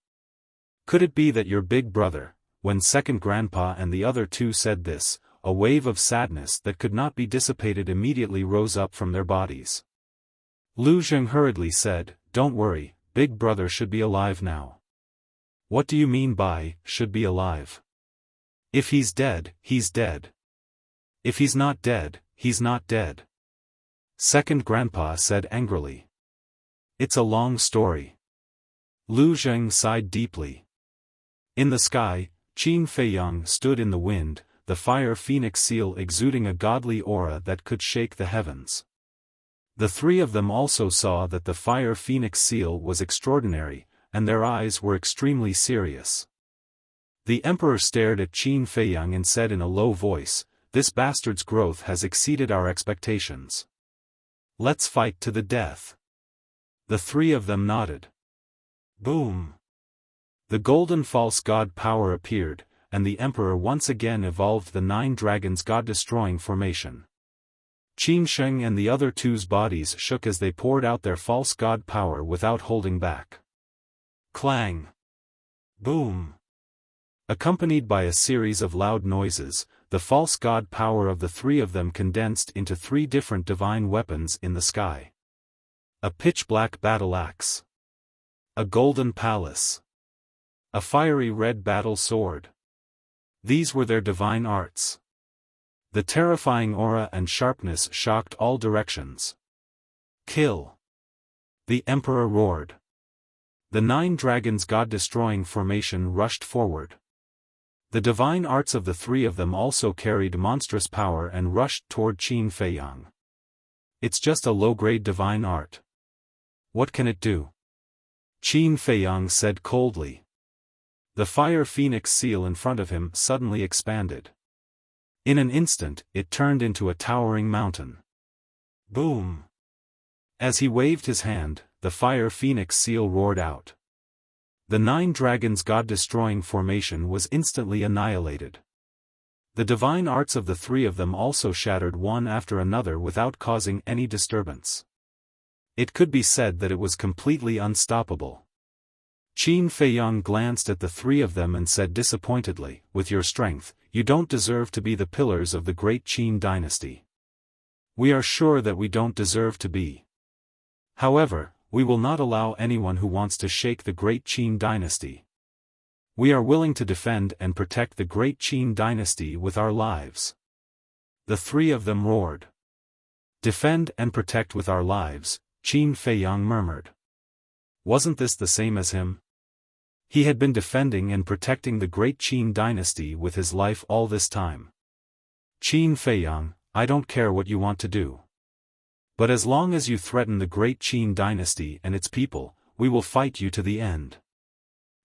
Could it be that your big brother, when second grandpa and the other two said this, a wave of sadness that could not be dissipated immediately rose up from their bodies. Lu Zheng hurriedly said, "Don't worry, big brother should be alive now." "What do you mean by, should be alive?" "If he's dead, he's dead. If he's not dead, he's not dead," second grandpa said angrily. "It's a long story." Lu Zheng sighed deeply. In the sky, Qin Feiyang stood in the wind, the fire phoenix seal exuding a godly aura that could shake the heavens. The three of them also saw that the fire phoenix seal was extraordinary, and their eyes were extremely serious. The emperor stared at Qin Feiyang and said in a low voice, "This bastard's growth has exceeded our expectations. Let's fight to the death." The three of them nodded. Boom! The golden false god power appeared, and the emperor once again evolved the 9 dragons god-destroying formation. Qin Sheng and the other two's bodies shook as they poured out their false god power without holding back. Clang! Boom! Accompanied by a series of loud noises, the false god power of the three of them condensed into 3 different divine weapons in the sky. A pitch-black battle axe. A golden palace. A fiery red battle sword. These were their divine arts. The terrifying aura and sharpness shocked all directions. Kill! The emperor roared. The 9 dragons god-destroying formation rushed forward. The divine arts of the three of them also carried monstrous power and rushed toward Qin Feiyang. "It's just a low-grade divine art. What can it do?" Qin Feiyang said coldly. The fire phoenix seal in front of him suddenly expanded. In an instant, it turned into a towering mountain. Boom! As he waved his hand, the fire phoenix seal roared out. The 9 dragons god-destroying formation was instantly annihilated. The divine arts of the three of them also shattered one after another without causing any disturbance. It could be said that it was completely unstoppable. Qin Feiyang glanced at the three of them and said disappointedly, "With your strength, you don't deserve to be the pillars of the great Qin dynasty. We are sure that we don't deserve to be. However, we will not allow anyone who wants to shake the great Qin dynasty. We are willing to defend and protect the great Qin dynasty with our lives." The three of them roared. "Defend and protect with our lives," Qin Feiyang murmured. Wasn't this the same as him? He had been defending and protecting the great Qin dynasty with his life all this time. "Qin Feiyang, I don't care what you want to do. But as long as you threaten the great Qin dynasty and its people, we will fight you to the end.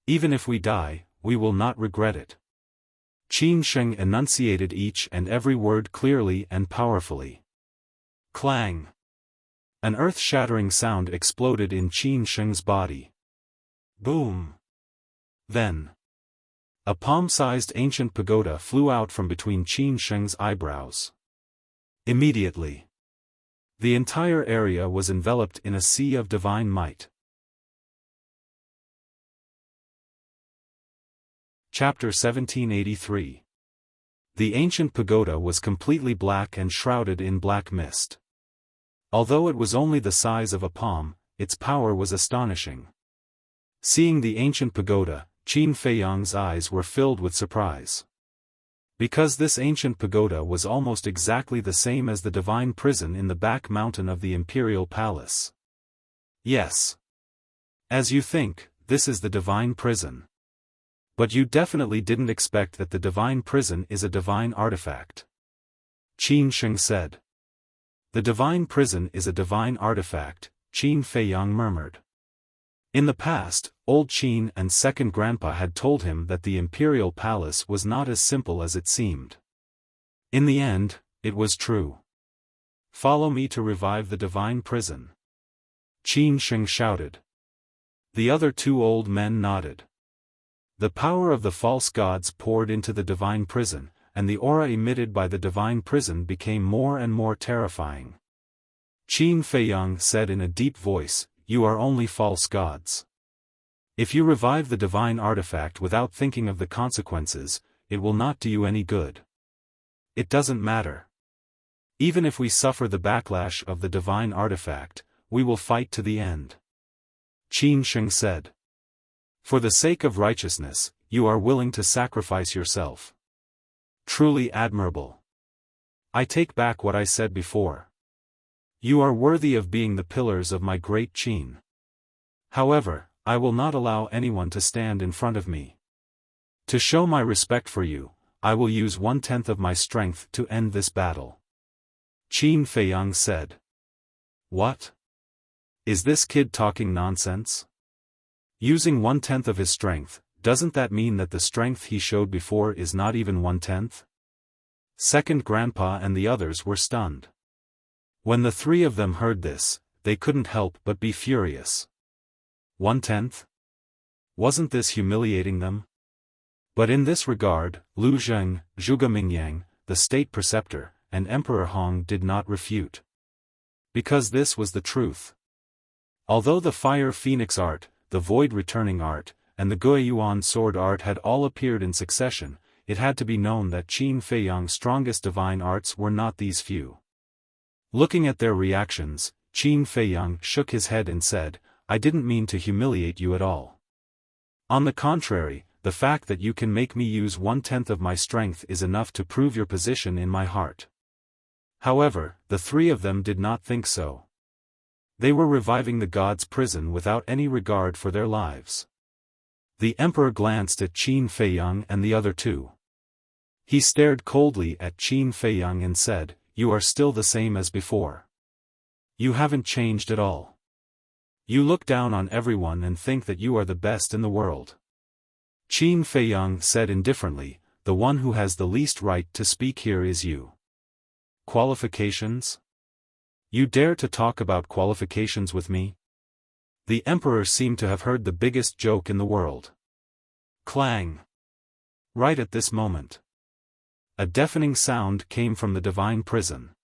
Even if we die, we will not regret it." Qin Sheng enunciated each and every word clearly and powerfully. Clang! An earth-shattering sound exploded in Qin Sheng's body. Boom! Then, a palm-sized ancient pagoda flew out from between Qin Sheng's eyebrows. Immediately, the entire area was enveloped in a sea of divine might. Chapter 1783. The ancient pagoda was completely black and shrouded in black mist. Although it was only the size of a palm, its power was astonishing. Seeing the ancient pagoda, Qin Feiyang's eyes were filled with surprise. Because this ancient pagoda was almost exactly the same as the divine prison in the back mountain of the imperial palace. Yes. As you think, this is the divine prison. But you definitely didn't expect that the divine prison is a divine artifact. Qin Sheng said. The divine prison is a divine artifact, Qin Feiyang murmured. In the past, old Qin and second grandpa had told him that the imperial palace was not as simple as it seemed. In the end, it was true. Follow me to revive the divine prison. Qin Sheng shouted. The other two old men nodded. The power of the false gods poured into the divine prison, and the aura emitted by the divine prison became more and more terrifying. Qin Feiyang said in a deep voice, "You are only false gods. If you revive the divine artifact without thinking of the consequences, it will not do you any good. It doesn't matter. Even if we suffer the backlash of the divine artifact, we will fight to the end. Qin Sheng said. For the sake of righteousness, you are willing to sacrifice yourself. Truly admirable. I take back what I said before. You are worthy of being the pillars of my great Qin. However, I will not allow anyone to stand in front of me. To show my respect for you, I will use 1/10 of my strength to end this battle. Qin Feiyang said. What? Is this kid talking nonsense? Using 1/10 of his strength, doesn't that mean that the strength he showed before is not even 1/10? Second Grandpa and the others were stunned. When the three of them heard this, they couldn't help but be furious. 1/10? Wasn't this humiliating them? But in this regard, Lu Zheng, Zhuge Mingyang, the state preceptor, and Emperor Hong did not refute. Because this was the truth. Although the Fire Phoenix art, the Void Returning art, and the Guiyuan sword art had all appeared in succession, it had to be known that Qin Feiyang's strongest divine arts were not these few. Looking at their reactions, Qin Feiyang shook his head and said, I didn't mean to humiliate you at all. On the contrary, the fact that you can make me use 1/10 of my strength is enough to prove your position in my heart. However, the three of them did not think so. They were reviving the god's prison without any regard for their lives. The emperor glanced at Qin Feiyang and the other two. He stared coldly at Qin Feiyang and said, You are still the same as before. You haven't changed at all. You look down on everyone and think that you are the best in the world. Qin Feiyang said indifferently, The one who has the least right to speak here is you. Qualifications? You dare to talk about qualifications with me? The emperor seemed to have heard the biggest joke in the world. Clang! Right at this moment. A deafening sound came from the divine prison.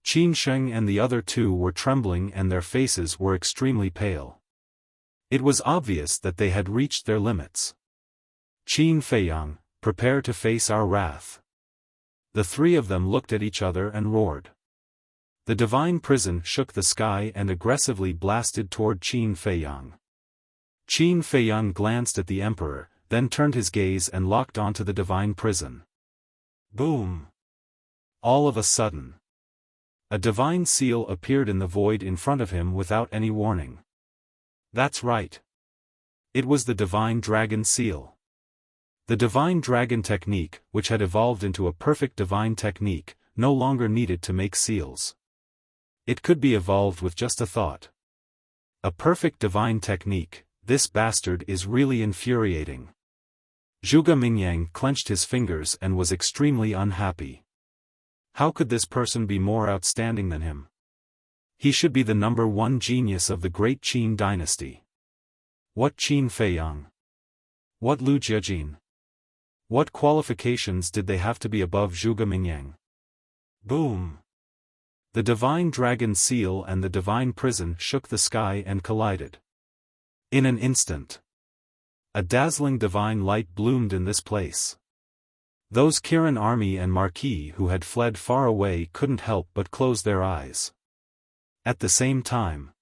Qin Sheng and the other two were trembling and their faces were extremely pale. It was obvious that they had reached their limits. Qin Feiyang, prepare to face our wrath. The three of them looked at each other and roared. The divine prison shook the sky and aggressively blasted toward Qin Feiyang. Qin Feiyang glanced at the emperor, then turned his gaze and locked onto the divine prison. Boom! All of a sudden, a divine seal appeared in the void in front of him without any warning. That's right. It was the divine dragon seal. The divine dragon technique, which had evolved into a perfect divine technique, no longer needed to make seals. It could be evolved with just a thought. A perfect divine technique, this bastard is really infuriating. Zhuge Mingyang clenched his fingers and was extremely unhappy. How could this person be more outstanding than him? He should be the number one genius of the great Qin dynasty. What Qin Feiyang? What Lu Jiajin? What qualifications did they have to be above Zhuge Mingyang? Boom! The divine dragon seal and the divine prison shook the sky and collided. In an instant, a dazzling divine light bloomed in this place. Those Kirin army and Marquis who had fled far away couldn't help but close their eyes. At the same time,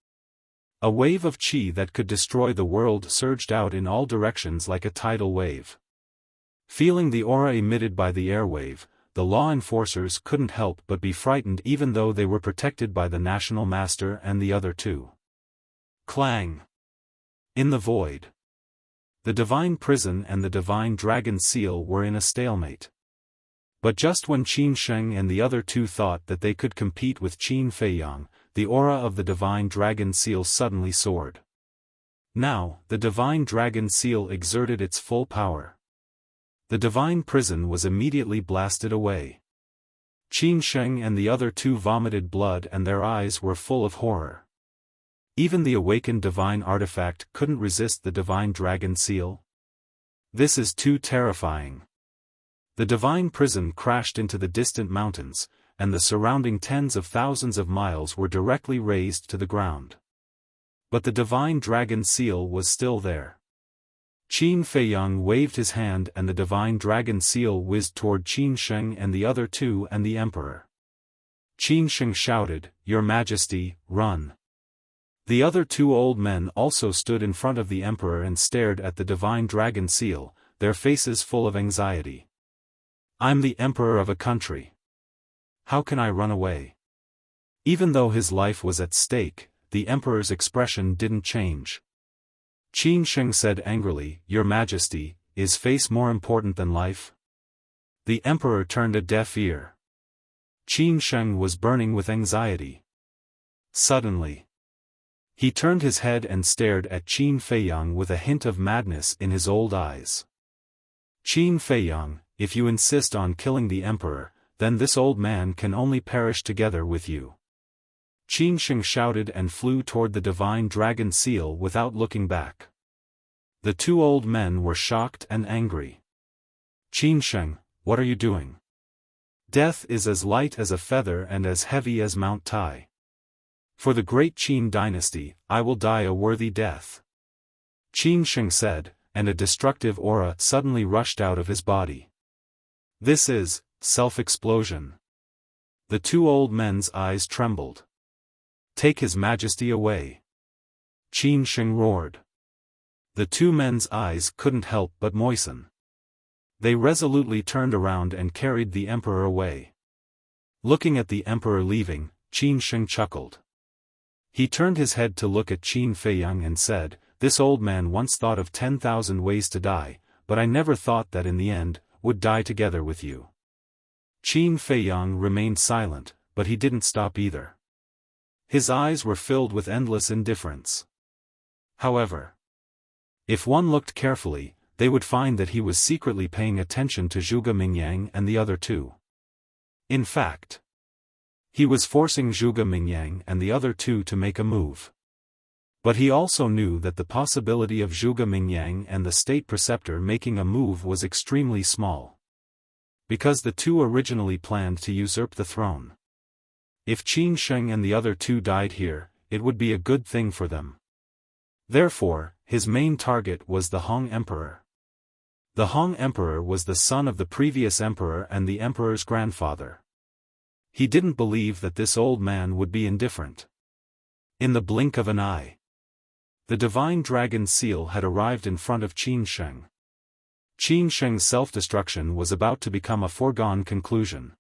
a wave of qi that could destroy the world surged out in all directions like a tidal wave. Feeling the aura emitted by the airwave, the law enforcers couldn't help but be frightened even though they were protected by the National Master and the other two. Clang! In the void, the divine prison and the divine dragon seal were in a stalemate. But just when Qin Sheng and the other two thought that they could compete with Qin Feiyang, the aura of the divine dragon seal suddenly soared. Now, the divine dragon seal exerted its full power. The divine prison was immediately blasted away. Qin Sheng and the other two vomited blood and their eyes were full of horror. Even the awakened divine artifact couldn't resist the divine dragon seal. This is too terrifying. The divine prison crashed into the distant mountains, and the surrounding tens of thousands of miles were directly razed to the ground. But the divine dragon seal was still there. Qin Feiyang waved his hand and the divine dragon seal whizzed toward Qin Sheng and the other two and the emperor. Qin Sheng shouted, "Your Majesty, run!" The other two old men also stood in front of the emperor and stared at the divine dragon seal, their faces full of anxiety. "I'm the emperor of a country. How can I run away?" Even though his life was at stake, the emperor's expression didn't change. Qin Sheng said angrily, "Your Majesty, is face more important than life?" The emperor turned a deaf ear. Qin Sheng was burning with anxiety. Suddenly, he turned his head and stared at Qin Feiyang with a hint of madness in his old eyes. "Qin Feiyang, if you insist on killing the emperor, then this old man can only perish together with you." Qin Sheng shouted and flew toward the divine dragon seal without looking back. The two old men were shocked and angry. "Qin Sheng, what are you doing? Death is as light as a feather and as heavy as Mount Tai. For the great Qin dynasty, I will die a worthy death," Qin Sheng said, and a destructive aura suddenly rushed out of his body. "This is self-explosion." The two old men's eyes trembled. "Take His Majesty away!" Qin Sheng roared. The two men's eyes couldn't help but moisten. They resolutely turned around and carried the emperor away. Looking at the emperor leaving, Qin Sheng chuckled. He turned his head to look at Qin Feiyang and said, "This old man once thought of 10,000 ways to die, but I never thought that in the end, would die together with you." Qin Feiyang remained silent, but he didn't stop either. His eyes were filled with endless indifference. However, if one looked carefully, they would find that he was secretly paying attention to Zhuge Mingyang and the other two. In fact, he was forcing Zhuge Mingyang and the other two to make a move. But he also knew that the possibility of Zhuge Mingyang and the state preceptor making a move was extremely small. Because the two originally planned to usurp the throne. If Qin Sheng and the other two died here, it would be a good thing for them. Therefore, his main target was the Hong Emperor. The Hong Emperor was the son of the previous emperor and the emperor's grandfather. He didn't believe that this old man would be indifferent. In the blink of an eye, the divine dragon seal had arrived in front of Qin Sheng. Qin Sheng's self-destruction was about to become a foregone conclusion.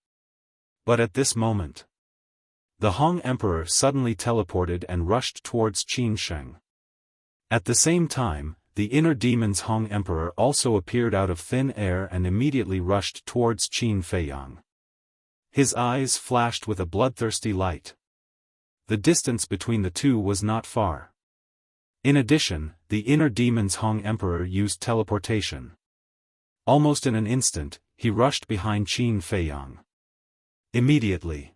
But at this moment, the Hong Emperor suddenly teleported and rushed towards Qin Sheng. At the same time, the inner demon's Hong Emperor also appeared out of thin air and immediately rushed towards Qin Feiyang. His eyes flashed with a bloodthirsty light. The distance between the two was not far. In addition, the inner demon's Hong Emperor used teleportation. Almost in an instant, he rushed behind Qin Feiyang. Immediately,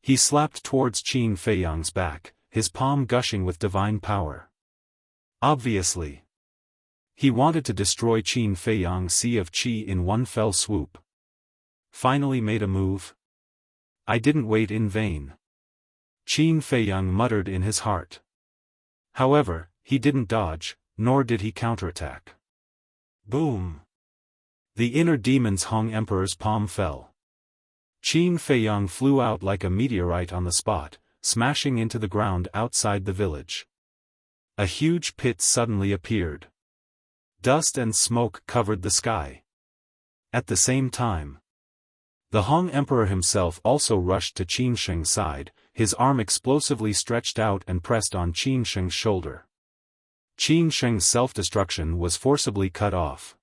he slapped towards Qin Feiyang's back, his palm gushing with divine power. Obviously, he wanted to destroy Qin Feiyang's sea of qi in one fell swoop. Finally made a move? I didn't wait in vain. Qin Feiyang muttered in his heart. However, he didn't dodge, nor did he counterattack. Boom! The inner demon's Hong Emperor's palm fell. Qin Feiyang flew out like a meteorite on the spot, smashing into the ground outside the village. A huge pit suddenly appeared. Dust and smoke covered the sky. At the same time, the Hong Emperor himself also rushed to Qin Sheng's side, his arm explosively stretched out and pressed on Qin Sheng's shoulder. Qin Sheng's self-destruction was forcibly cut off.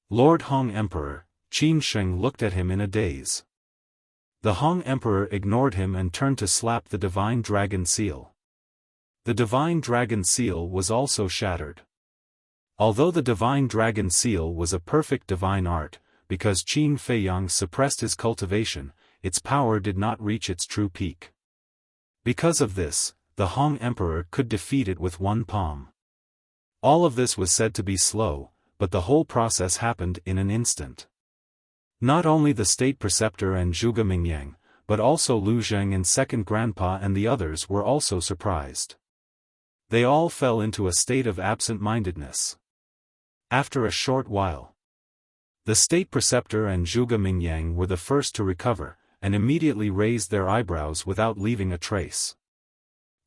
Lord Hong Emperor, Qin Sheng looked at him in a daze. The Hong Emperor ignored him and turned to slap the divine dragon seal. The divine dragon seal was also shattered. Although the divine dragon seal was a perfect divine art, because Qin Feiyang suppressed his cultivation, its power did not reach its true peak. Because of this, the Hong Emperor could defeat it with one palm. All of this was said to be slow, but the whole process happened in an instant. Not only the state preceptor and Zhuge Mingyang, but also Lu Zheng and second grandpa and the others were also surprised. They all fell into a state of absent-mindedness. After a short while, the state preceptor and Zhuge Mingyang were the first to recover, and immediately raised their eyebrows without leaving a trace.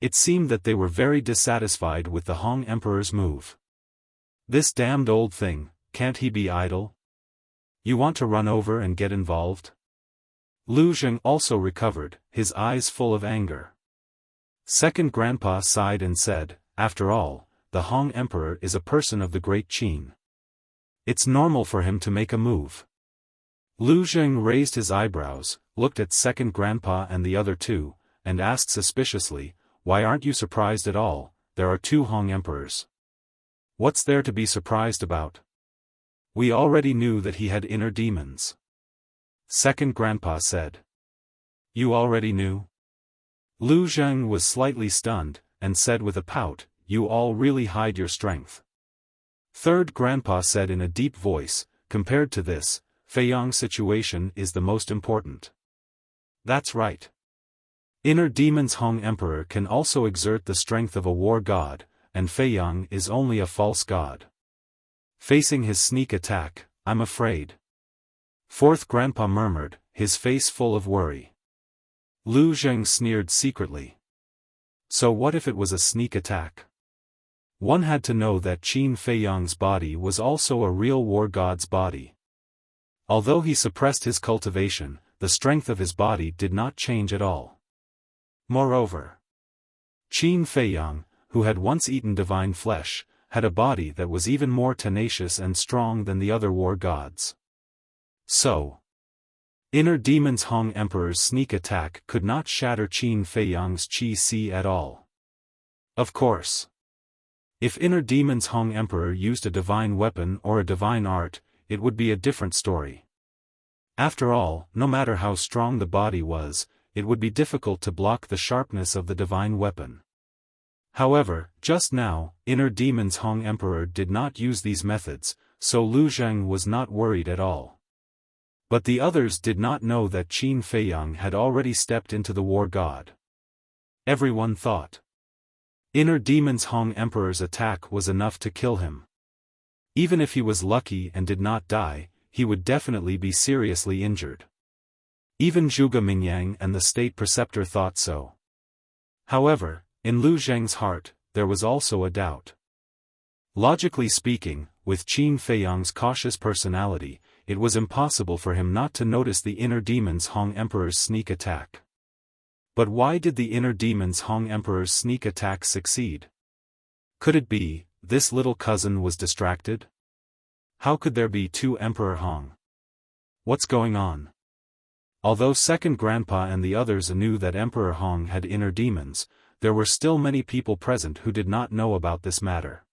It seemed that they were very dissatisfied with the Hong Emperor's move. This damned old thing, can't he be idle? You want to run over and get involved? Lu Zheng also recovered, his eyes full of anger. Second Grandpa sighed and said, after all, the Hong Emperor is a person of the great Qin. It's normal for him to make a move. Lu Zheng raised his eyebrows, looked at Second Grandpa and the other two, and asked suspiciously, why aren't you surprised at all? There are two Hong Emperors. What's there to be surprised about? We already knew that he had inner demons. Second Grandpa said. You already knew? Lu Zheng was slightly stunned, and said with a pout, you all really hide your strength. Third Grandpa said in a deep voice, compared to this, Fei Yang's situation is the most important. That's right. Inner demons Hong Emperor can also exert the strength of a war god, and Fei Yang is only a false god. Facing his sneak attack, I'm afraid. Fourth Grandpa murmured, his face full of worry. Lu Zheng sneered secretly. So what if it was a sneak attack? One had to know that Qin Fei Yang's body was also a real war god's body. Although he suppressed his cultivation, the strength of his body did not change at all. Moreover, Qin Fei Yang, who had once eaten divine flesh, had a body that was even more tenacious and strong than the other war gods. So, inner demons Hong Emperor's sneak attack could not shatter Qin Fei Yang's qi at all. Of course, if inner demons Hong Emperor used a divine weapon or a divine art, it would be a different story. After all, no matter how strong the body was, it would be difficult to block the sharpness of the divine weapon. However, just now, inner demons Hong Emperor did not use these methods, so Lu Zheng was not worried at all. But the others did not know that Qin Fei Yang had already stepped into the war god. Everyone thought inner demons Hong Emperor's attack was enough to kill him. Even if he was lucky and did not die, he would definitely be seriously injured. Even Zhuge Mingyang and the state preceptor thought so. However, in Lu Zheng's heart, there was also a doubt. Logically speaking, with Qin Fei Yang's cautious personality, it was impossible for him not to notice the inner demons Hong Emperor's sneak attack. But why did the inner demons Hong Emperor's sneak attack succeed? Could it be, this little cousin was distracted? How could there be two Emperor Hong? What's going on? Although Second Grandpa and the others knew that Emperor Hong had inner demons, there were still many people present who did not know about this matter.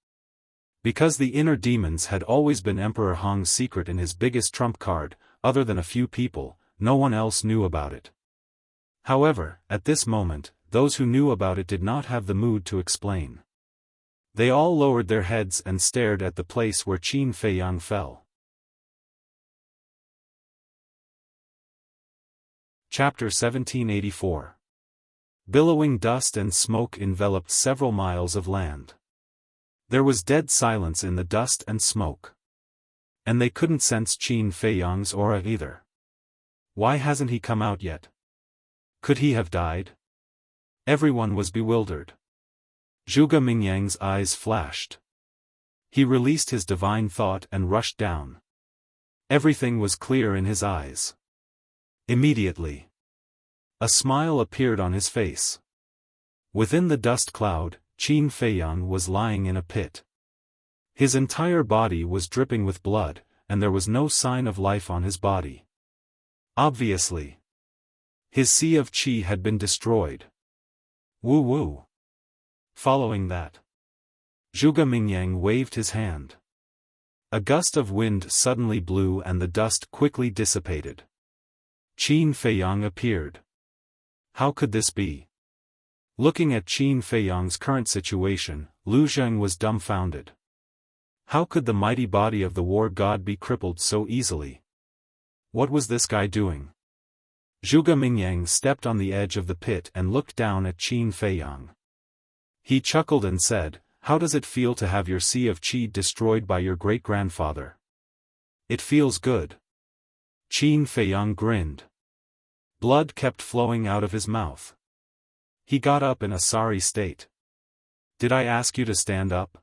Because the inner demons had always been Emperor Hong's secret in his biggest trump card, other than a few people, no one else knew about it. However, at this moment, those who knew about it did not have the mood to explain. They all lowered their heads and stared at the place where Qin Fei Yang fell. Chapter 1784. Billowing dust and smoke enveloped several miles of land. There was dead silence in the dust and smoke. And they couldn't sense Qin Fei Yang's aura either. Why hasn't he come out yet? Could he have died? Everyone was bewildered. Zhuge Mingyang's eyes flashed. He released his divine thought and rushed down. Everything was clear in his eyes. Immediately, a smile appeared on his face. Within the dust cloud, Qin Fei Yang was lying in a pit. His entire body was dripping with blood, and there was no sign of life on his body. Obviously, his sea of qi had been destroyed. Woo woo. Following that, Zhuge Mingyang waved his hand. A gust of wind suddenly blew and the dust quickly dissipated. Qin Fei Yang appeared. How could this be? Looking at Qin Fei Yang's current situation, Lu Zheng was dumbfounded. How could the mighty body of the war god be crippled so easily? What was this guy doing? Zhuge Mingyang stepped on the edge of the pit and looked down at Qin Fei Yang. He chuckled and said, How does it feel to have your sea of qi destroyed by your great-grandfather? It feels good. Qin Feiyang grinned. Blood kept flowing out of his mouth. He got up in a sorry state. Did I ask you to stand up?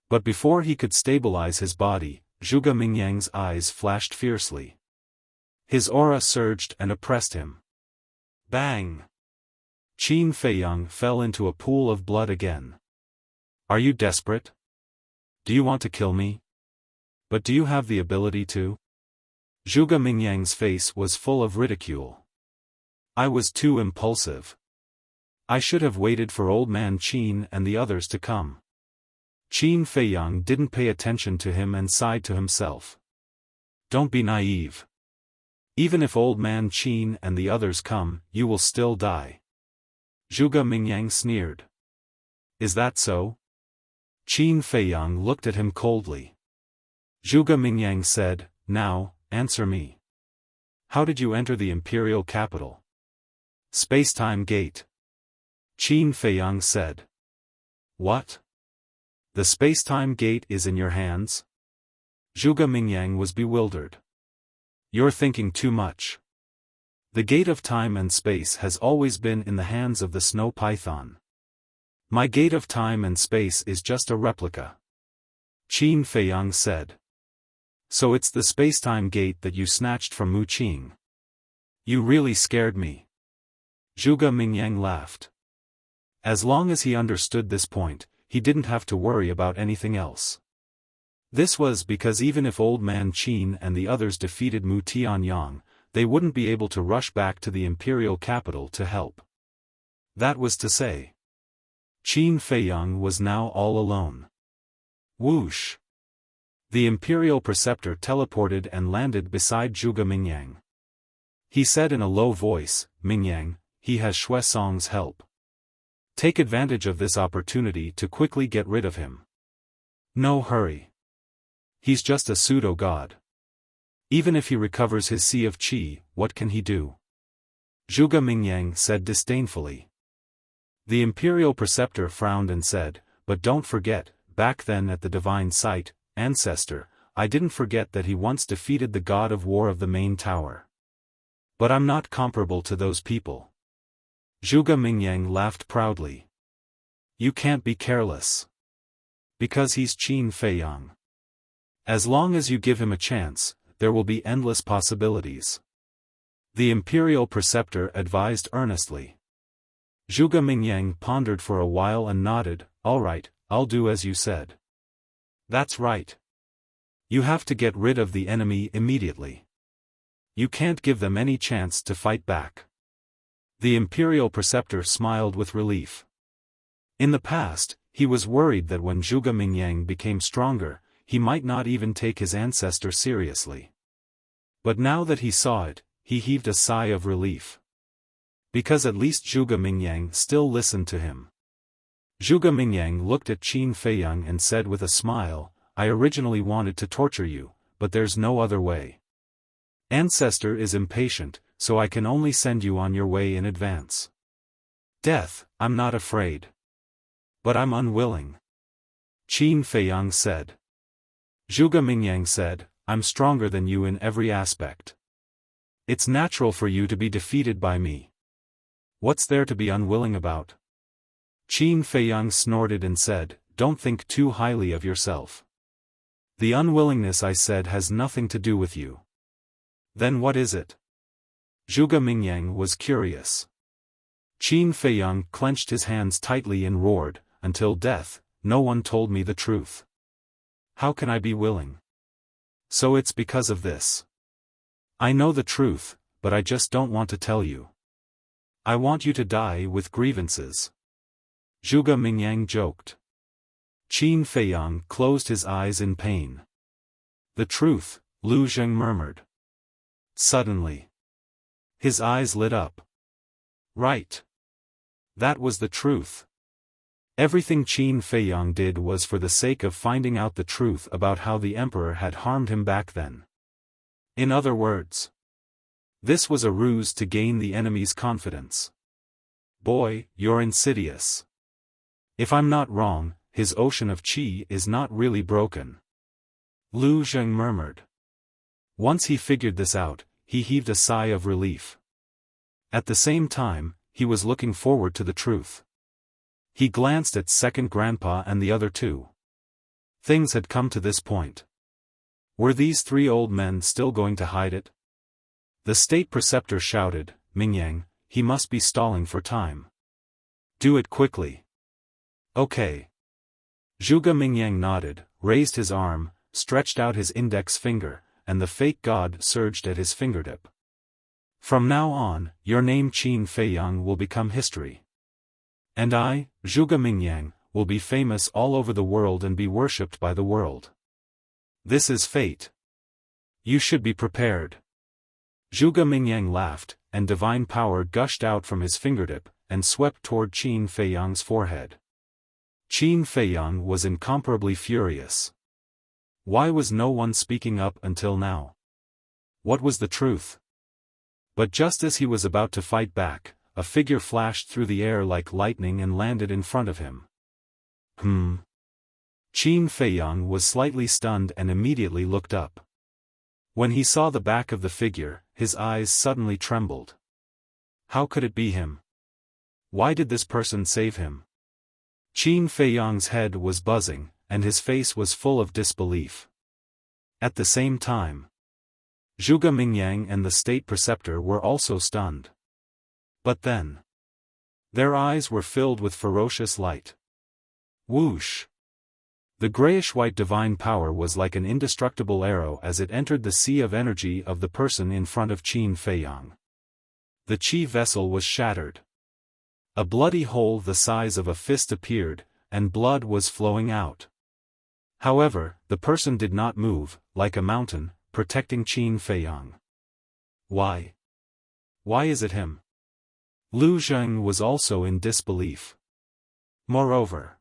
But before he could stabilize his body, Zhuge Mingyang's eyes flashed fiercely. His aura surged and oppressed him. Bang! Qin Feiyang fell into a pool of blood again. Are you desperate? Do you want to kill me? But do you have the ability to? Zhuge Mingyang's face was full of ridicule. I was too impulsive. I should have waited for old man Qin and the others to come. Qin Feiyang didn't pay attention to him and sighed to himself. Don't be naive. Even if old man Qin and the others come, you will still die. Zhuge Mingyang sneered. Is that so? Qin Feiyang looked at him coldly. Zhuge Mingyang said, Now, answer me. How did you enter the imperial capital? Space-time gate. Qin Feiyang said. What? The space-time gate is in your hands? Zhuge Mingyang was bewildered. You're thinking too much. The gate of time and space has always been in the hands of the snow python. My gate of time and space is just a replica. Qin Feiyang said. So it's the space-time gate that you snatched from Mu Qing. You really scared me. Zhuge Mingyang laughed. As long as he understood this point, he didn't have to worry about anything else. This was because even if old man Qin and the others defeated Mu Tianyang, they wouldn't be able to rush back to the imperial capital to help. That was to say, Qin Feiyang was now all alone. Whoosh! The imperial preceptor teleported and landed beside Zhuge Mingyang. He said in a low voice, Mingyang, he has Xuesong's help. Take advantage of this opportunity to quickly get rid of him. No hurry. He's just a pseudo-god. Even if he recovers his sea of qi, what can he do? Zhuge Mingyang said disdainfully. The imperial preceptor frowned and said, But don't forget, back then at the divine site, ancestor, I didn't forget that he once defeated the god of war of the main tower. But I'm not comparable to those people. Zhuge Mingyang laughed proudly. You can't be careless. Because he's Qin Feiyang. As long as you give him a chance, there will be endless possibilities. The imperial preceptor advised earnestly. Zhuge Mingyang pondered for a while and nodded, All right, I'll do as you said. That's right. You have to get rid of the enemy immediately. You can't give them any chance to fight back. The imperial preceptor smiled with relief. In the past, he was worried that when Zhuge Mingyang became stronger, he might not even take his ancestor seriously. But now that he saw it, he heaved a sigh of relief. Because at least Zhuge Mingyang still listened to him. Zhuge Mingyang looked at Qin Feiyang and said with a smile, I originally wanted to torture you, but there's no other way. Ancestor is impatient, so I can only send you on your way in advance. Death, I'm not afraid. But I'm unwilling. Qin Feiyang said. Zhuge Mingyang said, I'm stronger than you in every aspect. It's natural for you to be defeated by me. What's there to be unwilling about? Qin Feiyang snorted and said, Don't think too highly of yourself. The unwillingness I said has nothing to do with you. Then what is it? Zhuge Mingyang was curious. Qin Feiyang clenched his hands tightly and roared, Until death, no one told me the truth. How can I be willing? So it's because of this. I know the truth, but I just don't want to tell you. I want you to die with grievances. Zhuge Mingyang joked. Qin Feiyang closed his eyes in pain. The truth, Lu Zheng murmured. Suddenly, his eyes lit up. Right. That was the truth. Everything Qin Feiyang did was for the sake of finding out the truth about how the emperor had harmed him back then. In other words, this was a ruse to gain the enemy's confidence. Boy, you're insidious. If I'm not wrong, his ocean of qi is not really broken. Lu Zheng murmured. Once he figured this out, he heaved a sigh of relief. At the same time, he was looking forward to the truth. He glanced at second grandpa and the other two. Things had come to this point. Were these three old men still going to hide it? The state preceptor shouted, "Mingyang, he must be stalling for time. Do it quickly." Okay. Zhuge Mingyang nodded, raised his arm, stretched out his index finger, and the fake god surged at his fingertip. From now on, your name Qin Feiyang will become history. And I, Zhuge Mingyang, will be famous all over the world and be worshipped by the world. This is fate. You should be prepared. Zhuge Mingyang laughed, and divine power gushed out from his fingertip, and swept toward Qin Feiyang's forehead. Qin Feiyang was incomparably furious. Why was no one speaking up until now? What was the truth? But just as he was about to fight back, a figure flashed through the air like lightning and landed in front of him. Qin Feiyang was slightly stunned and immediately looked up. When he saw the back of the figure, his eyes suddenly trembled. How could it be him? Why did this person save him? Qin Feiyang's head was buzzing, and his face was full of disbelief. At the same time, Zhuge Mingyang and the state preceptor were also stunned. But then, their eyes were filled with ferocious light. Whoosh! The grayish-white divine power was like an indestructible arrow as it entered the sea of energy of the person in front of Qin Feiyang. The qi vessel was shattered. A bloody hole the size of a fist appeared, and blood was flowing out. However, the person did not move, like a mountain, protecting Qin Feiyang. Why? Why is it him? Lu Zheng was also in disbelief. Moreover,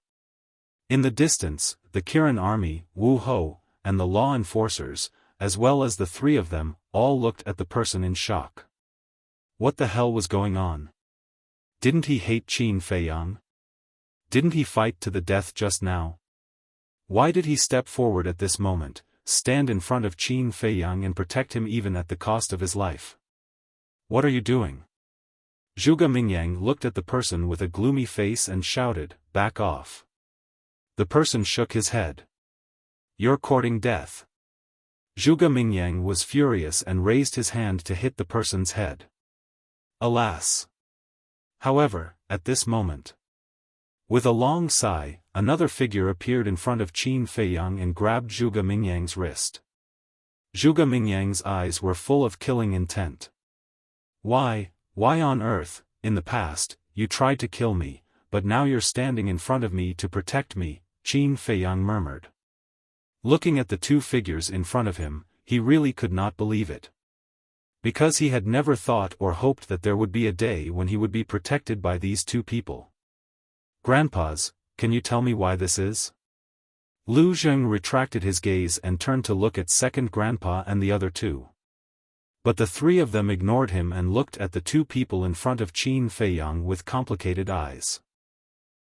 in the distance, the Kirin army, Wu Ho, and the law enforcers, as well as the three of them, all looked at the person in shock. What the hell was going on? Didn't he hate Qin Feiyang? Didn't he fight to the death just now? Why did he step forward at this moment, stand in front of Qin Feiyang and protect him even at the cost of his life? What are you doing? Zhuge Mingyang looked at the person with a gloomy face and shouted, "Back off." The person shook his head. "You're courting death." Zhuge Mingyang was furious and raised his hand to hit the person's head. Alas! However, at this moment, with a long sigh, another figure appeared in front of Qin Feiyang and grabbed Zhuge Mingyang's wrist. Zhuge Mingyang's eyes were full of killing intent. Why on earth, in the past, you tried to kill me, but now you're standing in front of me to protect me, Qin Feiyang murmured. Looking at the two figures in front of him, he really could not believe it. Because he had never thought or hoped that there would be a day when he would be protected by these two people. Grandpas, can you tell me why this is? Lu Zheng retracted his gaze and turned to look at second grandpa and the other two. But the three of them ignored him and looked at the two people in front of Qin Feiyang with complicated eyes.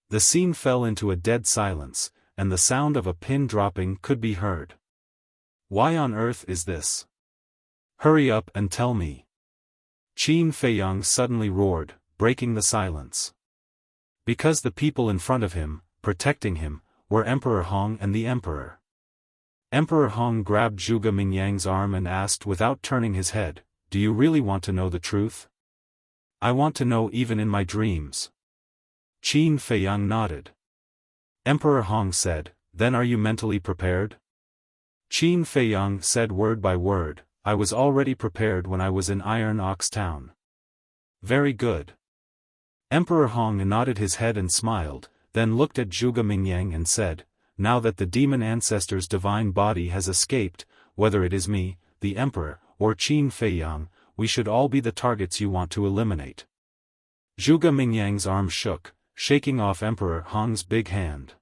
The scene fell into a dead silence, and the sound of a pin dropping could be heard. Why on earth is this? Hurry up and tell me. Qin Feiyang suddenly roared, breaking the silence. Because the people in front of him, protecting him, were Emperor Hong and the Emperor. Emperor Hong grabbed Zhuge Mingyang's arm and asked without turning his head, "Do you really want to know the truth?" "I want to know even in my dreams." Qin Feiyang nodded. Emperor Hong said, "Then are you mentally prepared?" Qin Feiyang said word by word, "I was already prepared when I was in Iron Ox Town." "Very good." Emperor Hong nodded his head and smiled, then looked at Zhuge Mingyang and said, "Now that the demon ancestor's divine body has escaped, whether it is me, the Emperor, or Qin Feiyang, we should all be the targets you want to eliminate." Zhuge Mingyang's arm shook, shaking off Emperor Hong's big hand.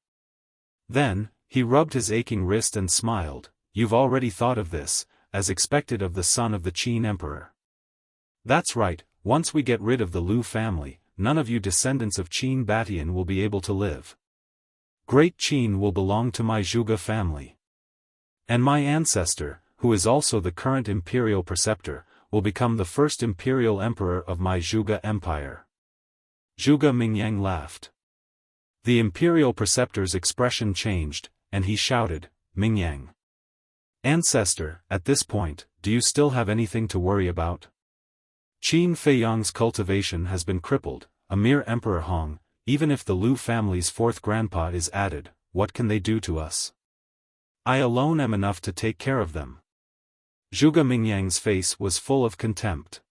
Then, he rubbed his aching wrist and smiled, "You've already thought of this, as expected of the son of the Qin Emperor. That's right, once we get rid of the Lu family, none of you descendants of Qin Batian will be able to live." Great Qin will belong to my Zhuge family. And my ancestor, who is also the current imperial preceptor, will become the first imperial emperor of my Zhuge empire. Zhuge Mingyang laughed. The imperial preceptor's expression changed, and he shouted, Mingyang. Ancestor, at this point, do you still have anything to worry about? Qin Feiyang's cultivation has been crippled, a mere Emperor Hong, even if the Lu family's fourth grandpa is added, what can they do to us? I alone am enough to take care of them. Zhuge Mingyang's face was full of contempt.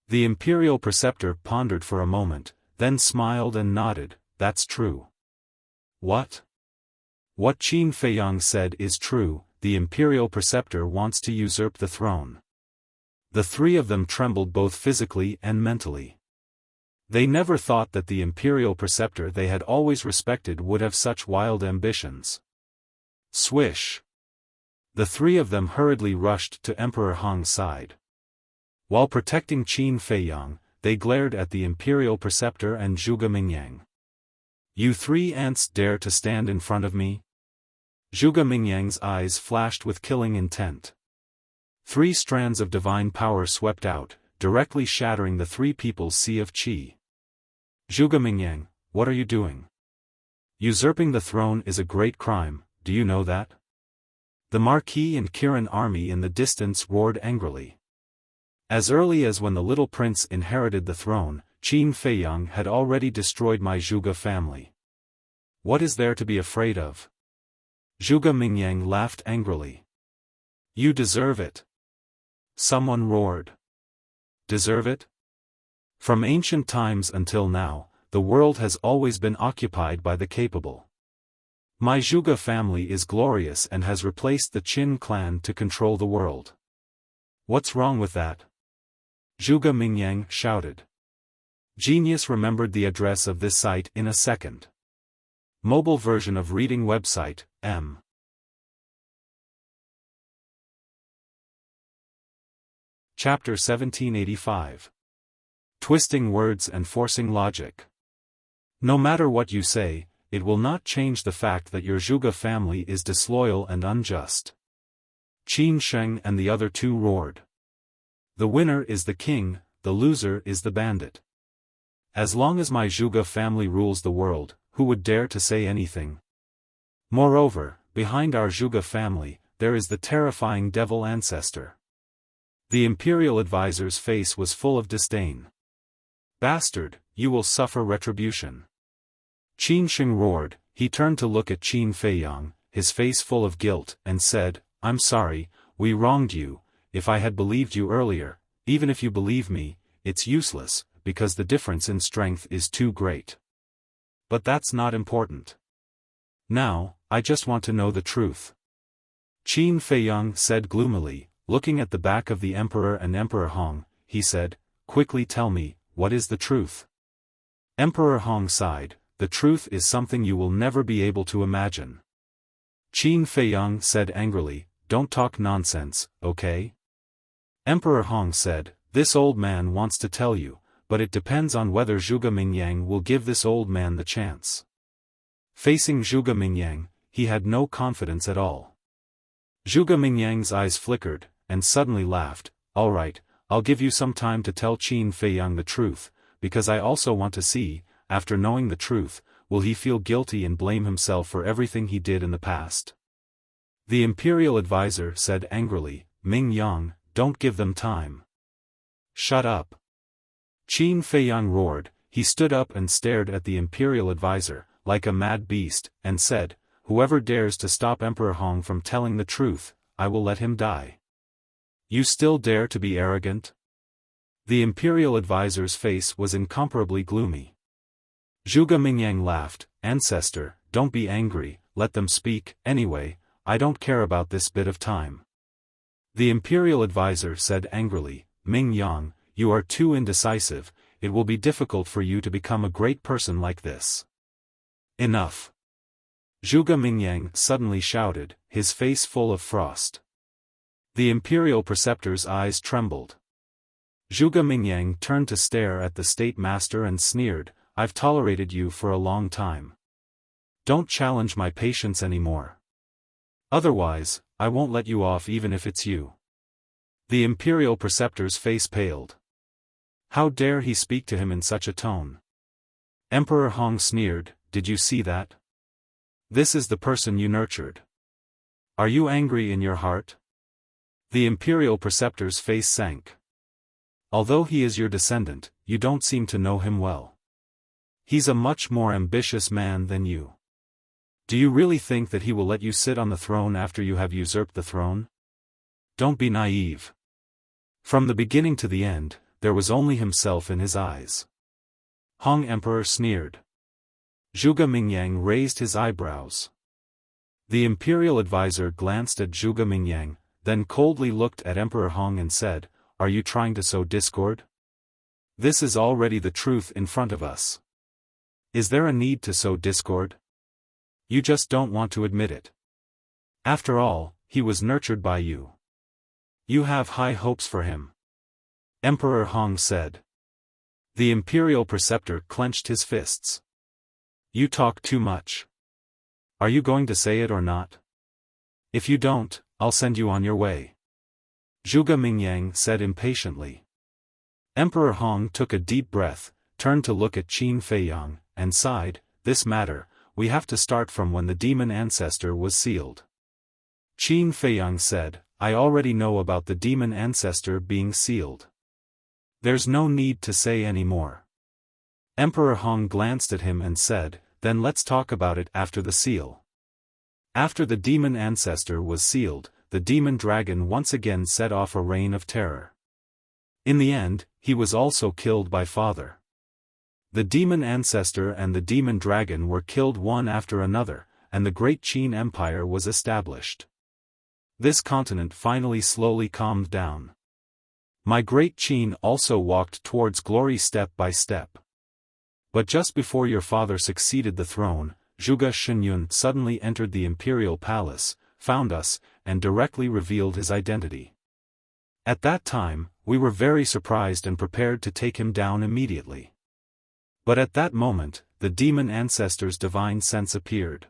The imperial preceptor pondered for a moment, then smiled and nodded, that's true. What? What Qin Feiyang said is true, the imperial preceptor wants to usurp the throne. The three of them trembled both physically and mentally. They never thought that the imperial preceptor they had always respected would have such wild ambitions. Swish! The three of them hurriedly rushed to Emperor Hong's side. While protecting Qin Feiyang, they glared at the imperial preceptor and Zhuge Mingyang. You three ants dare to stand in front of me? Zhuge Mingyang's eyes flashed with killing intent. 3 strands of divine power swept out, directly shattering the three people's sea of qi. Zhuge Mingyang, what are you doing? Usurping the throne is a great crime, do you know that? The Marquis and Kirin army in the distance roared angrily. As early as when the little prince inherited the throne, Qin Feiyang had already destroyed my Zhuge family. What is there to be afraid of? Zhuge Mingyang laughed angrily. You deserve it. Someone roared. Deserve it? From ancient times until now, the world has always been occupied by the capable. My Zhuge family is glorious and has replaced the Qin clan to control the world. What's wrong with that? Zhuge Mingyang shouted. Genius remembered the address of this site in a second. Mobile version of reading website, M. Chapter 1785. Twisting words and forcing logic. No matter what you say, it will not change the fact that your Zhuge family is disloyal and unjust. Qin Sheng and the other two roared. The winner is the king, the loser is the bandit. As long as my Zhuge family rules the world, who would dare to say anything? Moreover, behind our Zhuge family, there is the terrifying devil ancestor. The imperial advisor's face was full of disdain. Bastard, you will suffer retribution. Qin Sheng roared. He turned to look at Qin Feiyang, his face full of guilt, and said, I'm sorry, we wronged you. If I had believed you earlier, even if you believe me, it's useless, because the difference in strength is too great. But that's not important. Now, I just want to know the truth. Qin Feiyang said gloomily, looking at the back of the Emperor and Emperor Hong, he said, quickly tell me, what is the truth? Emperor Hong sighed, the truth is something you will never be able to imagine. Qin Feiyang said angrily, don't talk nonsense, okay? Emperor Hong said, this old man wants to tell you, but it depends on whether Zhuge Mingyang will give this old man the chance. Facing Zhuge Mingyang, he had no confidence at all. Zhuge Mingyang's eyes flickered, and suddenly laughed, all right, I'll give you some time to tell Qin Feiyang the truth, because I also want to see, after knowing the truth, will he feel guilty and blame himself for everything he did in the past? The imperial advisor said angrily, Ming Yang, don't give them time. Shut up. Qin Feiyang roared. He stood up and stared at the imperial advisor, like a mad beast, and said, whoever dares to stop Emperor Hong from telling the truth, I will let him die. You still dare to be arrogant? The imperial advisor's face was incomparably gloomy. Zhuge Mingyang laughed, ancestor, don't be angry, let them speak, anyway, I don't care about this bit of time. The imperial advisor said angrily, Ming Yang, you are too indecisive, it will be difficult for you to become a great person like this. Enough. Zhuge Mingyang suddenly shouted, his face full of frost. The imperial preceptor's eyes trembled. Zhuge Mingyang turned to stare at the state master and sneered, I've tolerated you for a long time. Don't challenge my patience anymore. Otherwise, I won't let you off even if it's you. The imperial preceptor's face paled. How dare he speak to him in such a tone? Emperor Hong sneered, did you see that? This is the person you nurtured. Are you angry in your heart? The imperial preceptor's face sank. Although he is your descendant, you don't seem to know him well. He's a much more ambitious man than you. Do you really think that he will let you sit on the throne after you have usurped the throne? Don't be naive. From the beginning to the end, there was only himself in his eyes. Hong Emperor sneered. Zhuge Mingyang raised his eyebrows. The imperial advisor glanced at Zhuge Mingyang, then coldly looked at Emperor Hong and said, are you trying to sow discord? This is already the truth in front of us. Is there a need to sow discord? You just don't want to admit it. After all, he was nurtured by you. You have high hopes for him. Emperor Hong said. The imperial preceptor clenched his fists. You talk too much. Are you going to say it or not? If you don't, I'll send you on your way. Zhuge Mingyang said impatiently. Emperor Hong took a deep breath, turned to look at Qin Feiyang, and sighed, this matter, we have to start from when the demon ancestor was sealed. Qin Feiyang said, I already know about the demon ancestor being sealed. There's no need to say any more. Emperor Hong glanced at him and said, then let's talk about it after the seal. After the demon ancestor was sealed, the demon dragon once again set off a reign of terror. In the end, he was also killed by father. The demon ancestor and the demon dragon were killed one after another, and the great Qin Empire was established. This continent finally slowly calmed down. My great Qin also walked towards glory step by step. But just before your father succeeded the throne, Zhuge Shenyun suddenly entered the imperial palace, found us, and directly revealed his identity. At that time, we were very surprised and prepared to take him down immediately. But at that moment, the demon ancestor's divine sense appeared.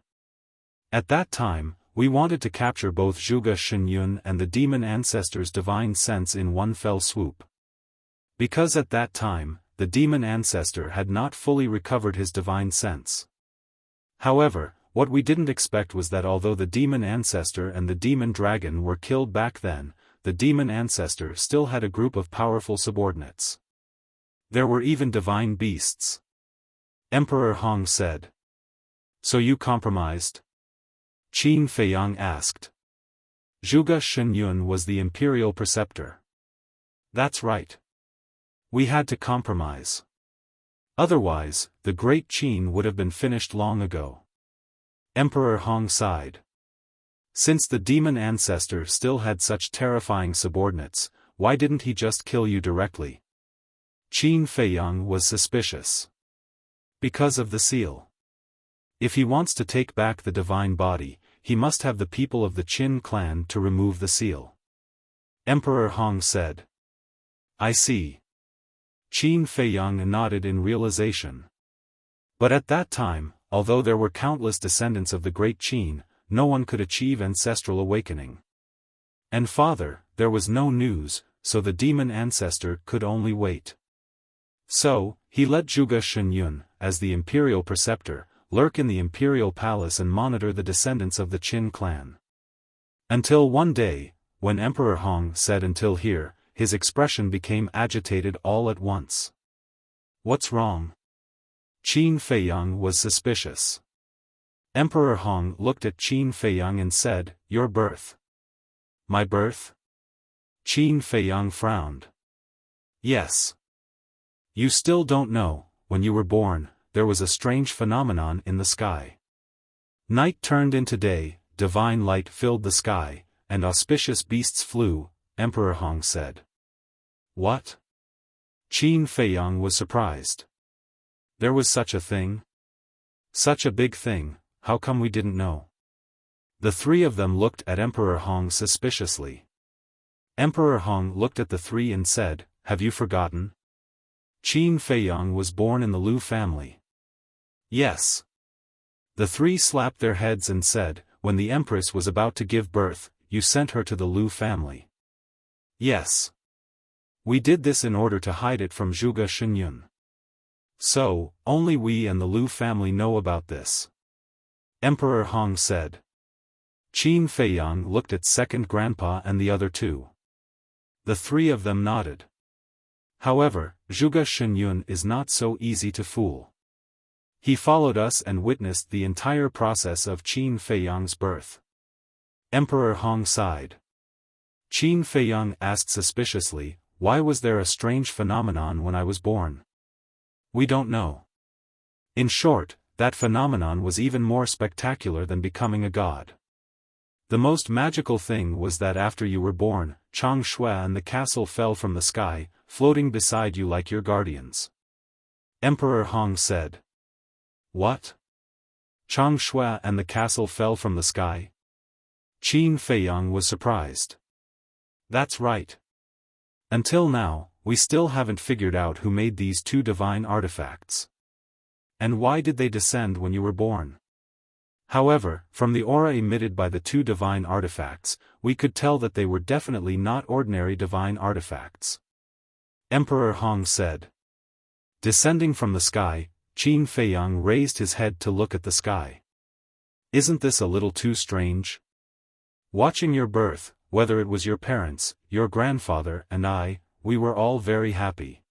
At that time, we wanted to capture both Zhuge Shenyun and the demon ancestor's divine sense in one fell swoop. Because at that time, the demon ancestor had not fully recovered his divine sense. However, what we didn't expect was that although the demon ancestor and the demon dragon were killed back then, the demon ancestor still had a group of powerful subordinates. There were even divine beasts. Emperor Hong said. So you compromised? Qin Feiyang asked. Zhuge Shenyun was the imperial preceptor. That's right. We had to compromise. Otherwise, the great Qin would have been finished long ago. Emperor Hong sighed. Since the demon ancestor still had such terrifying subordinates, why didn't he just kill you directly? Qin Feiyang was suspicious. Because of the seal. If he wants to take back the divine body, he must have the people of the Qin clan to remove the seal. Emperor Hong said. I see. Qin Feiyang nodded in realization. But at that time, although there were countless descendants of the great Qin, no one could achieve ancestral awakening. And father, there was no news, so the demon ancestor could only wait. So, he let Zhuge Shenyun, as the imperial preceptor, lurk in the imperial palace and monitor the descendants of the Qin clan. Until one day, when Emperor Hong said until here, his expression became agitated all at once. What's wrong? Qin Feiyang was suspicious. Emperor Hong looked at Qin Feiyang and said, your birth. My birth? Qin Feiyang frowned. Yes. You still don't know, when you were born, there was a strange phenomenon in the sky. Night turned into day, divine light filled the sky, and auspicious beasts flew, Emperor Hong said. What? Qin Feiyang was surprised. There was such a thing? Such a big thing, how come we didn't know? The three of them looked at Emperor Hong suspiciously. Emperor Hong looked at the three and said, have you forgotten? Qin Feiyang was born in the Lu family. Yes. The three slapped their heads and said, "When the empress was about to give birth, you sent her to the Lu family." "Yes. We did this in order to hide it from Zhuge Shenyun. So, only we and the Lu family know about this," Emperor Hong said. Qin Feiyang looked at second grandpa and the other two. The three of them nodded. However, Zhuge Shenyun is not so easy to fool. He followed us and witnessed the entire process of Qin Feiyang's birth. Emperor Hong sighed. Qin Feiyang asked suspiciously, "Why was there a strange phenomenon when I was born?" "We don't know. In short, that phenomenon was even more spectacular than becoming a god. The most magical thing was that after you were born, Changshui and the castle fell from the sky, floating beside you like your guardians," Emperor Hong said. "What? Changshui and the castle fell from the sky?" Qin Feiyang was surprised. "That's right. Until now, we still haven't figured out who made these two divine artifacts. And why did they descend when you were born? However, from the aura emitted by the two divine artifacts, we could tell that they were definitely not ordinary divine artifacts," Emperor Hong said. Descending from the sky, Qin Feiyang raised his head to look at the sky. "Isn't this a little too strange? Watching your birth, whether it was your parents, your grandfather and I, we were all very happy.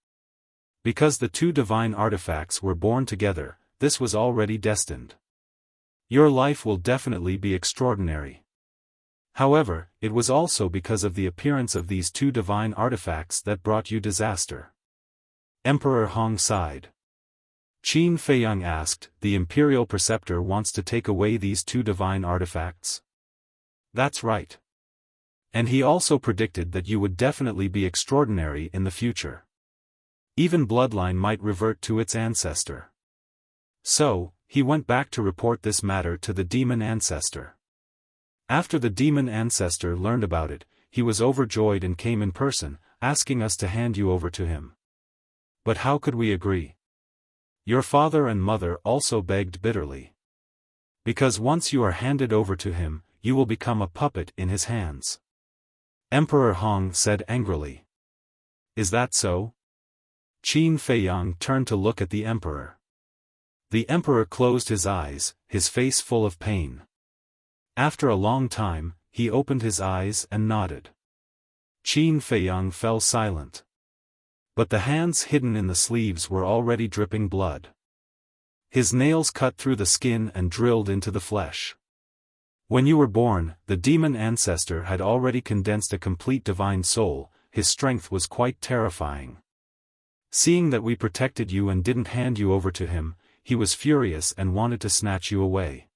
Because the two divine artifacts were born together, this was already destined. Your life will definitely be extraordinary. However, it was also because of the appearance of these two divine artifacts that brought you disaster." Emperor Hong sighed. Qin Feiyang asked, "The imperial preceptor wants to take away these two divine artifacts?" "That's right. And he also predicted that you would definitely be extraordinary in the future. Even bloodline might revert to its ancestor. So, he went back to report this matter to the demon ancestor. After the demon ancestor learned about it, he was overjoyed and came in person, asking us to hand you over to him. But how could we agree? Your father and mother also begged bitterly. Because once you are handed over to him, you will become a puppet in his hands," Emperor Hong said angrily. "Is that so?" Qin Feiyang turned to look at the emperor. The emperor closed his eyes, his face full of pain. After a long time, he opened his eyes and nodded. Qin Feiyang fell silent. But the hands hidden in the sleeves were already dripping blood. His nails cut through the skin and drilled into the flesh. When you were born, the demon ancestor had already condensed a complete divine soul. His strength was quite terrifying. Seeing that we protected you and didn't hand you over to him, he was furious and wanted to snatch you away.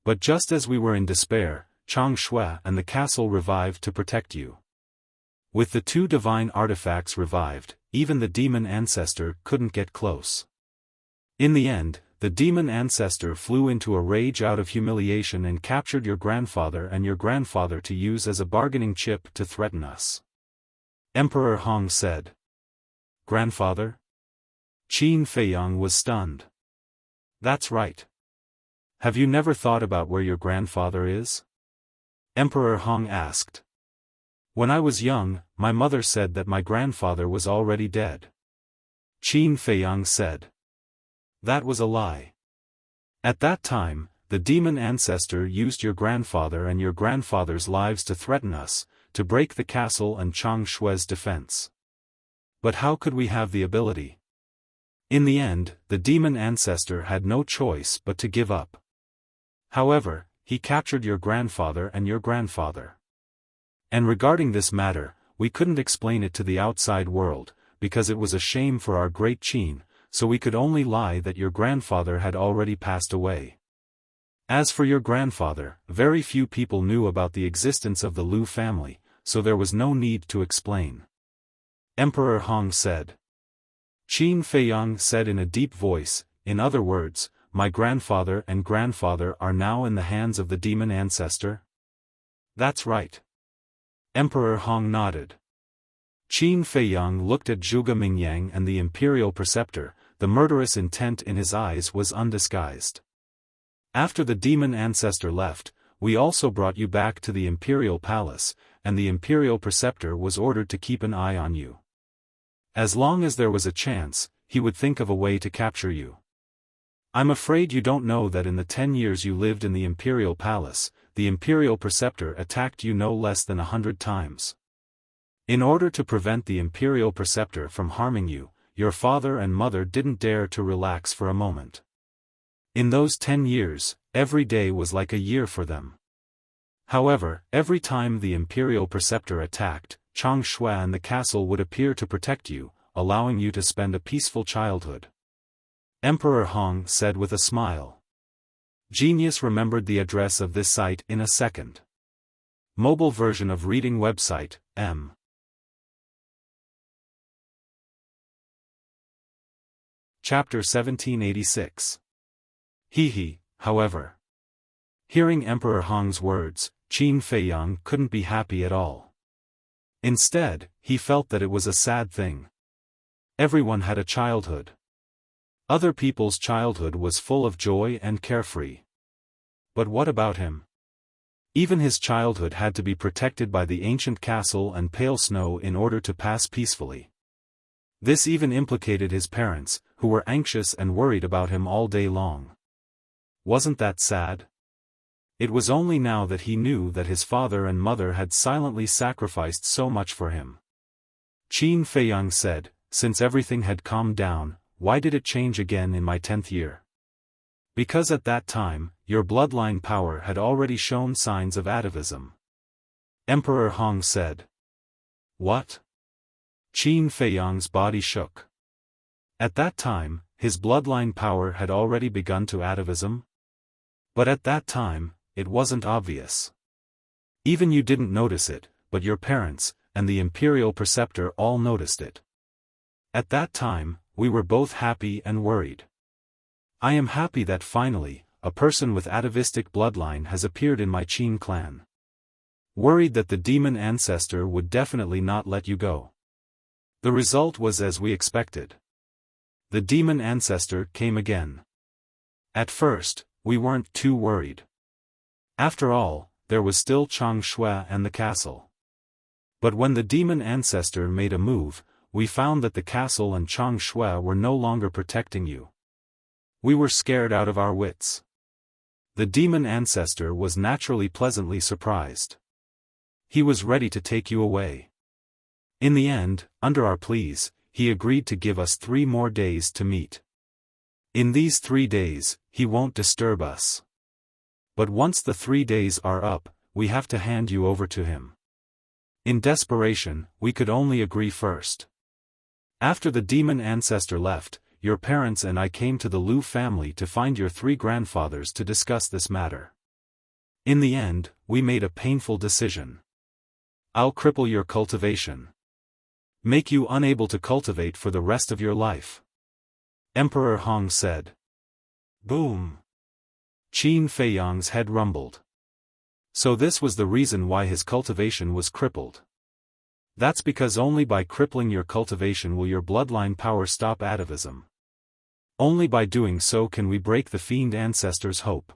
But just as we were in despair, Changshui and the castle revived to protect you. With the two divine artifacts revived, even the demon ancestor couldn't get close. In the end, the demon ancestor flew into a rage out of humiliation and captured your grandfather and your grandfather to use as a bargaining chip to threaten us," Emperor Hong said. "Grandfather?" Qin Feiyang was stunned. "That's right. Have you never thought about where your grandfather is?" Emperor Hong asked. "When I was young, my mother said that my grandfather was already dead," Qin Feiyang said. "That was a lie. At that time, the demon ancestor used your grandfather and your grandfather's lives to threaten us, to break the castle and Changshui's defense. But how could we have the ability? In the end, the demon ancestor had no choice but to give up. However, he captured your grandfather and your grandfather. And regarding this matter, we couldn't explain it to the outside world, because it was a shame for our great Qin, so we could only lie that your grandfather had already passed away. As for your grandfather, very few people knew about the existence of the Lu family, so there was no need to explain," Emperor Hong said. Qin Feiyang said in a deep voice, "In other words, my grandfather and grandfather are now in the hands of the demon ancestor?" "That's right." Emperor Hong nodded. Qin Feiyang looked at Zhuge Mingyang and the imperial preceptor. The murderous intent in his eyes was undisguised. After the demon ancestor left, we also brought you back to the imperial palace, and the imperial preceptor was ordered to keep an eye on you. As long as there was a chance, he would think of a way to capture you. I'm afraid you don't know that in the 10 years you lived in the imperial palace, the imperial preceptor attacked you no less than 100 times. In order to prevent the imperial preceptor from harming you, your father and mother didn't dare to relax for a moment. In those 10 years, every day was like a year for them. However, every time the imperial preceptor attacked, Changshui and the castle would appear to protect you, allowing you to spend a peaceful childhood. Emperor Hong said with a smile. Genius remembered the address of this site in a second. Mobile version of reading website, M. Chapter 1786. He, however. Hearing Emperor Hong's words, Qin Feiyang couldn't be happy at all. Instead, he felt that it was a sad thing. Everyone had a childhood. Other people's childhood was full of joy and carefree. But what about him? Even his childhood had to be protected by the ancient castle and pale snow in order to pass peacefully. This even implicated his parents, who were anxious and worried about him all day long. Wasn't that sad? It was only now that he knew that his father and mother had silently sacrificed so much for him. Qin Feiyang said, since everything had calmed down, why did it change again in my 10th year? Because at that time, your bloodline power had already shown signs of atavism. Emperor Hong said. What? Qin Feiyang's body shook. At that time, his bloodline power had already begun to atavism? But at that time, it wasn't obvious. Even you didn't notice it, but your parents, and the imperial preceptor all noticed it. At that time, we were both happy and worried. I am happy that finally, a person with atavistic bloodline has appeared in my Qin clan. Worried that the demon ancestor would definitely not let you go. The result was as we expected. The demon ancestor came again. At first, we weren't too worried. After all, there was still Changshui and the castle. But when the demon ancestor made a move, we found that the castle and Changshui were no longer protecting you. We were scared out of our wits. The demon ancestor was naturally pleasantly surprised. He was ready to take you away. In the end, under our pleas, he agreed to give us 3 more days to meet. In these 3 days, he won't disturb us. But once the 3 days are up, we have to hand you over to him. In desperation, we could only agree first. After the demon ancestor left, your parents and I came to the Liu family to find your 3 grandfathers to discuss this matter. In the end, we made a painful decision. I'll cripple your cultivation. Make you unable to cultivate for the rest of your life. Emperor Hong said. Boom. Qin Feiyang's head rumbled. So this was the reason why his cultivation was crippled. That's because only by crippling your cultivation will your bloodline power stop atavism. Only by doing so can we break the fiend ancestor's hope.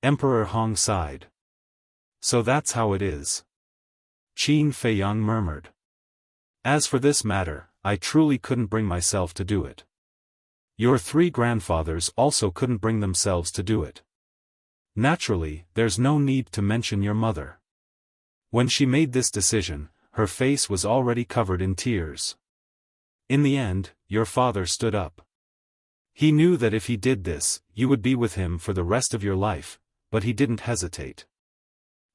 Emperor Hong sighed. So that's how it is. Qin Feiyang murmured. As for this matter, I truly couldn't bring myself to do it. Your 3 grandfathers also couldn't bring themselves to do it. Naturally, there's no need to mention your mother. When she made this decision, her face was already covered in tears. In the end, your father stood up. He knew that if he did this, you would be with him for the rest of your life, but he didn't hesitate.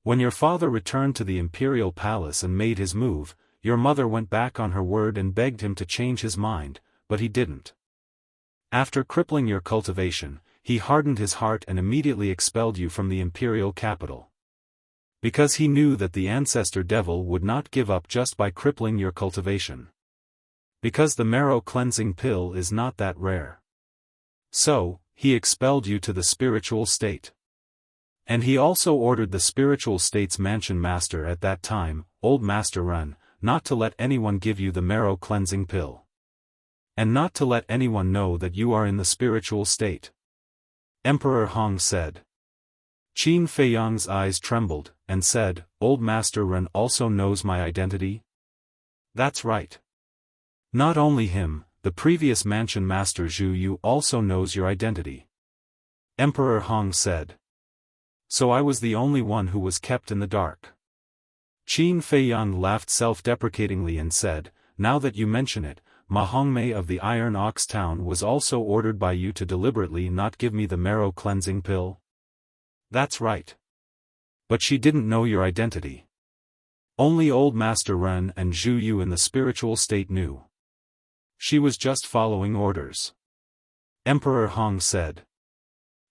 When your father returned to the imperial palace and made his move, your mother went back on her word and begged him to change his mind, but he didn't. After crippling your cultivation, he hardened his heart and immediately expelled you from the imperial capital. Because he knew that the ancestor devil would not give up just by crippling your cultivation. Because the marrow cleansing pill is not that rare. So, he expelled you to the spiritual state. And he also ordered the spiritual state's mansion master at that time, old Master Ren, not to let anyone give you the marrow cleansing pill. And not to let anyone know that you are in the spiritual state. Emperor Hong said. Qin Feiyang's eyes trembled, and said, Old Master Ren also knows my identity? That's right. Not only him, the previous mansion master Zhu Yu also knows your identity. Emperor Hong said. So I was the only one who was kept in the dark. Qin Feiyang laughed self-deprecatingly and said, Now that you mention it, Ma Hongmei of the Iron Ox Town was also ordered by you to deliberately not give me the marrow cleansing pill? That's right. But she didn't know your identity. Only Old Master Ren and Zhu Yu in the spiritual state knew. She was just following orders. Emperor Hong said.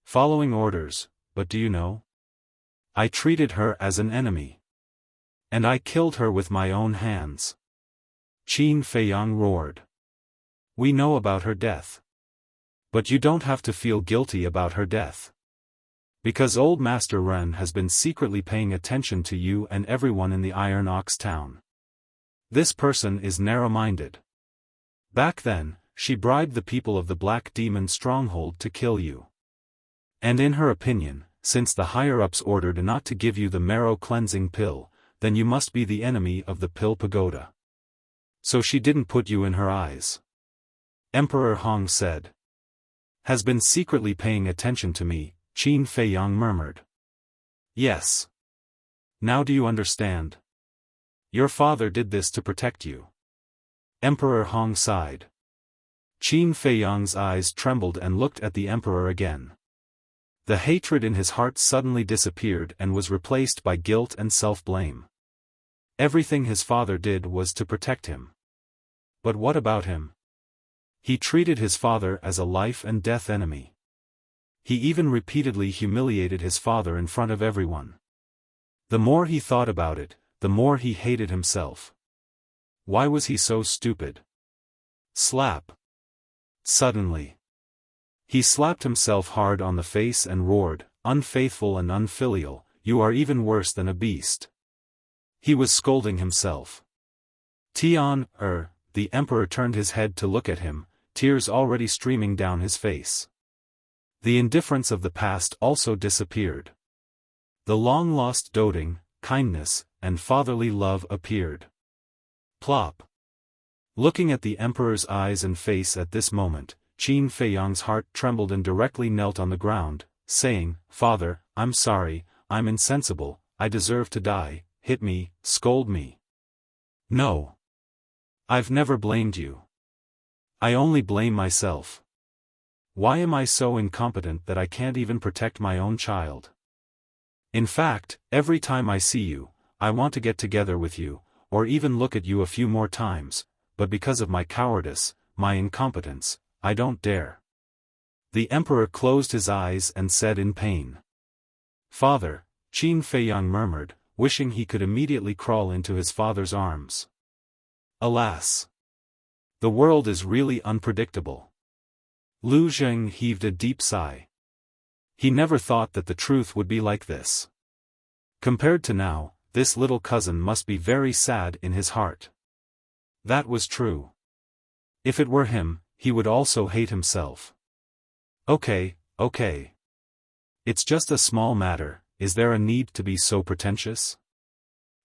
Following orders, but do you know? I treated her as an enemy. And I killed her with my own hands. Qin Feiyang roared. We know about her death. But you don't have to feel guilty about her death. Because Old Master Ren has been secretly paying attention to you and everyone in the Iron Ox Town. This person is narrow-minded. Back then, she bribed the people of the Black Demon Stronghold to kill you. And in her opinion, since the higher-ups ordered not to give you the marrow cleansing pill, then you must be the enemy of the Pill Pagoda. So she didn't put you in her eyes. Emperor Hong said. Has been secretly paying attention to me, Qin Feiyang murmured. Yes. Now do you understand? Your father did this to protect you. Emperor Hong sighed. Qin Feiyang's eyes trembled and looked at the emperor again. The hatred in his heart suddenly disappeared and was replaced by guilt and self-blame. Everything his father did was to protect him. But what about him? He treated his father as a life-and-death enemy. He even repeatedly humiliated his father in front of everyone. The more he thought about it, the more he hated himself. Why was he so stupid? Slap. Suddenly. He slapped himself hard on the face and roared, Unfaithful and unfilial, you are even worse than a beast. He was scolding himself. The emperor turned his head to look at him, tears already streaming down his face. The indifference of the past also disappeared. The long-lost doting, kindness, and fatherly love appeared. Plop. Looking at the emperor's eyes and face at this moment, Qin Feiyang's heart trembled and directly knelt on the ground, saying, Father, I'm sorry, I'm insensible, I deserve to die, hit me, scold me. No. I've never blamed you. I only blame myself. Why am I so incompetent that I can't even protect my own child? In fact, every time I see you, I want to get together with you, or even look at you a few more times, but because of my cowardice, my incompetence, I don't dare. The emperor closed his eyes and said in pain. Father, Qin Feiyang murmured, wishing he could immediately crawl into his father's arms. Alas! The world is really unpredictable. Lu Zheng heaved a deep sigh. He never thought that the truth would be like this. Compared to now, this little cousin must be very sad in his heart. That was true. If it were him, he would also hate himself. Okay. It's just a small matter, is there a need to be so pretentious?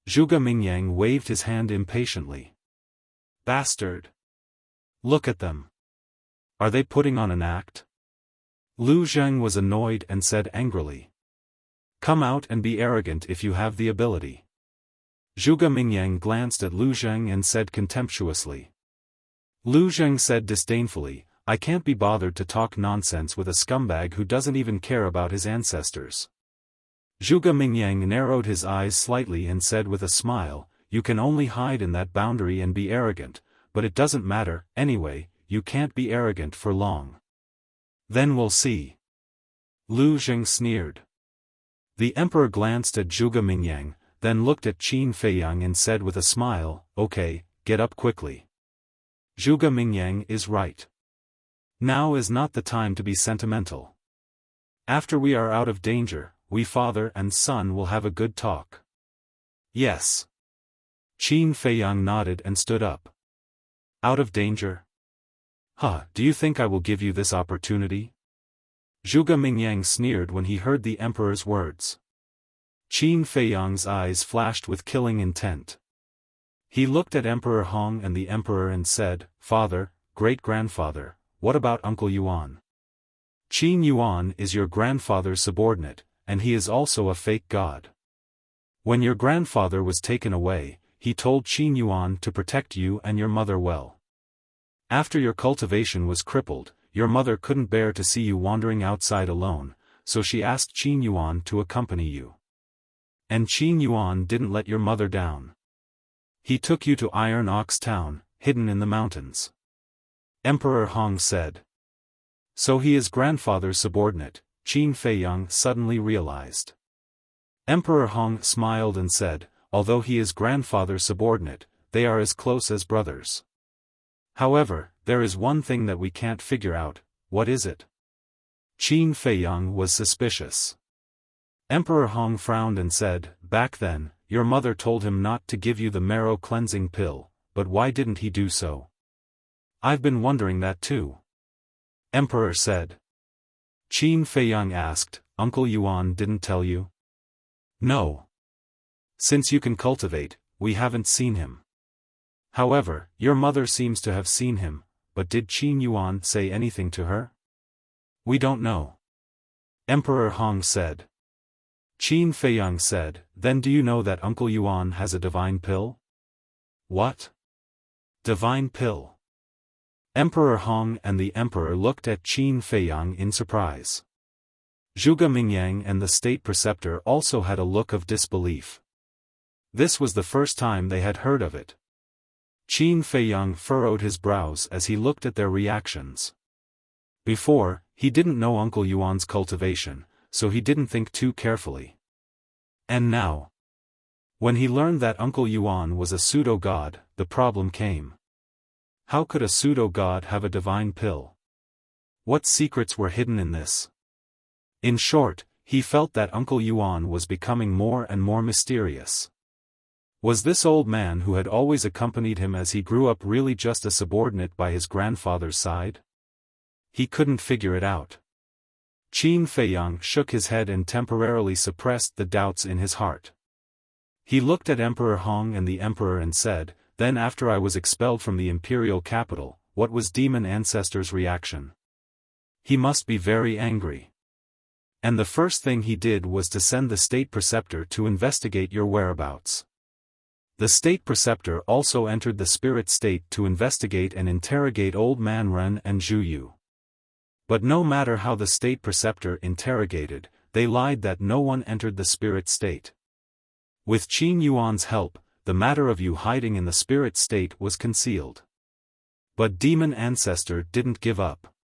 Zhuge Mingyang waved his hand impatiently. Bastard! Look at them. Are they putting on an act? Lu Zheng was annoyed and said angrily. Come out and be arrogant if you have the ability. Zhuge Mingyang glanced at Lu Zheng and said contemptuously. Lu Zheng said disdainfully, I can't be bothered to talk nonsense with a scumbag who doesn't even care about his ancestors. Zhuge Mingyang narrowed his eyes slightly and said with a smile, You can only hide in that boundary and be arrogant, but it doesn't matter, anyway, you can't be arrogant for long. Then we'll see. Lu Zheng sneered. The emperor glanced at Zhuge Mingyang, then looked at Qin Feiyang and said with a smile, Okay, get up quickly. Zhuge Mingyang is right. Now is not the time to be sentimental. After we are out of danger, we father and son will have a good talk. Yes. Qin Feiyang nodded and stood up. Out of danger? Do you think I will give you this opportunity? Zhuge Mingyang sneered when he heard the emperor's words. Qin Feiyang's eyes flashed with killing intent. He looked at Emperor Hong and the emperor and said, "Father, great-grandfather, what about Uncle Yuan? Qin Yuan is your grandfather's subordinate, and he is also a fake god. When your grandfather was taken away, he told Qin Yuan to protect you and your mother well. After your cultivation was crippled, your mother couldn't bear to see you wandering outside alone, so she asked Qin Yuan to accompany you. And Qin Yuan didn't let your mother down. He took you to Iron Ox Town, hidden in the mountains." Emperor Hong said. So he is grandfather's subordinate, Qin Feiyang suddenly realized. Emperor Hong smiled and said, "Although he is grandfather's subordinate, they are as close as brothers. However, there is one thing that we can't figure out. What is it?" Qin Feiyang was suspicious. Emperor Hong frowned and said, "Back then, your mother told him not to give you the marrow cleansing pill, but why didn't he do so?" "I've been wondering that too," Emperor said. Qin Feiyang asked, "Uncle Yuan didn't tell you?" "No. Since you can cultivate, we haven't seen him. However, your mother seems to have seen him, but did Qin Yuan say anything to her?" "We don't know," Emperor Hong said. Qin Feiyang said, "Then do you know that Uncle Yuan has a divine pill?" "What? Divine pill?" Emperor Hong and the emperor looked at Qin Feiyang in surprise. Zhuge Mingyang and the state preceptor also had a look of disbelief. This was the first time they had heard of it. Qin Feiyang furrowed his brows as he looked at their reactions. Before, he didn't know Uncle Yuan's cultivation, so he didn't think too carefully. And now, when he learned that Uncle Yuan was a pseudo-god, the problem came. How could a pseudo-god have a divine pill? What secrets were hidden in this? In short, he felt that Uncle Yuan was becoming more and more mysterious. Was this old man who had always accompanied him as he grew up really just a subordinate by his grandfather's side? He couldn't figure it out. Qin Feiyang shook his head and temporarily suppressed the doubts in his heart. He looked at Emperor Hong and the emperor and said, "Then after I was expelled from the imperial capital, what was Demon Ancestor's reaction? He must be very angry. And the first thing he did was to send the state preceptor to investigate your whereabouts. The state preceptor also entered the spirit state to investigate and interrogate Old Man Ren and Zhu Yu. But no matter how the state preceptor interrogated, they lied that no one entered the spirit state. With Qin Yuan's help, the matter of you hiding in the spirit state was concealed. But Demon Ancestor didn't give up.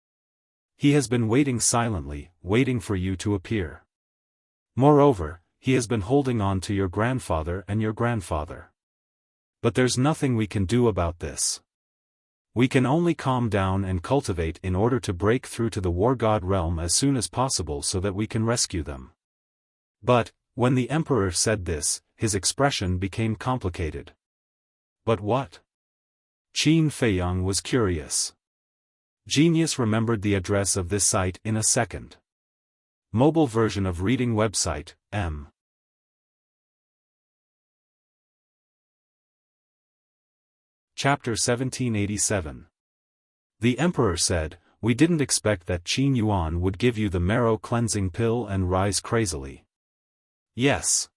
He has been waiting silently, waiting for you to appear. Moreover, he has been holding on to your grandfather and your grandfather. But there's nothing we can do about this. We can only calm down and cultivate in order to break through to the war god realm as soon as possible so that we can rescue them." But, when the emperor said this, his expression became complicated. "But what?" Qin Feiyang was curious. Genius remembered the address of this site in a second. Mobile version of reading website, M. Chapter 1787. The emperor said, "We didn't expect that Qin Yuan would give you the marrow cleansing pill and rise crazily." "Yes.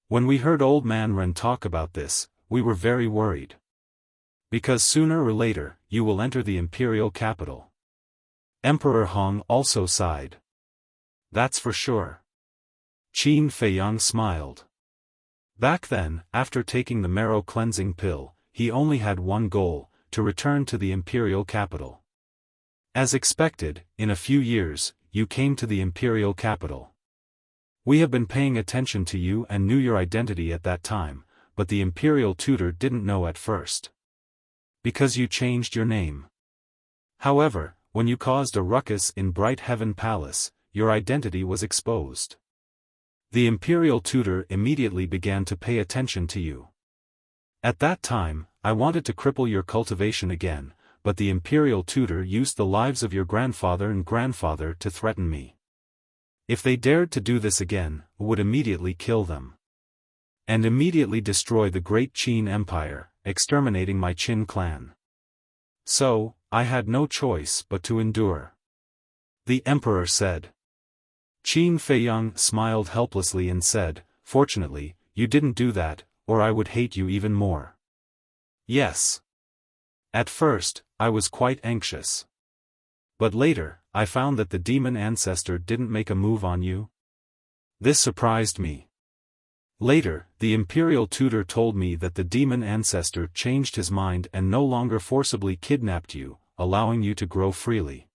When we heard Old Man Ren talk about this, we were very worried. Because sooner or later, you will enter the imperial capital." Emperor Hong also sighed. "That's for sure." Qin Feiyang smiled. Back then, after taking the marrow cleansing pill, he only had one goal, to return to the imperial capital. As expected, in a few years, you came to the imperial capital. We have been paying attention to you and knew your identity at that time, but the imperial tutor didn't know at first. Because you changed your name. However, when you caused a ruckus in Bright Heaven Palace, your identity was exposed. The imperial tutor immediately began to pay attention to you. At that time, I wanted to cripple your cultivation again, but the imperial tutor used the lives of your grandfather and grandfather to threaten me. If they dared to do this again, I would immediately kill them. And immediately destroy the great Qin Empire, exterminating my Qin clan. So, I had no choice but to endure. The emperor said. Qin Feiyang smiled helplessly and said, "Fortunately, you didn't do that, or I would hate you even more." Yes. At first, I was quite anxious. But later, I found that the demon ancestor didn't make a move on you. This surprised me. Later, the imperial tutor told me that the demon ancestor changed his mind and no longer forcibly kidnapped you, allowing you to grow freely.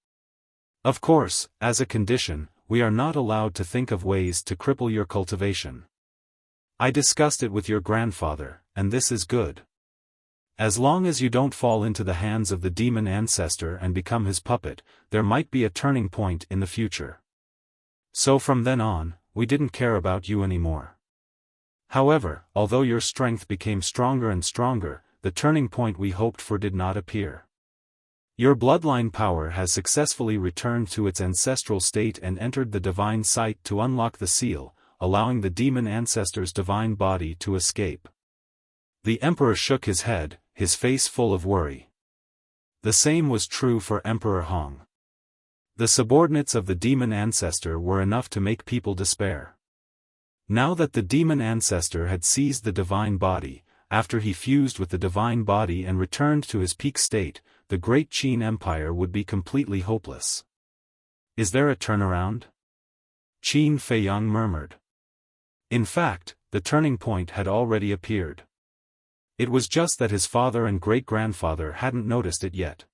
Of course, as a condition, we are not allowed to think of ways to cripple your cultivation. I discussed it with your grandfather, and this is good. As long as you don't fall into the hands of the demon ancestor and become his puppet, there might be a turning point in the future. So from then on, we didn't care about you anymore. However, although your strength became stronger and stronger, the turning point we hoped for did not appear. Your bloodline power has successfully returned to its ancestral state and entered the divine sight to unlock the seal, allowing the demon ancestor's divine body to escape. The emperor shook his head, his face full of worry. The same was true for Emperor Hong. The subordinates of the demon ancestor were enough to make people despair. Now that the demon ancestor had seized the divine body, after he fused with the divine body and returned to his peak state, the great Qin Empire would be completely hopeless. Is there a turnaround? Qin Feiyang murmured. In fact, the turning point had already appeared. It was just that his father and great-grandfather hadn't noticed it yet.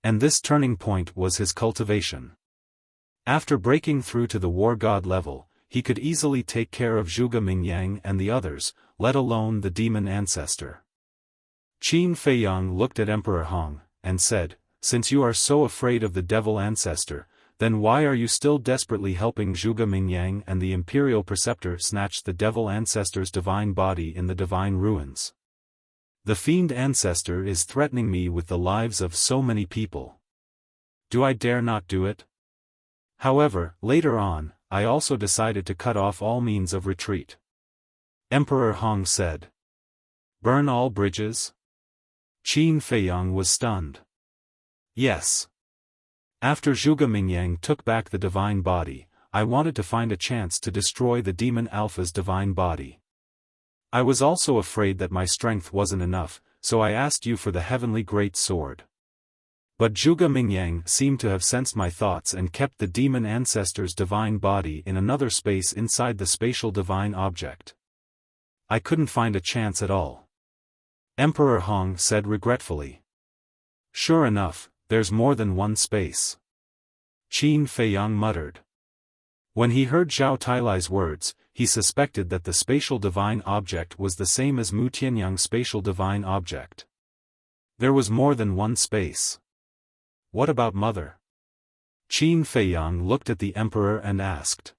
And this turning point was his cultivation. After breaking through to the war god level, he could easily take care of Zhuge Mingyang and the others, let alone the demon ancestor. Qin Feiyang looked at Emperor Hong, and said, "Since you are so afraid of the devil ancestor, then why are you still desperately helping Zhuge Mingyang and the imperial preceptor snatch the devil ancestor's divine body in the divine ruins? The fiend ancestor is threatening me with the lives of so many people. Do I dare not do it?" However, later on, I also decided to cut off all means of retreat. Emperor Hong said. "Burn all bridges?" Qin Feiyang was stunned. Yes. After Zhuge Mingyang took back the divine body, I wanted to find a chance to destroy the demon alpha's divine body. I was also afraid that my strength wasn't enough, so I asked you for the heavenly great sword. But Zhuge Mingyang seemed to have sensed my thoughts and kept the demon ancestor's divine body in another space inside the spatial divine object. I couldn't find a chance at all. Emperor Hong said regretfully. Sure enough, there's more than one space. Qin Feiyang muttered. When he heard Zhao Tailai's words, he suspected that the spatial divine object was the same as Mu Tianyang's spatial divine object. There was more than one space. What about Mother? Qin Feiyang looked at the emperor and asked.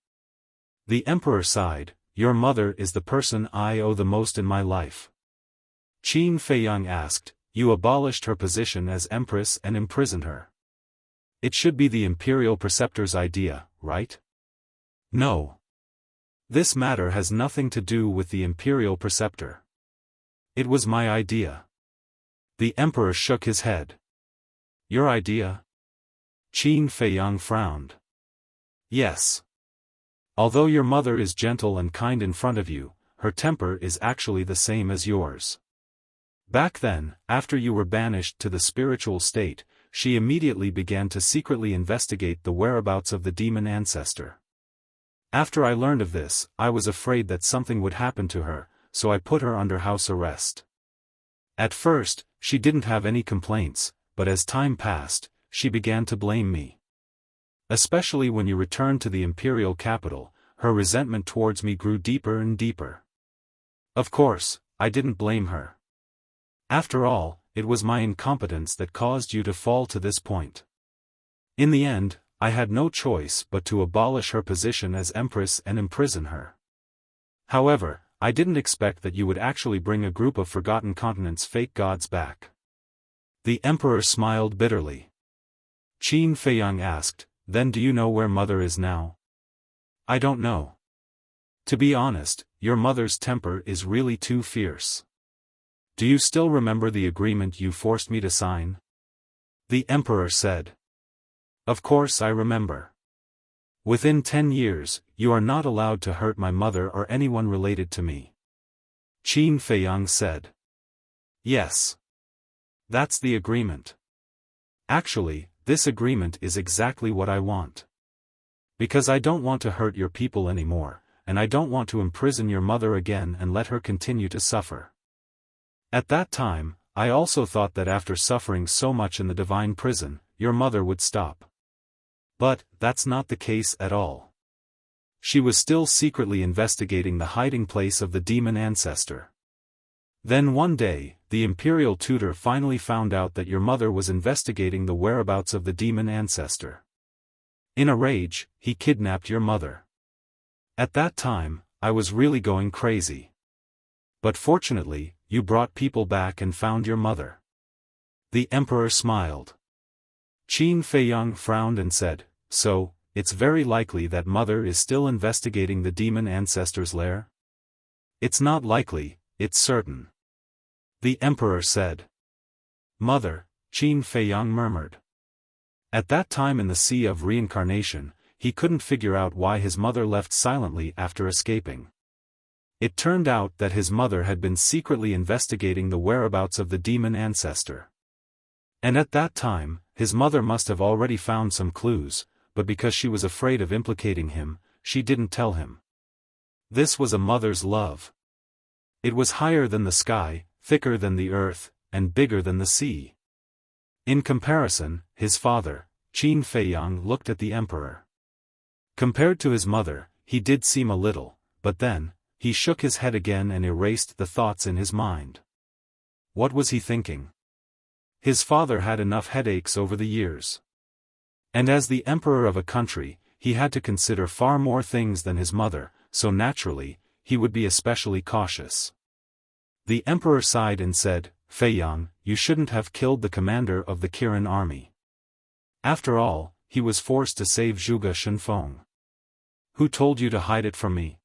The emperor sighed, "Your mother is the person I owe the most in my life." Qin Feiyang asked, "You abolished her position as empress and imprisoned her. It should be the imperial preceptor's idea, right?" No. This matter has nothing to do with the imperial preceptor. It was my idea. The emperor shook his head. Your idea? Qin Feiyang frowned. Yes. Although your mother is gentle and kind in front of you, her temper is actually the same as yours. Back then, after you were banished to the spiritual state, she immediately began to secretly investigate the whereabouts of the demon ancestor. After I learned of this, I was afraid that something would happen to her, so I put her under house arrest. At first, she didn't have any complaints, but as time passed, she began to blame me. Especially when you returned to the imperial capital, her resentment towards me grew deeper and deeper. Of course, I didn't blame her. After all, it was my incompetence that caused you to fall to this point. In the end, I had no choice but to abolish her position as empress and imprison her. However, I didn't expect that you would actually bring a group of forgotten continents' fake gods back. The emperor smiled bitterly. Qin Feiyang asked, "Then do you know where mother is now?" "I don't know. To be honest, your mother's temper is really too fierce." "Do you still remember the agreement you forced me to sign?" The emperor said. "Of course I remember. Within 10 years, you are not allowed to hurt my mother or anyone related to me." Qin Feiyang said. "Yes. That's the agreement. Actually, this agreement is exactly what I want. Because I don't want to hurt your people anymore, and I don't want to imprison your mother again and let her continue to suffer. At that time, I also thought that after suffering so much in the divine prison, your mother would stop. But, that's not the case at all. She was still secretly investigating the hiding place of the demon ancestor. Then one day, the imperial tutor finally found out that your mother was investigating the whereabouts of the demon ancestor. In a rage, he kidnapped your mother. At that time, I was really going crazy. But fortunately, you brought people back and found your mother." The emperor smiled. Qin Feiyang frowned and said, "So, it's very likely that mother is still investigating the demon ancestor's lair?" "It's not likely, it's certain," the emperor said. "Mother," Qin Feiyang murmured. At that time in the Sea of Reincarnation, he couldn't figure out why his mother left silently after escaping. It turned out that his mother had been secretly investigating the whereabouts of the demon ancestor. And at that time, his mother must have already found some clues, but because she was afraid of implicating him, she didn't tell him. This was a mother's love. It was higher than the sky, thicker than the earth, and bigger than the sea. In comparison, his father, Qin Feiyang, looked at the emperor. Compared to his mother, he did seem a little, but then, he shook his head again and erased the thoughts in his mind. What was he thinking? His father had enough headaches over the years. And as the emperor of a country, he had to consider far more things than his mother, so naturally, he would be especially cautious. The emperor sighed and said, "Feiyang, you shouldn't have killed the commander of the Kirin army. After all, he was forced to save Zhuge Shenfeng. Who told you to hide it from me?"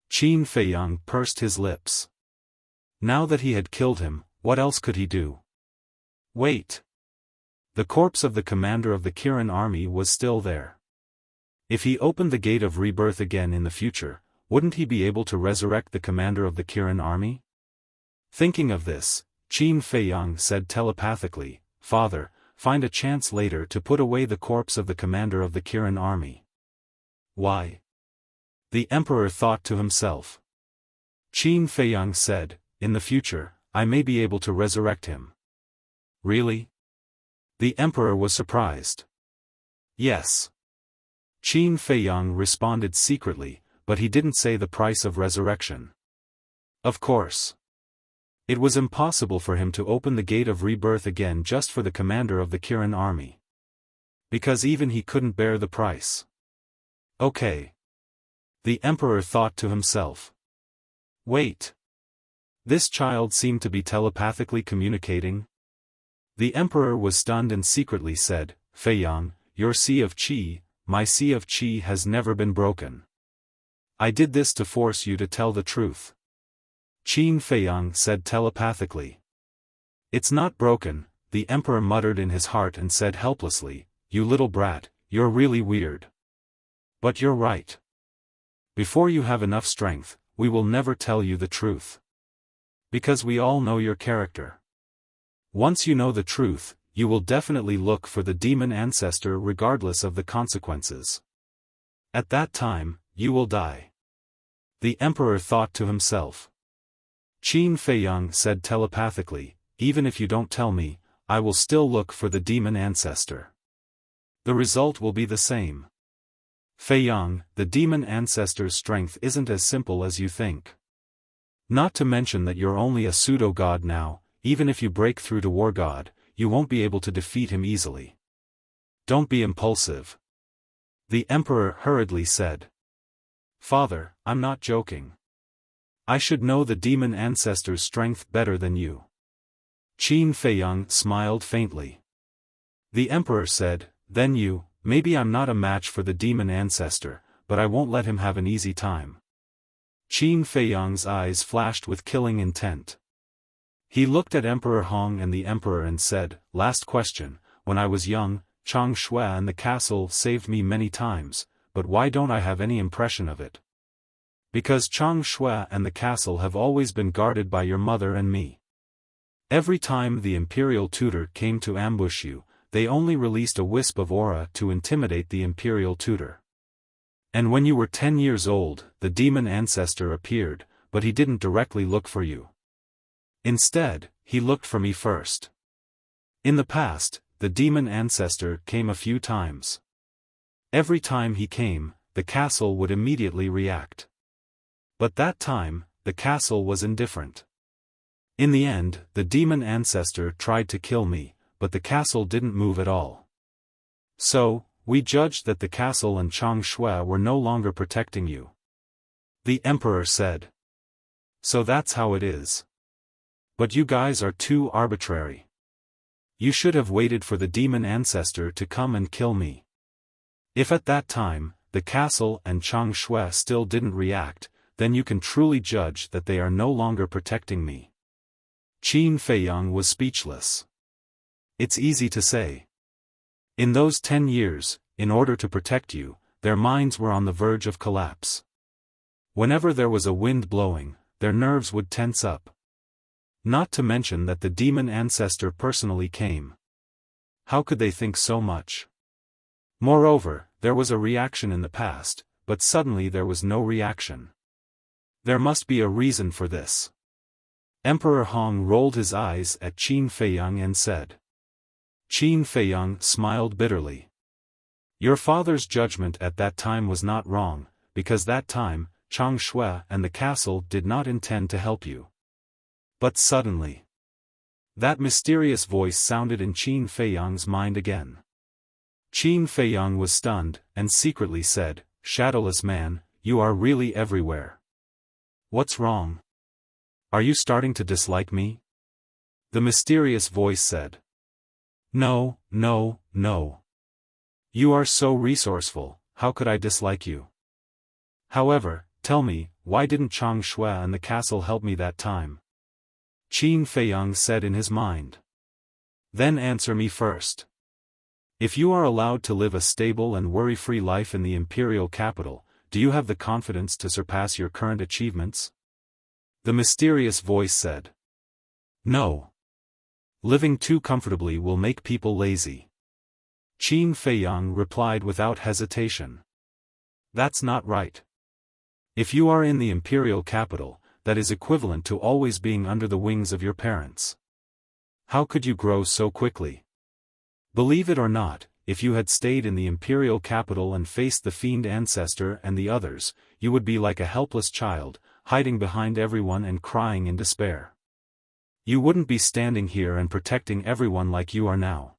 Qin Feiyang pursed his lips. Now that he had killed him, what else could he do? Wait. The corpse of the commander of the Kirin army was still there. If he opened the gate of rebirth again in the future, wouldn't he be able to resurrect the commander of the Kirin army? Thinking of this, Qin Feiyang said telepathically, "Father, find a chance later to put away the corpse of the commander of the Kirin army." "Why?" the emperor thought to himself. Qin Feiyang said, "In the future, I may be able to resurrect him." "Really?" The emperor was surprised. "Yes." Qin Feiyang responded secretly, but he didn't say the price of resurrection. Of course. It was impossible for him to open the gate of rebirth again just for the commander of the Kirin army. Because even he couldn't bear the price. Okay. The emperor thought to himself. Wait. This child seemed to be telepathically communicating. The emperor was stunned and secretly said, "Feiyang, your sea of qi, my sea of qi has never been broken. I did this to force you to tell the truth." Qin Feiyang said telepathically. "It's not broken," the emperor muttered in his heart and said helplessly, "You little brat, you're really weird. But you're right. Before you have enough strength, we will never tell you the truth. Because we all know your character. Once you know the truth, you will definitely look for the demon ancestor regardless of the consequences. At that time, you will die." The emperor thought to himself. Qin Feiyang said telepathically, "Even if you don't tell me, I will still look for the demon ancestor. The result will be the same. Feiyang, the demon ancestor's strength isn't as simple as you think. Not to mention that you're only a pseudo-god now, even if you break through to War God, you won't be able to defeat him easily. Don't be impulsive." The emperor hurriedly said. "Father, I'm not joking. I should know the demon ancestor's strength better than you." Qin Feiyang smiled faintly. The emperor said, then maybe I'm not a match for the demon ancestor, but I won't let him have an easy time. Qin Feiyang's eyes flashed with killing intent. He looked at Emperor Hong and the emperor and said, last question, when I was young, Chang Shui and the castle saved me many times, but why don't I have any impression of it? Because Chang Shui and the castle have always been guarded by your mother and me. Every time the imperial tutor came to ambush you, they only released a wisp of aura to intimidate the imperial tutor. And when you were 10 years old, the demon ancestor appeared, but he didn't directly look for you. Instead, he looked for me first. In the past, the demon ancestor came a few times. Every time he came, the castle would immediately react. But that time, the castle was indifferent. In the end, the demon ancestor tried to kill me, but the castle didn't move at all. So, we judged that the castle and Chang Shui were no longer protecting you. The emperor said. So that's how it is. But you guys are too arbitrary. You should have waited for the demon ancestor to come and kill me. If at that time, the castle and Chang Shui still didn't react, then you can truly judge that they are no longer protecting me. Qin Feiyang was speechless. It's easy to say. In those 10 years, in order to protect you, their minds were on the verge of collapse. Whenever there was a wind blowing, their nerves would tense up. Not to mention that the demon ancestor personally came. How could they think so much? Moreover, there was a reaction in the past, but suddenly there was no reaction. There must be a reason for this. Emperor Hong rolled his eyes at Qin Feiyang and said. Qin Feiyang smiled bitterly. Your father's judgment at that time was not wrong, because that time, Chang Shui and the castle did not intend to help you. But suddenly, that mysterious voice sounded in Qin Feiyang's mind again. Qin Feiyang was stunned, and secretly said, Shadowless man, you are really everywhere. What's wrong? Are you starting to dislike me? The mysterious voice said. No, no, no. You are so resourceful, how could I dislike you? However, tell me, why didn't Chang Shui and the castle help me that time? Qin Feiyang said in his mind. Then answer me first. If you are allowed to live a stable and worry-free life in the imperial capital, do you have the confidence to surpass your current achievements? The mysterious voice said. No. Living too comfortably will make people lazy. Qin Feiyang replied without hesitation. That's not right. If you are in the imperial capital, that is equivalent to always being under the wings of your parents. How could you grow so quickly? Believe it or not, if you had stayed in the imperial capital and faced the fiend ancestor and the others, you would be like a helpless child, hiding behind everyone and crying in despair. You wouldn't be standing here and protecting everyone like you are now.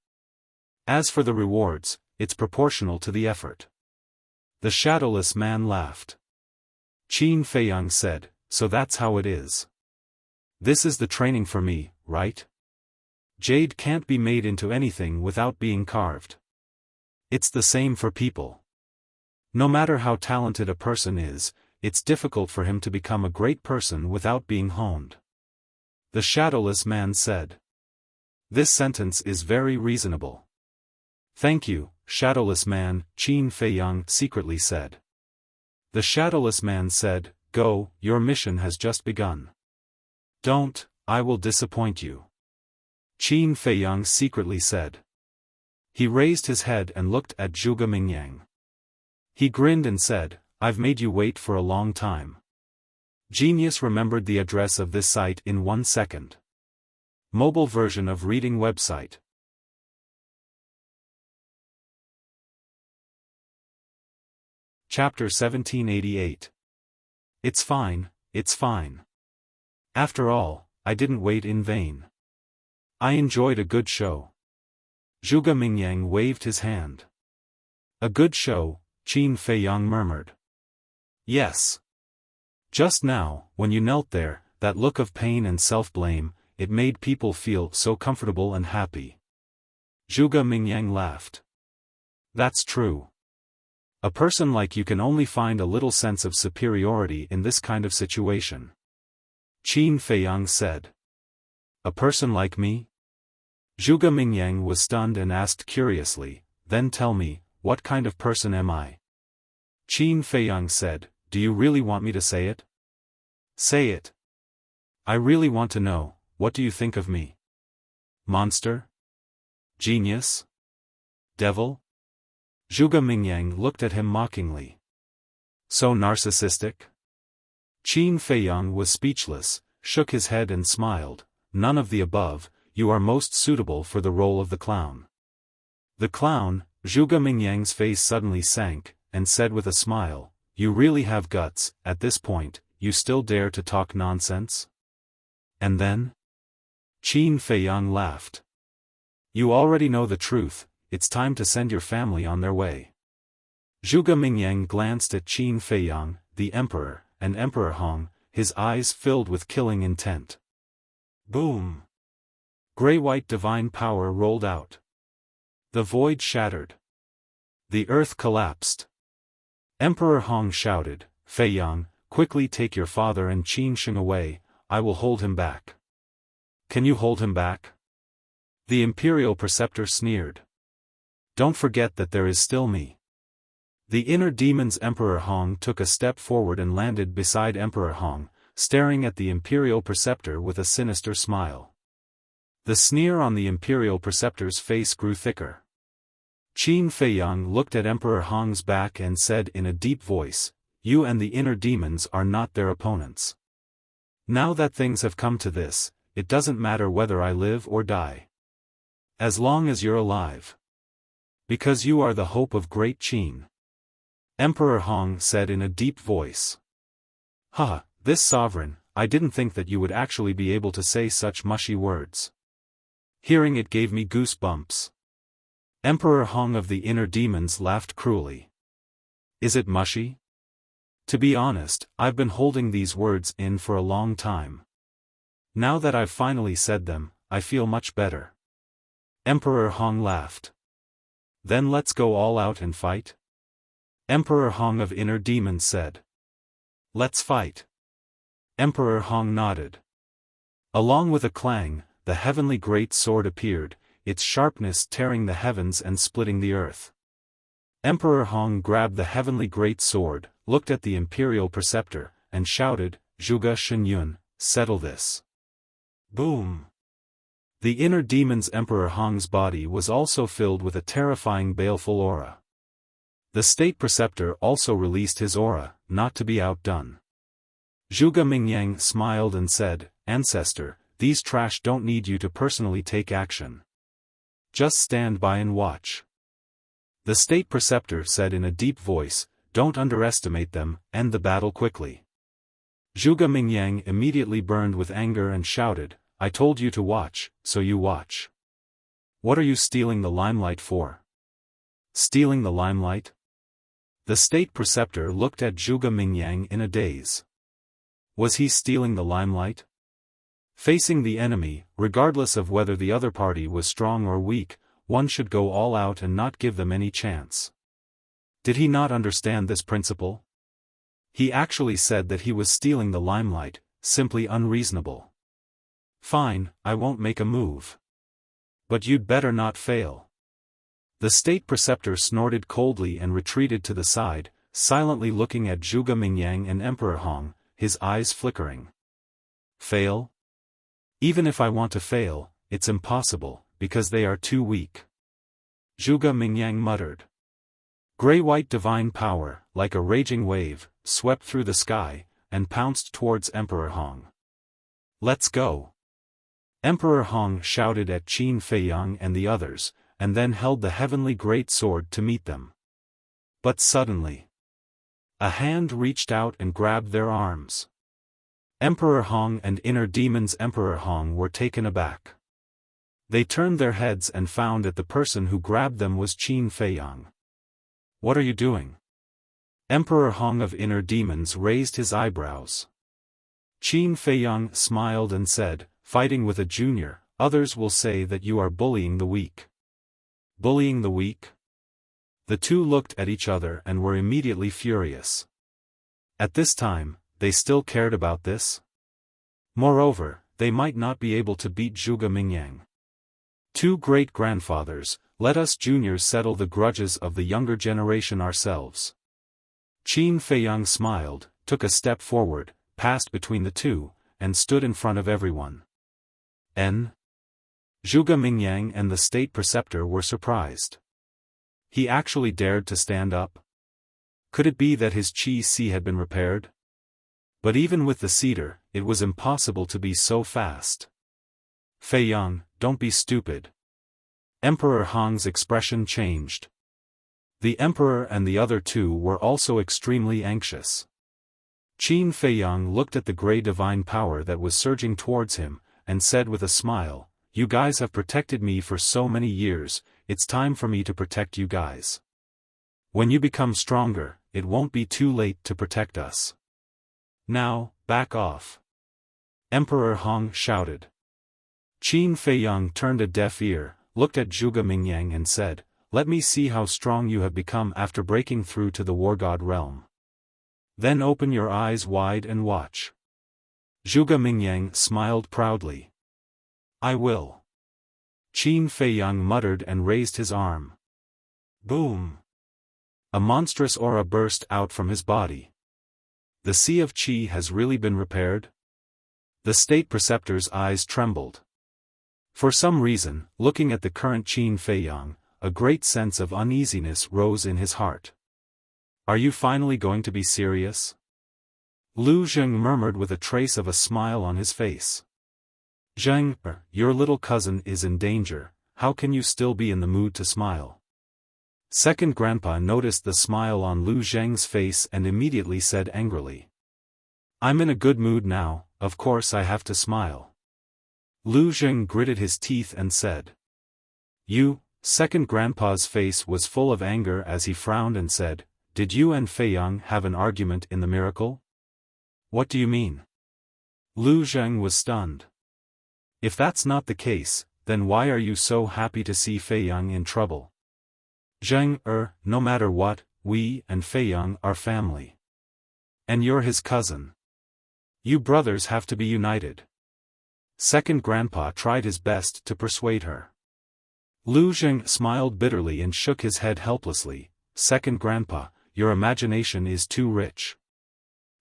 As for the rewards, it's proportional to the effort. The shadowless man laughed. Qin Feiyang said, so that's how it is. This is the training for me, right? Jade can't be made into anything without being carved. It's the same for people. No matter how talented a person is, it's difficult for him to become a great person without being honed. The shadowless man said. This sentence is very reasonable. Thank you, shadowless man, Qin Feiyang secretly said. The shadowless man said, go, your mission has just begun. Don't, I will disappoint you. Qin Feiyang secretly said. He raised his head and looked at Zhuge Mingyang. He grinned and said, I've made you wait for a long time. Genius remembered the address of this site in 1 second. Mobile version of reading website. Chapter 1788. It's fine, it's fine. After all, I didn't wait in vain. I enjoyed a good show. Zhuge Mingyang waved his hand. A good show, Qin Feiyang murmured. Yes. Just now, when you knelt there, that look of pain and self-blame, it made people feel so comfortable and happy. Zhuge Mingyang laughed. That's true. A person like you can only find a little sense of superiority in this kind of situation. Qin Feiyang said. A person like me? Zhuge Mingyang was stunned and asked curiously, then tell me, what kind of person am I? Qin Feiyang said, do you really want me to say it? Say it. I really want to know, what do you think of me? Monster? Genius? Devil? Zhuge Mingyang looked at him mockingly. So narcissistic? Qin Feiyang was speechless, shook his head and smiled. None of the above, you are most suitable for the role of the clown. The clown, Zhuge Mingyang's face suddenly sank, and said with a smile, you really have guts. At this point, you still dare to talk nonsense? And then? Qin Feiyang laughed. You already know the truth, it's time to send your family on their way. Zhuge Mingyang glanced at Qin Feiyang, the emperor, and Emperor Hong, his eyes filled with killing intent. Boom! Gray-white divine power rolled out. The void shattered. The earth collapsed. Emperor Hong shouted, Feiyang, quickly take your father and Qin Sheng away, I will hold him back. Can you hold him back? The imperial preceptor sneered. Don't forget that there is still me. The inner demon's Emperor Hong took a step forward and landed beside Emperor Hong, staring at the imperial preceptor with a sinister smile. The sneer on the imperial preceptor's face grew thicker. Qin Feiyang looked at Emperor Hong's back and said in a deep voice, you and the inner demons are not their opponents. Now that things have come to this, it doesn't matter whether I live or die. As long as you're alive. Because you are the hope of great Qin. Emperor Hong said in a deep voice. Ha, this sovereign, I didn't think that you would actually be able to say such mushy words. Hearing it gave me goosebumps. Emperor Hong of the inner demons laughed cruelly. Is it mushy? To be honest, I've been holding these words in for a long time. Now that I've finally said them, I feel much better. Emperor Hong laughed. Then let's go all out and fight? Emperor Hong of inner demons said. Let's fight. Emperor Hong nodded. Along with a clang, the heavenly great sword appeared, its sharpness tearing the heavens and splitting the earth. Emperor Hong grabbed the heavenly great sword, looked at the imperial preceptor, and shouted, Zhuge Shenyun, settle this. Boom! The inner demon's Emperor Hong's body was also filled with a terrifying baleful aura. The state preceptor also released his aura, not to be outdone. Zhuge Mingyang smiled and said, Ancestor, these trash don't need you to personally take action. Just stand by and watch. The state preceptor said in a deep voice, don't underestimate them, end the battle quickly. Zhuge Mingyang immediately burned with anger and shouted, I told you to watch, so you watch. What are you stealing the limelight for? Stealing the limelight? The state preceptor looked at Zhuge Mingyang in a daze. Was he stealing the limelight? Facing the enemy, regardless of whether the other party was strong or weak, one should go all out and not give them any chance. Did he not understand this principle? He actually said that he was stealing the limelight, simply unreasonable. Fine, I won't make a move. But you'd better not fail. The state preceptor snorted coldly and retreated to the side, silently looking at Zhuge Mingyang and Emperor Hong, his eyes flickering. Fail? Even if I want to fail, it's impossible, because they are too weak. Zhuge Mingyang muttered. Gray-white divine power, like a raging wave, swept through the sky, and pounced towards Emperor Hong. Let's go! Emperor Hong shouted at Qin Feiyang and the others, and then held the heavenly great sword to meet them. But suddenly, a hand reached out and grabbed their arms. Emperor Hong and inner demons Emperor Hong were taken aback. They turned their heads and found that the person who grabbed them was Qin Feiyang. What are you doing? Emperor Hong of inner demons raised his eyebrows. Qin Feiyang smiled and said, fighting with a junior, others will say that you are bullying the weak. Bullying the weak? The two looked at each other and were immediately furious. At this time, they still cared about this? Moreover, they might not be able to beat Zhuge Mingyang. Two great-grandfathers, let us juniors settle the grudges of the younger generation ourselves. Qin Feiyang smiled, took a step forward, passed between the two, and stood in front of everyone. Zhuge Mingyang and the state preceptor were surprised. He actually dared to stand up? Could it be that his qi had been repaired? But even with the cedar, it was impossible to be so fast. Feiyang, don't be stupid. Emperor Hong's expression changed. The emperor and the other two were also extremely anxious. Qin Feiyang looked at the gray divine power that was surging towards him, and said with a smile, "You guys have protected me for so many years, it's time for me to protect you guys. When you become stronger, it won't be too late to protect us. Now, back off." Emperor Hong shouted. Qin Feiyang turned a deaf ear, looked at Zhuge Mingyang and said, "Let me see how strong you have become after breaking through to the war god realm. Then open your eyes wide and watch." Zhuge Mingyang smiled proudly. "I will." Qin Feiyang muttered and raised his arm. Boom! A monstrous aura burst out from his body. The sea of qi has really been repaired? The state preceptor's eyes trembled. For some reason, looking at the current Qin Feiyang, a great sense of uneasiness rose in his heart. "Are you finally going to be serious?" Lu Zheng murmured with a trace of a smile on his face. "Zheng, your little cousin is in danger, how can you still be in the mood to smile?" Second grandpa noticed the smile on Lu Zheng's face and immediately said angrily. "I'm in a good mood now, of course I have to smile." Lu Zheng gritted his teeth and said. "You," second grandpa's face was full of anger as he frowned and said, "Did you and Feiyang have an argument in the miracle?" "What do you mean?" Lu Zheng was stunned. "If that's not the case, then why are you so happy to see Feiyang in trouble?" "Zheng, no matter what, we and Feiyang are family. And you're his cousin. You brothers have to be united." Second grandpa tried his best to persuade her. Lu Zheng smiled bitterly and shook his head helplessly. "Second grandpa, your imagination is too rich.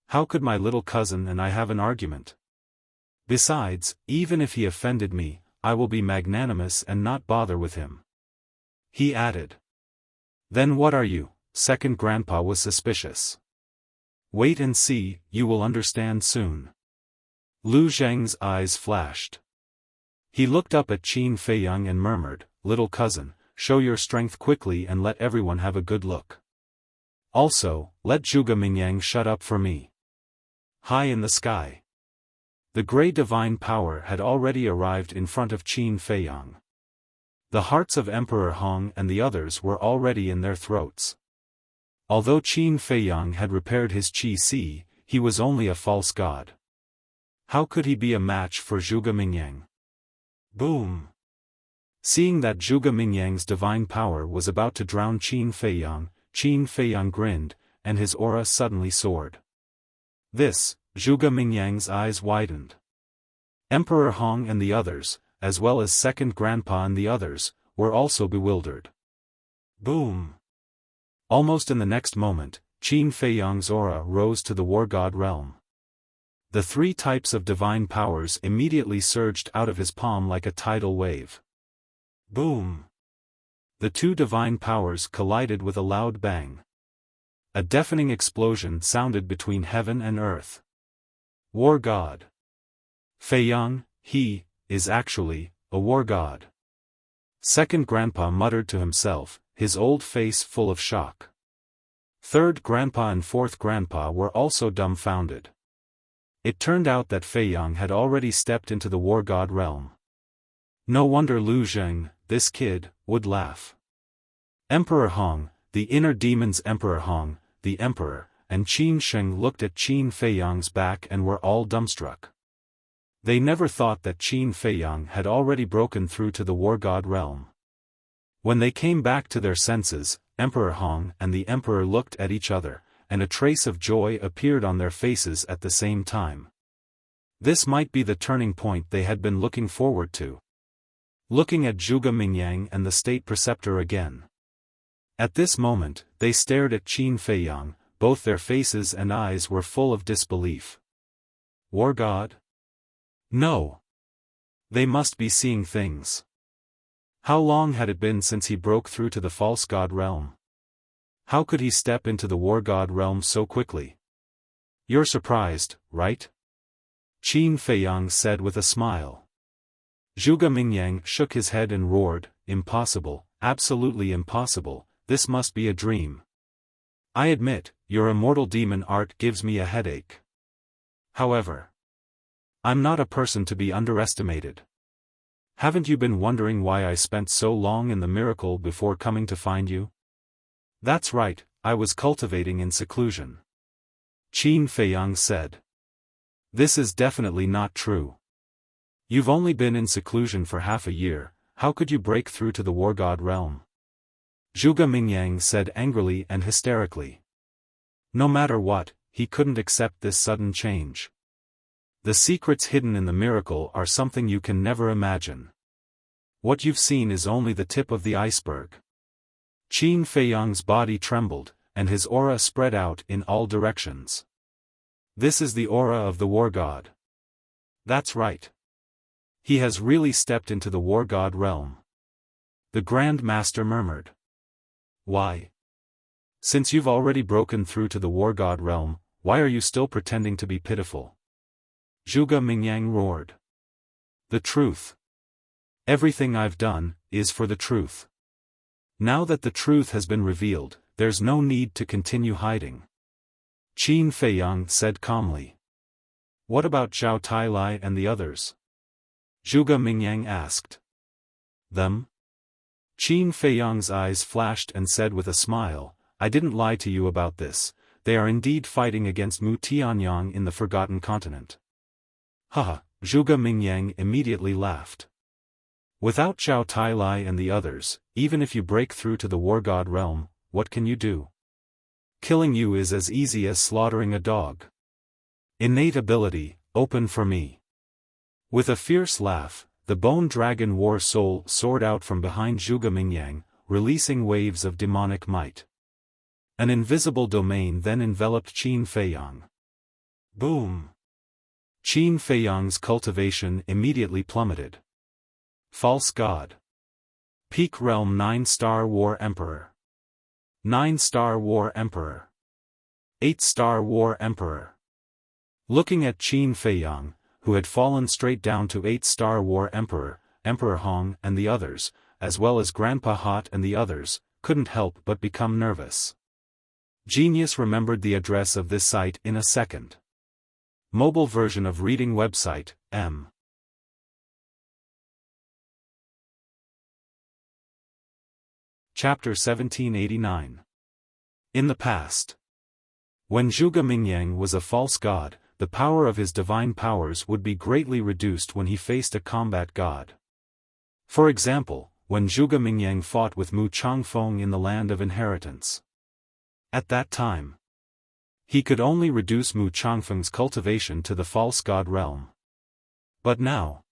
How could my little cousin and I have an argument? Besides, even if he offended me, I will be magnanimous and not bother with him." He added. "Then what are you?" Second grandpa was suspicious. "Wait and see, you will understand soon." Lu Zheng's eyes flashed. He looked up at Qin Feiyang and murmured, "Little cousin, show your strength quickly and let everyone have a good look. Also, let Zhuge Mingyang shut up for me." High in the sky. The gray divine power had already arrived in front of Qin Feiyang. The hearts of Emperor Hong and the others were already in their throats. Although Qin Feiyang had repaired his qi, he was only a false god. How could he be a match for Zhuge Mingyang? Boom! Seeing that Zhuge Mingyang's divine power was about to drown Qin Feiyang grinned, and his aura suddenly soared. This, Zhuge Mingyang's eyes widened. Emperor Hong and the others, as well as second grandpa and the others, were also bewildered. Boom! Almost in the next moment, Qin Feiyang's aura rose to the war god realm. The three types of divine powers immediately surged out of his palm like a tidal wave. Boom! The two divine powers collided with a loud bang. A deafening explosion sounded between heaven and earth. War god. Feiyang, he, is actually, a war god. Second grandpa muttered to himself, his old face full of shock. Third grandpa and fourth grandpa were also dumbfounded. It turned out that Feiyang had already stepped into the war god realm. No wonder Lu Zheng, this kid, would laugh. Emperor Hong, the inner demon's Emperor Hong, the emperor, and Qin Sheng looked at Qin Feiyang's back and were all dumbstruck. They never thought that Qin Feiyang had already broken through to the war god realm. When they came back to their senses, Emperor Hong and the Emperor looked at each other, and a trace of joy appeared on their faces at the same time. This might be the turning point they had been looking forward to. Looking at Zhuge Mingyang and the state preceptor again. At this moment, they stared at Qin Feiyang, both their faces and eyes were full of disbelief. War god? No. They must be seeing things. How long had it been since he broke through to the false god realm? How could he step into the war god realm so quickly? You're surprised, right? Qin Feiyang said with a smile. Zhuge Mingyang shook his head and roared, impossible, absolutely impossible, this must be a dream. I admit, your immortal demon art gives me a headache. However, I'm not a person to be underestimated. Haven't you been wondering why I spent so long in the miracle before coming to find you? That's right, I was cultivating in seclusion. Qin Feiyang said. This is definitely not true. You've only been in seclusion for half a year, how could you break through to the war god realm? Zhuge Mingyang said angrily and hysterically. No matter what, he couldn't accept this sudden change. The secrets hidden in the miracle are something you can never imagine. What you've seen is only the tip of the iceberg. Qin Feiyang's body trembled, and his aura spread out in all directions. This is the aura of the war god. That's right. He has really stepped into the war god realm. The Grand Master murmured. Why? Since you've already broken through to the war god realm, why are you still pretending to be pitiful? Zhuge Mingyang roared. The truth. Everything I've done, is for the truth. Now that the truth has been revealed, there's no need to continue hiding. Qin Feiyang said calmly. What about Zhao Tailai and the others? Zhuge Mingyang asked. Them? Qin Feiyang's eyes flashed and said with a smile, I didn't lie to you about this, they are indeed fighting against Mu Tianyang in the Forgotten Continent. Haha, Zhuge Mingyang immediately laughed. Without Zhao Tailai and the others, even if you break through to the war god realm, what can you do? Killing you is as easy as slaughtering a dog. Innate ability, open for me. With a fierce laugh, the bone dragon war soul soared out from behind Zhuge Mingyang, releasing waves of demonic might. An invisible domain then enveloped Qin Feiyang. Boom! Qin Feiyang's cultivation immediately plummeted. False God. Peak Realm 9-star War Emperor. 9-star War Emperor. 8-star War Emperor. Looking at Qin Feiyang, who had fallen straight down to 8-star War Emperor, Emperor Hong and the others, as well as Grandpa Hot and the others, couldn't help but become nervous. Genius remembered the address of this site in a second. Mobile version of reading website, M. Chapter 1789. In the past. When Zhuge Mingyang was a false god, the power of his divine powers would be greatly reduced when he faced a combat god. For example, when Zhuge Mingyang fought with Mu Changfeng in the Land of Inheritance. At that time, he could only reduce Mu Changfeng's cultivation to the false god realm. But now,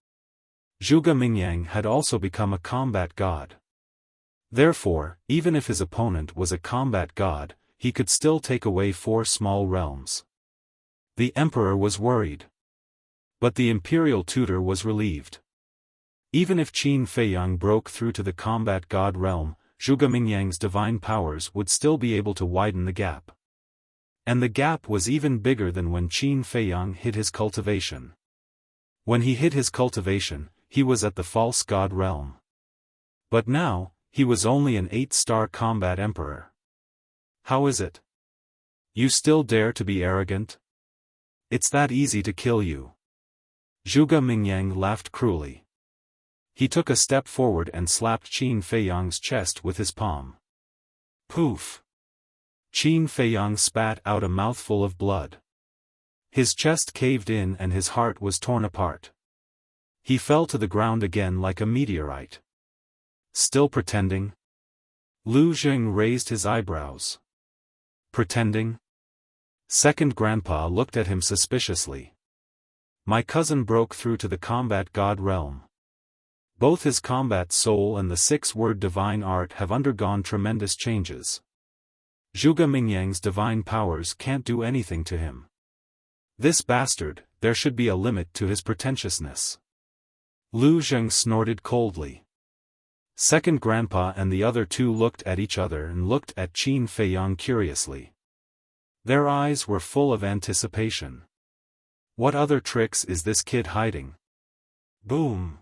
Zhuge Mingyang had also become a combat god. Therefore, even if his opponent was a combat god, he could still take away 4 small realms. The emperor was worried. But the imperial tutor was relieved. Even if Qin Feiyang broke through to the combat god realm, Zhuge Mingyang's divine powers would still be able to widen the gap. And the gap was even bigger than when Qin Feiyang hid his cultivation. When he hid his cultivation, he was at the false god realm. But now, he was only an 8-star combat emperor. How is it? You still dare to be arrogant? It's that easy to kill you. Zhuge Mingyang laughed cruelly. He took a step forward and slapped Qin Feiyang's chest with his palm. Poof! Qin Feiyang spat out a mouthful of blood. His chest caved in and his heart was torn apart. He fell to the ground again like a meteorite. Still pretending? Lu Zheng raised his eyebrows. Pretending? Second grandpa looked at him suspiciously. My cousin broke through to the combat god realm. Both his combat soul and the six-word divine art have undergone tremendous changes. Zhuge Mingyang's divine powers can't do anything to him. This bastard, there should be a limit to his pretentiousness. Lu Zheng snorted coldly. Second grandpa and the other two looked at each other and looked at Qin Feiyang curiously. Their eyes were full of anticipation. What other tricks is this kid hiding? Boom!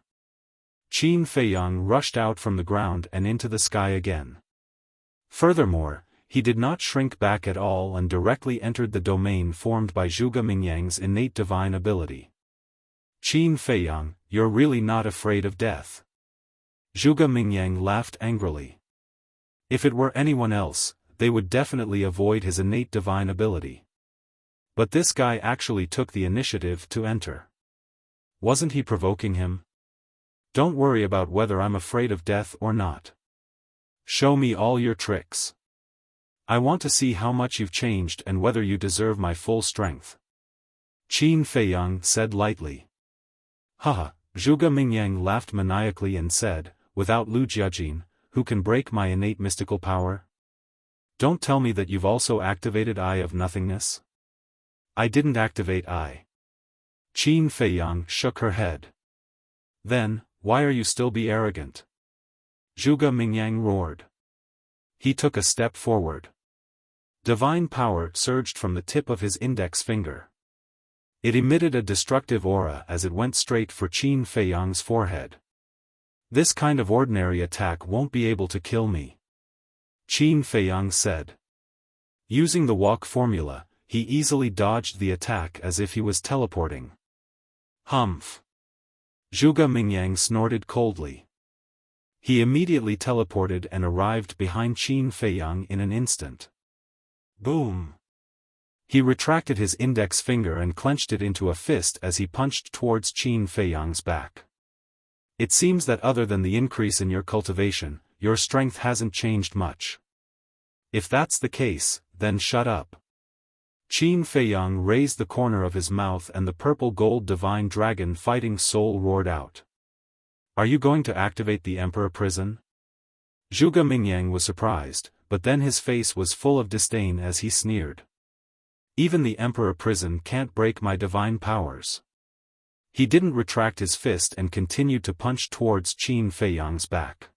Qin Feiyang rushed out from the ground and into the sky again. Furthermore, he did not shrink back at all and directly entered the domain formed by Zhuge Mingyang's innate divine ability. Qin Feiyang, you're really not afraid of death. Zhuge Mingyang laughed angrily. If it were anyone else, they would definitely avoid his innate divine ability. But this guy actually took the initiative to enter. Wasn't he provoking him? Don't worry about whether I'm afraid of death or not. Show me all your tricks. I want to see how much you've changed and whether you deserve my full strength. Qin Feiyang said lightly. Haha, Zhuge Mingyang laughed maniacally and said, without Lu Jiajin, who can break my innate mystical power? Don't tell me that you've also activated Eye of Nothingness? I didn't activate Eye. Qin Feiyang shook her head. Then, why are you still be arrogant? Zhuge Mingyang roared. He took a step forward. Divine power surged from the tip of his index finger. It emitted a destructive aura as it went straight for Qin Feiyang's forehead. This kind of ordinary attack won't be able to kill me. Qin Feiyang said. Using the walk formula, he easily dodged the attack as if he was teleporting. Humph! Zhuge Mingyang snorted coldly. He immediately teleported and arrived behind Qin Feiyang in an instant. Boom! He retracted his index finger and clenched it into a fist as he punched towards Qin Feiyang's back. It seems that other than the increase in your cultivation, your strength hasn't changed much. If that's the case, then shut up. Qin Feiyang raised the corner of his mouth and the purple gold divine dragon fighting soul roared out. Are you going to activate the Emperor prison? Zhuge Mingyang was surprised, but then his face was full of disdain as he sneered. Even the Emperor prison can't break my divine powers. He didn't retract his fist and continued to punch towards Qin Feiyang's back.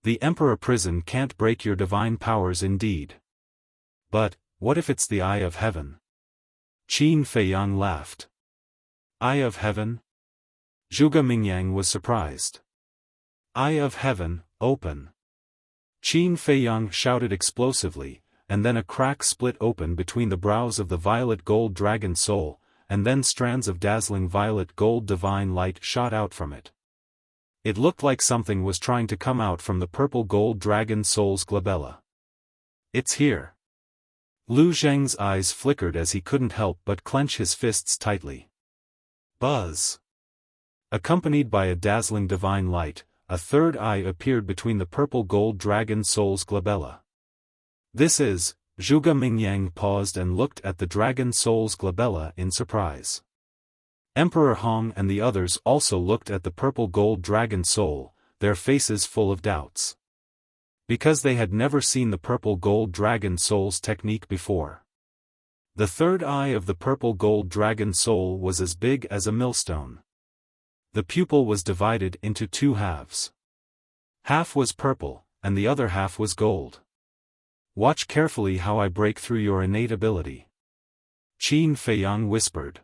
The Emperor prison can't break your divine powers indeed. But, what if it's the Eye of Heaven? Qin Feiyang laughed. Eye of Heaven? Zhuge Mingyang was surprised. Eye of Heaven, open. Qin Feiyang shouted explosively, and then a crack split open between the brows of the violet gold dragon soul, and then strands of dazzling violet gold divine light shot out from it. It looked like something was trying to come out from the purple gold dragon soul's glabella. It's here. Lu Zheng's eyes flickered as he couldn't help but clench his fists tightly. Buzz! Accompanied by a dazzling divine light, a third eye appeared between the purple gold dragon soul's glabella. This is, Zhuge Mingyang paused and looked at the dragon soul's glabella in surprise. Emperor Hong and the others also looked at the purple gold dragon soul, their faces full of doubts. Because they had never seen the purple gold dragon soul's technique before. The third eye of the purple gold dragon soul was as big as a millstone. The pupil was divided into two halves. Half was purple, and the other half was gold. Watch carefully how I break through your innate ability. Qin Feiyang whispered.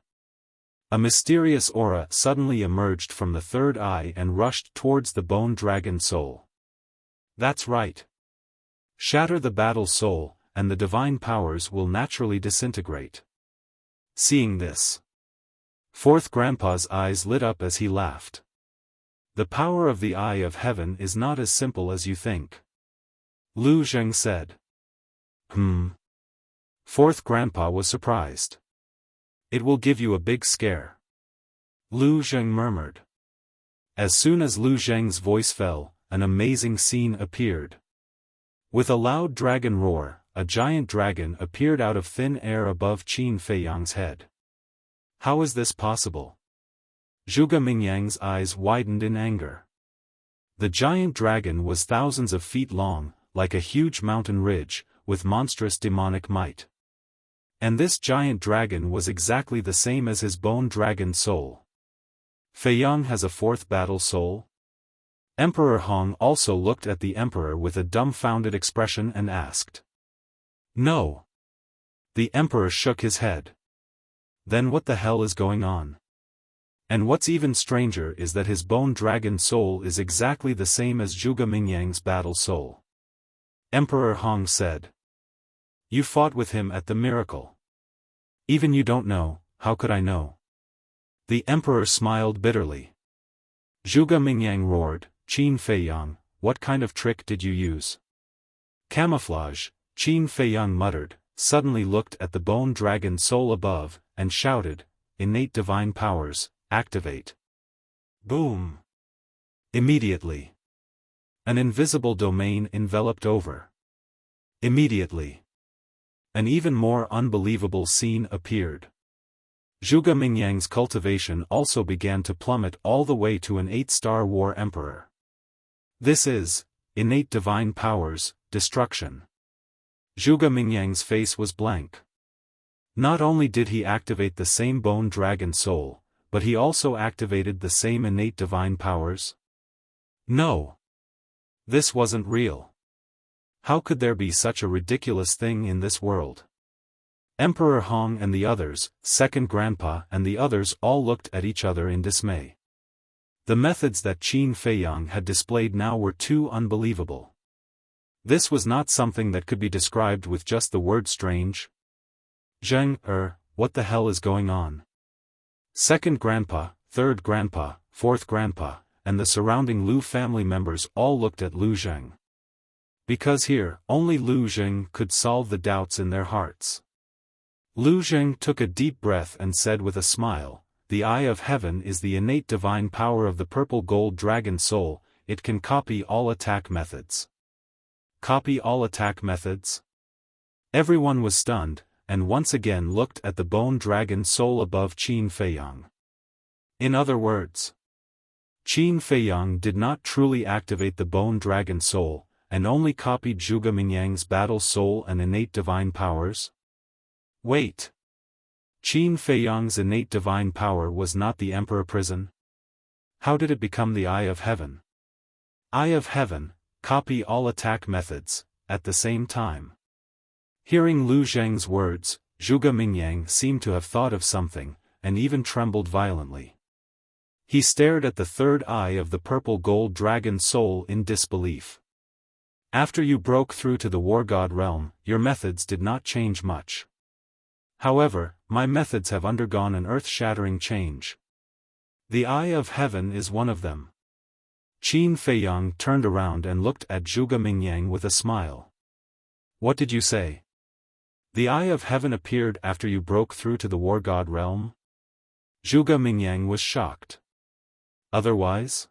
A mysterious aura suddenly emerged from the third eye and rushed towards the bone dragon soul. That's right. Shatter the battle soul, and the divine powers will naturally disintegrate. Seeing this, Fourth Grandpa's eyes lit up as he laughed. The power of the Eye of Heaven is not as simple as you think. Lu Zheng said. Fourth Grandpa was surprised. It will give you a big scare. Lu Zheng murmured. As soon as Lu Zheng's voice fell, an amazing scene appeared. With a loud dragon roar, a giant dragon appeared out of thin air above Qin Feiyang's head. How is this possible? Zhuge Mingyang's eyes widened in anger. The giant dragon was thousands of feet long, like a huge mountain ridge, with monstrous demonic might. And this giant dragon was exactly the same as his bone dragon soul. Feiyang has a fourth battle soul? Emperor Hong also looked at the emperor with a dumbfounded expression and asked. No. The emperor shook his head. Then what the hell is going on? And what's even stranger is that his bone dragon soul is exactly the same as Zhuge Mingyang's battle soul. Emperor Hong said. You fought with him at the miracle. Even you don't know, how could I know? The emperor smiled bitterly. Zhuge Mingyang roared, Qin Feiyang, what kind of trick did you use? Camouflage, Qin Feiyang muttered, suddenly looked at the bone dragon soul above, and shouted, innate divine powers, activate. Boom! Immediately. An invisible domain enveloped over. Immediately. An even more unbelievable scene appeared. Zhuge Mingyang's cultivation also began to plummet all the way to an 8-star war emperor. This is, innate divine powers, destruction. Zhuge Mingyang's face was blank. Not only did he activate the same bone dragon soul, but he also activated the same innate divine powers? No. This wasn't real. How could there be such a ridiculous thing in this world? Emperor Hong and the others, Second Grandpa and the others all looked at each other in dismay. The methods that Qin Feiyang had displayed now were too unbelievable. This was not something that could be described with just the word strange. Zheng, what the hell is going on? Second Grandpa, Third Grandpa, Fourth Grandpa, and the surrounding Lu family members all looked at Lu Zheng. Because here, only Lu Zheng could solve the doubts in their hearts. Lu Zheng took a deep breath and said with a smile, the Eye of Heaven is the innate divine power of the purple gold dragon soul, it can copy all attack methods. Copy all attack methods? Everyone was stunned, and once again looked at the bone dragon soul above Qin Feiyang. In other words, Qin Feiyang did not truly activate the bone dragon soul, and only copied Zhuge Mingyang's battle soul and innate divine powers? Wait. Qin Feiyang's innate divine power was not the Emperor Prison? How did it become the Eye of Heaven? Eye of Heaven, copy all attack methods, at the same time. Hearing Lu Zheng's words, Zhuge Mingyang seemed to have thought of something, and even trembled violently. He stared at the third eye of the purple gold dragon soul in disbelief. After you broke through to the war god realm, your methods did not change much. However, my methods have undergone an earth-shattering change. The Eye of Heaven is one of them. Qin Feiyang turned around and looked at Zhuge Mingyang with a smile. What did you say? The Eye of Heaven appeared after you broke through to the war god realm? Zhuge Mingyang was shocked. Otherwise?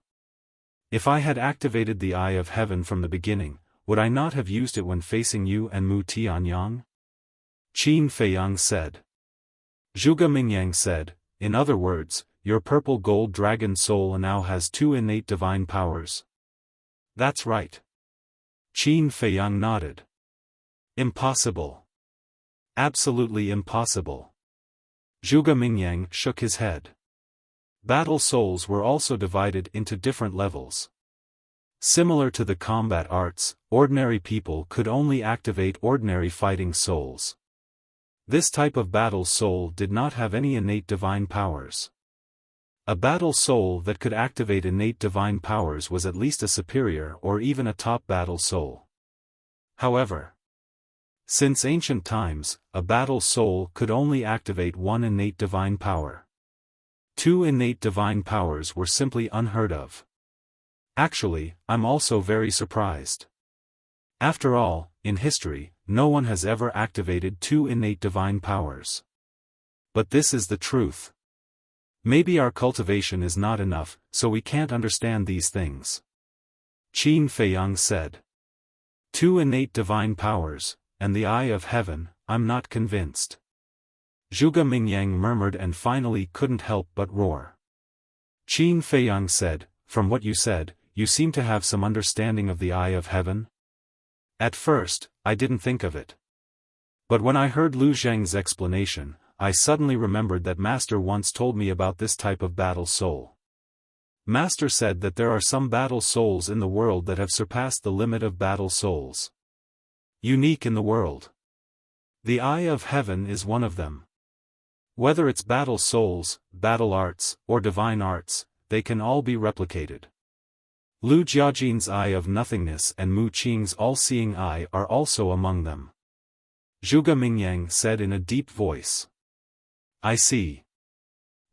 If I had activated the Eye of Heaven from the beginning, would I not have used it when facing you and Mu Tianyang? Qin Feiyang said. Zhuge Mingyang said, in other words, your purple gold dragon soul now has 2 innate divine powers. That's right. Qin Feiyang nodded. Impossible. Absolutely impossible. Zhuge Mingyang shook his head. Battle souls were also divided into different levels. Similar to the combat arts, ordinary people could only activate ordinary fighting souls. This type of battle soul did not have any innate divine powers. A battle soul that could activate innate divine powers was at least a superior or even a top battle soul. However, since ancient times, a battle soul could only activate 1 innate divine power. 2 innate divine powers were simply unheard of. Actually, I'm also very surprised. After all, in history, no one has ever activated 2 innate divine powers. But this is the truth. Maybe our cultivation is not enough, so we can't understand these things. Qin Feiyang said. Two innate divine powers, and the eye of heaven, I'm not convinced. Zhuge Mingyang murmured and finally couldn't help but roar. Qin Feiyang said, from what you said, you seem to have some understanding of the eye of heaven? At first, I didn't think of it. But when I heard Lu Zheng's explanation, I suddenly remembered that Master once told me about this type of battle soul. Master said that there are some battle souls in the world that have surpassed the limit of battle souls. Unique in the world. The eye of heaven is one of them. Whether it's battle souls, battle arts, or divine arts, they can all be replicated. Lu Jiajin's eye of nothingness and Mu Qing's all-seeing eye are also among them. Zhuge Mingyang said in a deep voice. I see.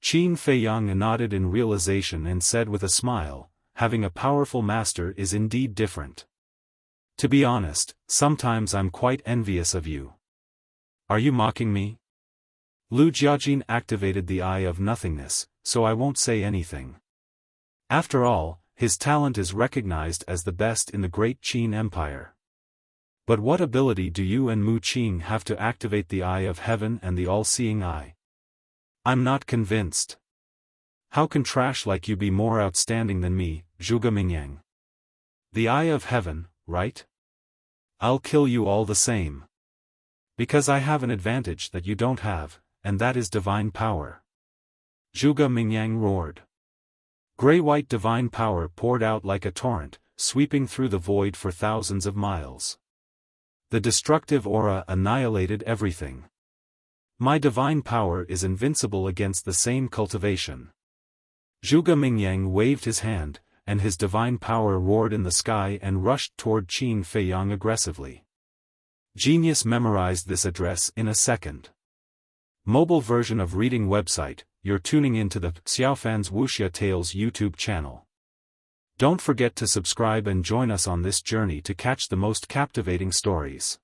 Qin Feiyang nodded in realization and said with a smile, having a powerful master is indeed different. To be honest, sometimes I'm quite envious of you. Are you mocking me? Lu Jiajin activated the eye of nothingness, so I won't say anything. After all, his talent is recognized as the best in the great Qin Empire. But what ability do you and Mu Qing have to activate the eye of heaven and the all-seeing eye? I'm not convinced. How can trash like you be more outstanding than me, Zhuge Mingyang? The eye of heaven, right? I'll kill you all the same. Because I have an advantage that you don't have, and that is divine power. Zhuge Mingyang roared. Gray-white divine power poured out like a torrent, sweeping through the void for thousands of miles. The destructive aura annihilated everything. My divine power is invincible against the same cultivation. Zhuge Mingyang waved his hand, and his divine power roared in the sky and rushed toward Qin Feiyang aggressively. Genius memorized this address in a second. Mobile version of reading website, you're tuning into the Xiaofan's Wuxia Tales YouTube channel. Don't forget to subscribe and join us on this journey to catch the most captivating stories.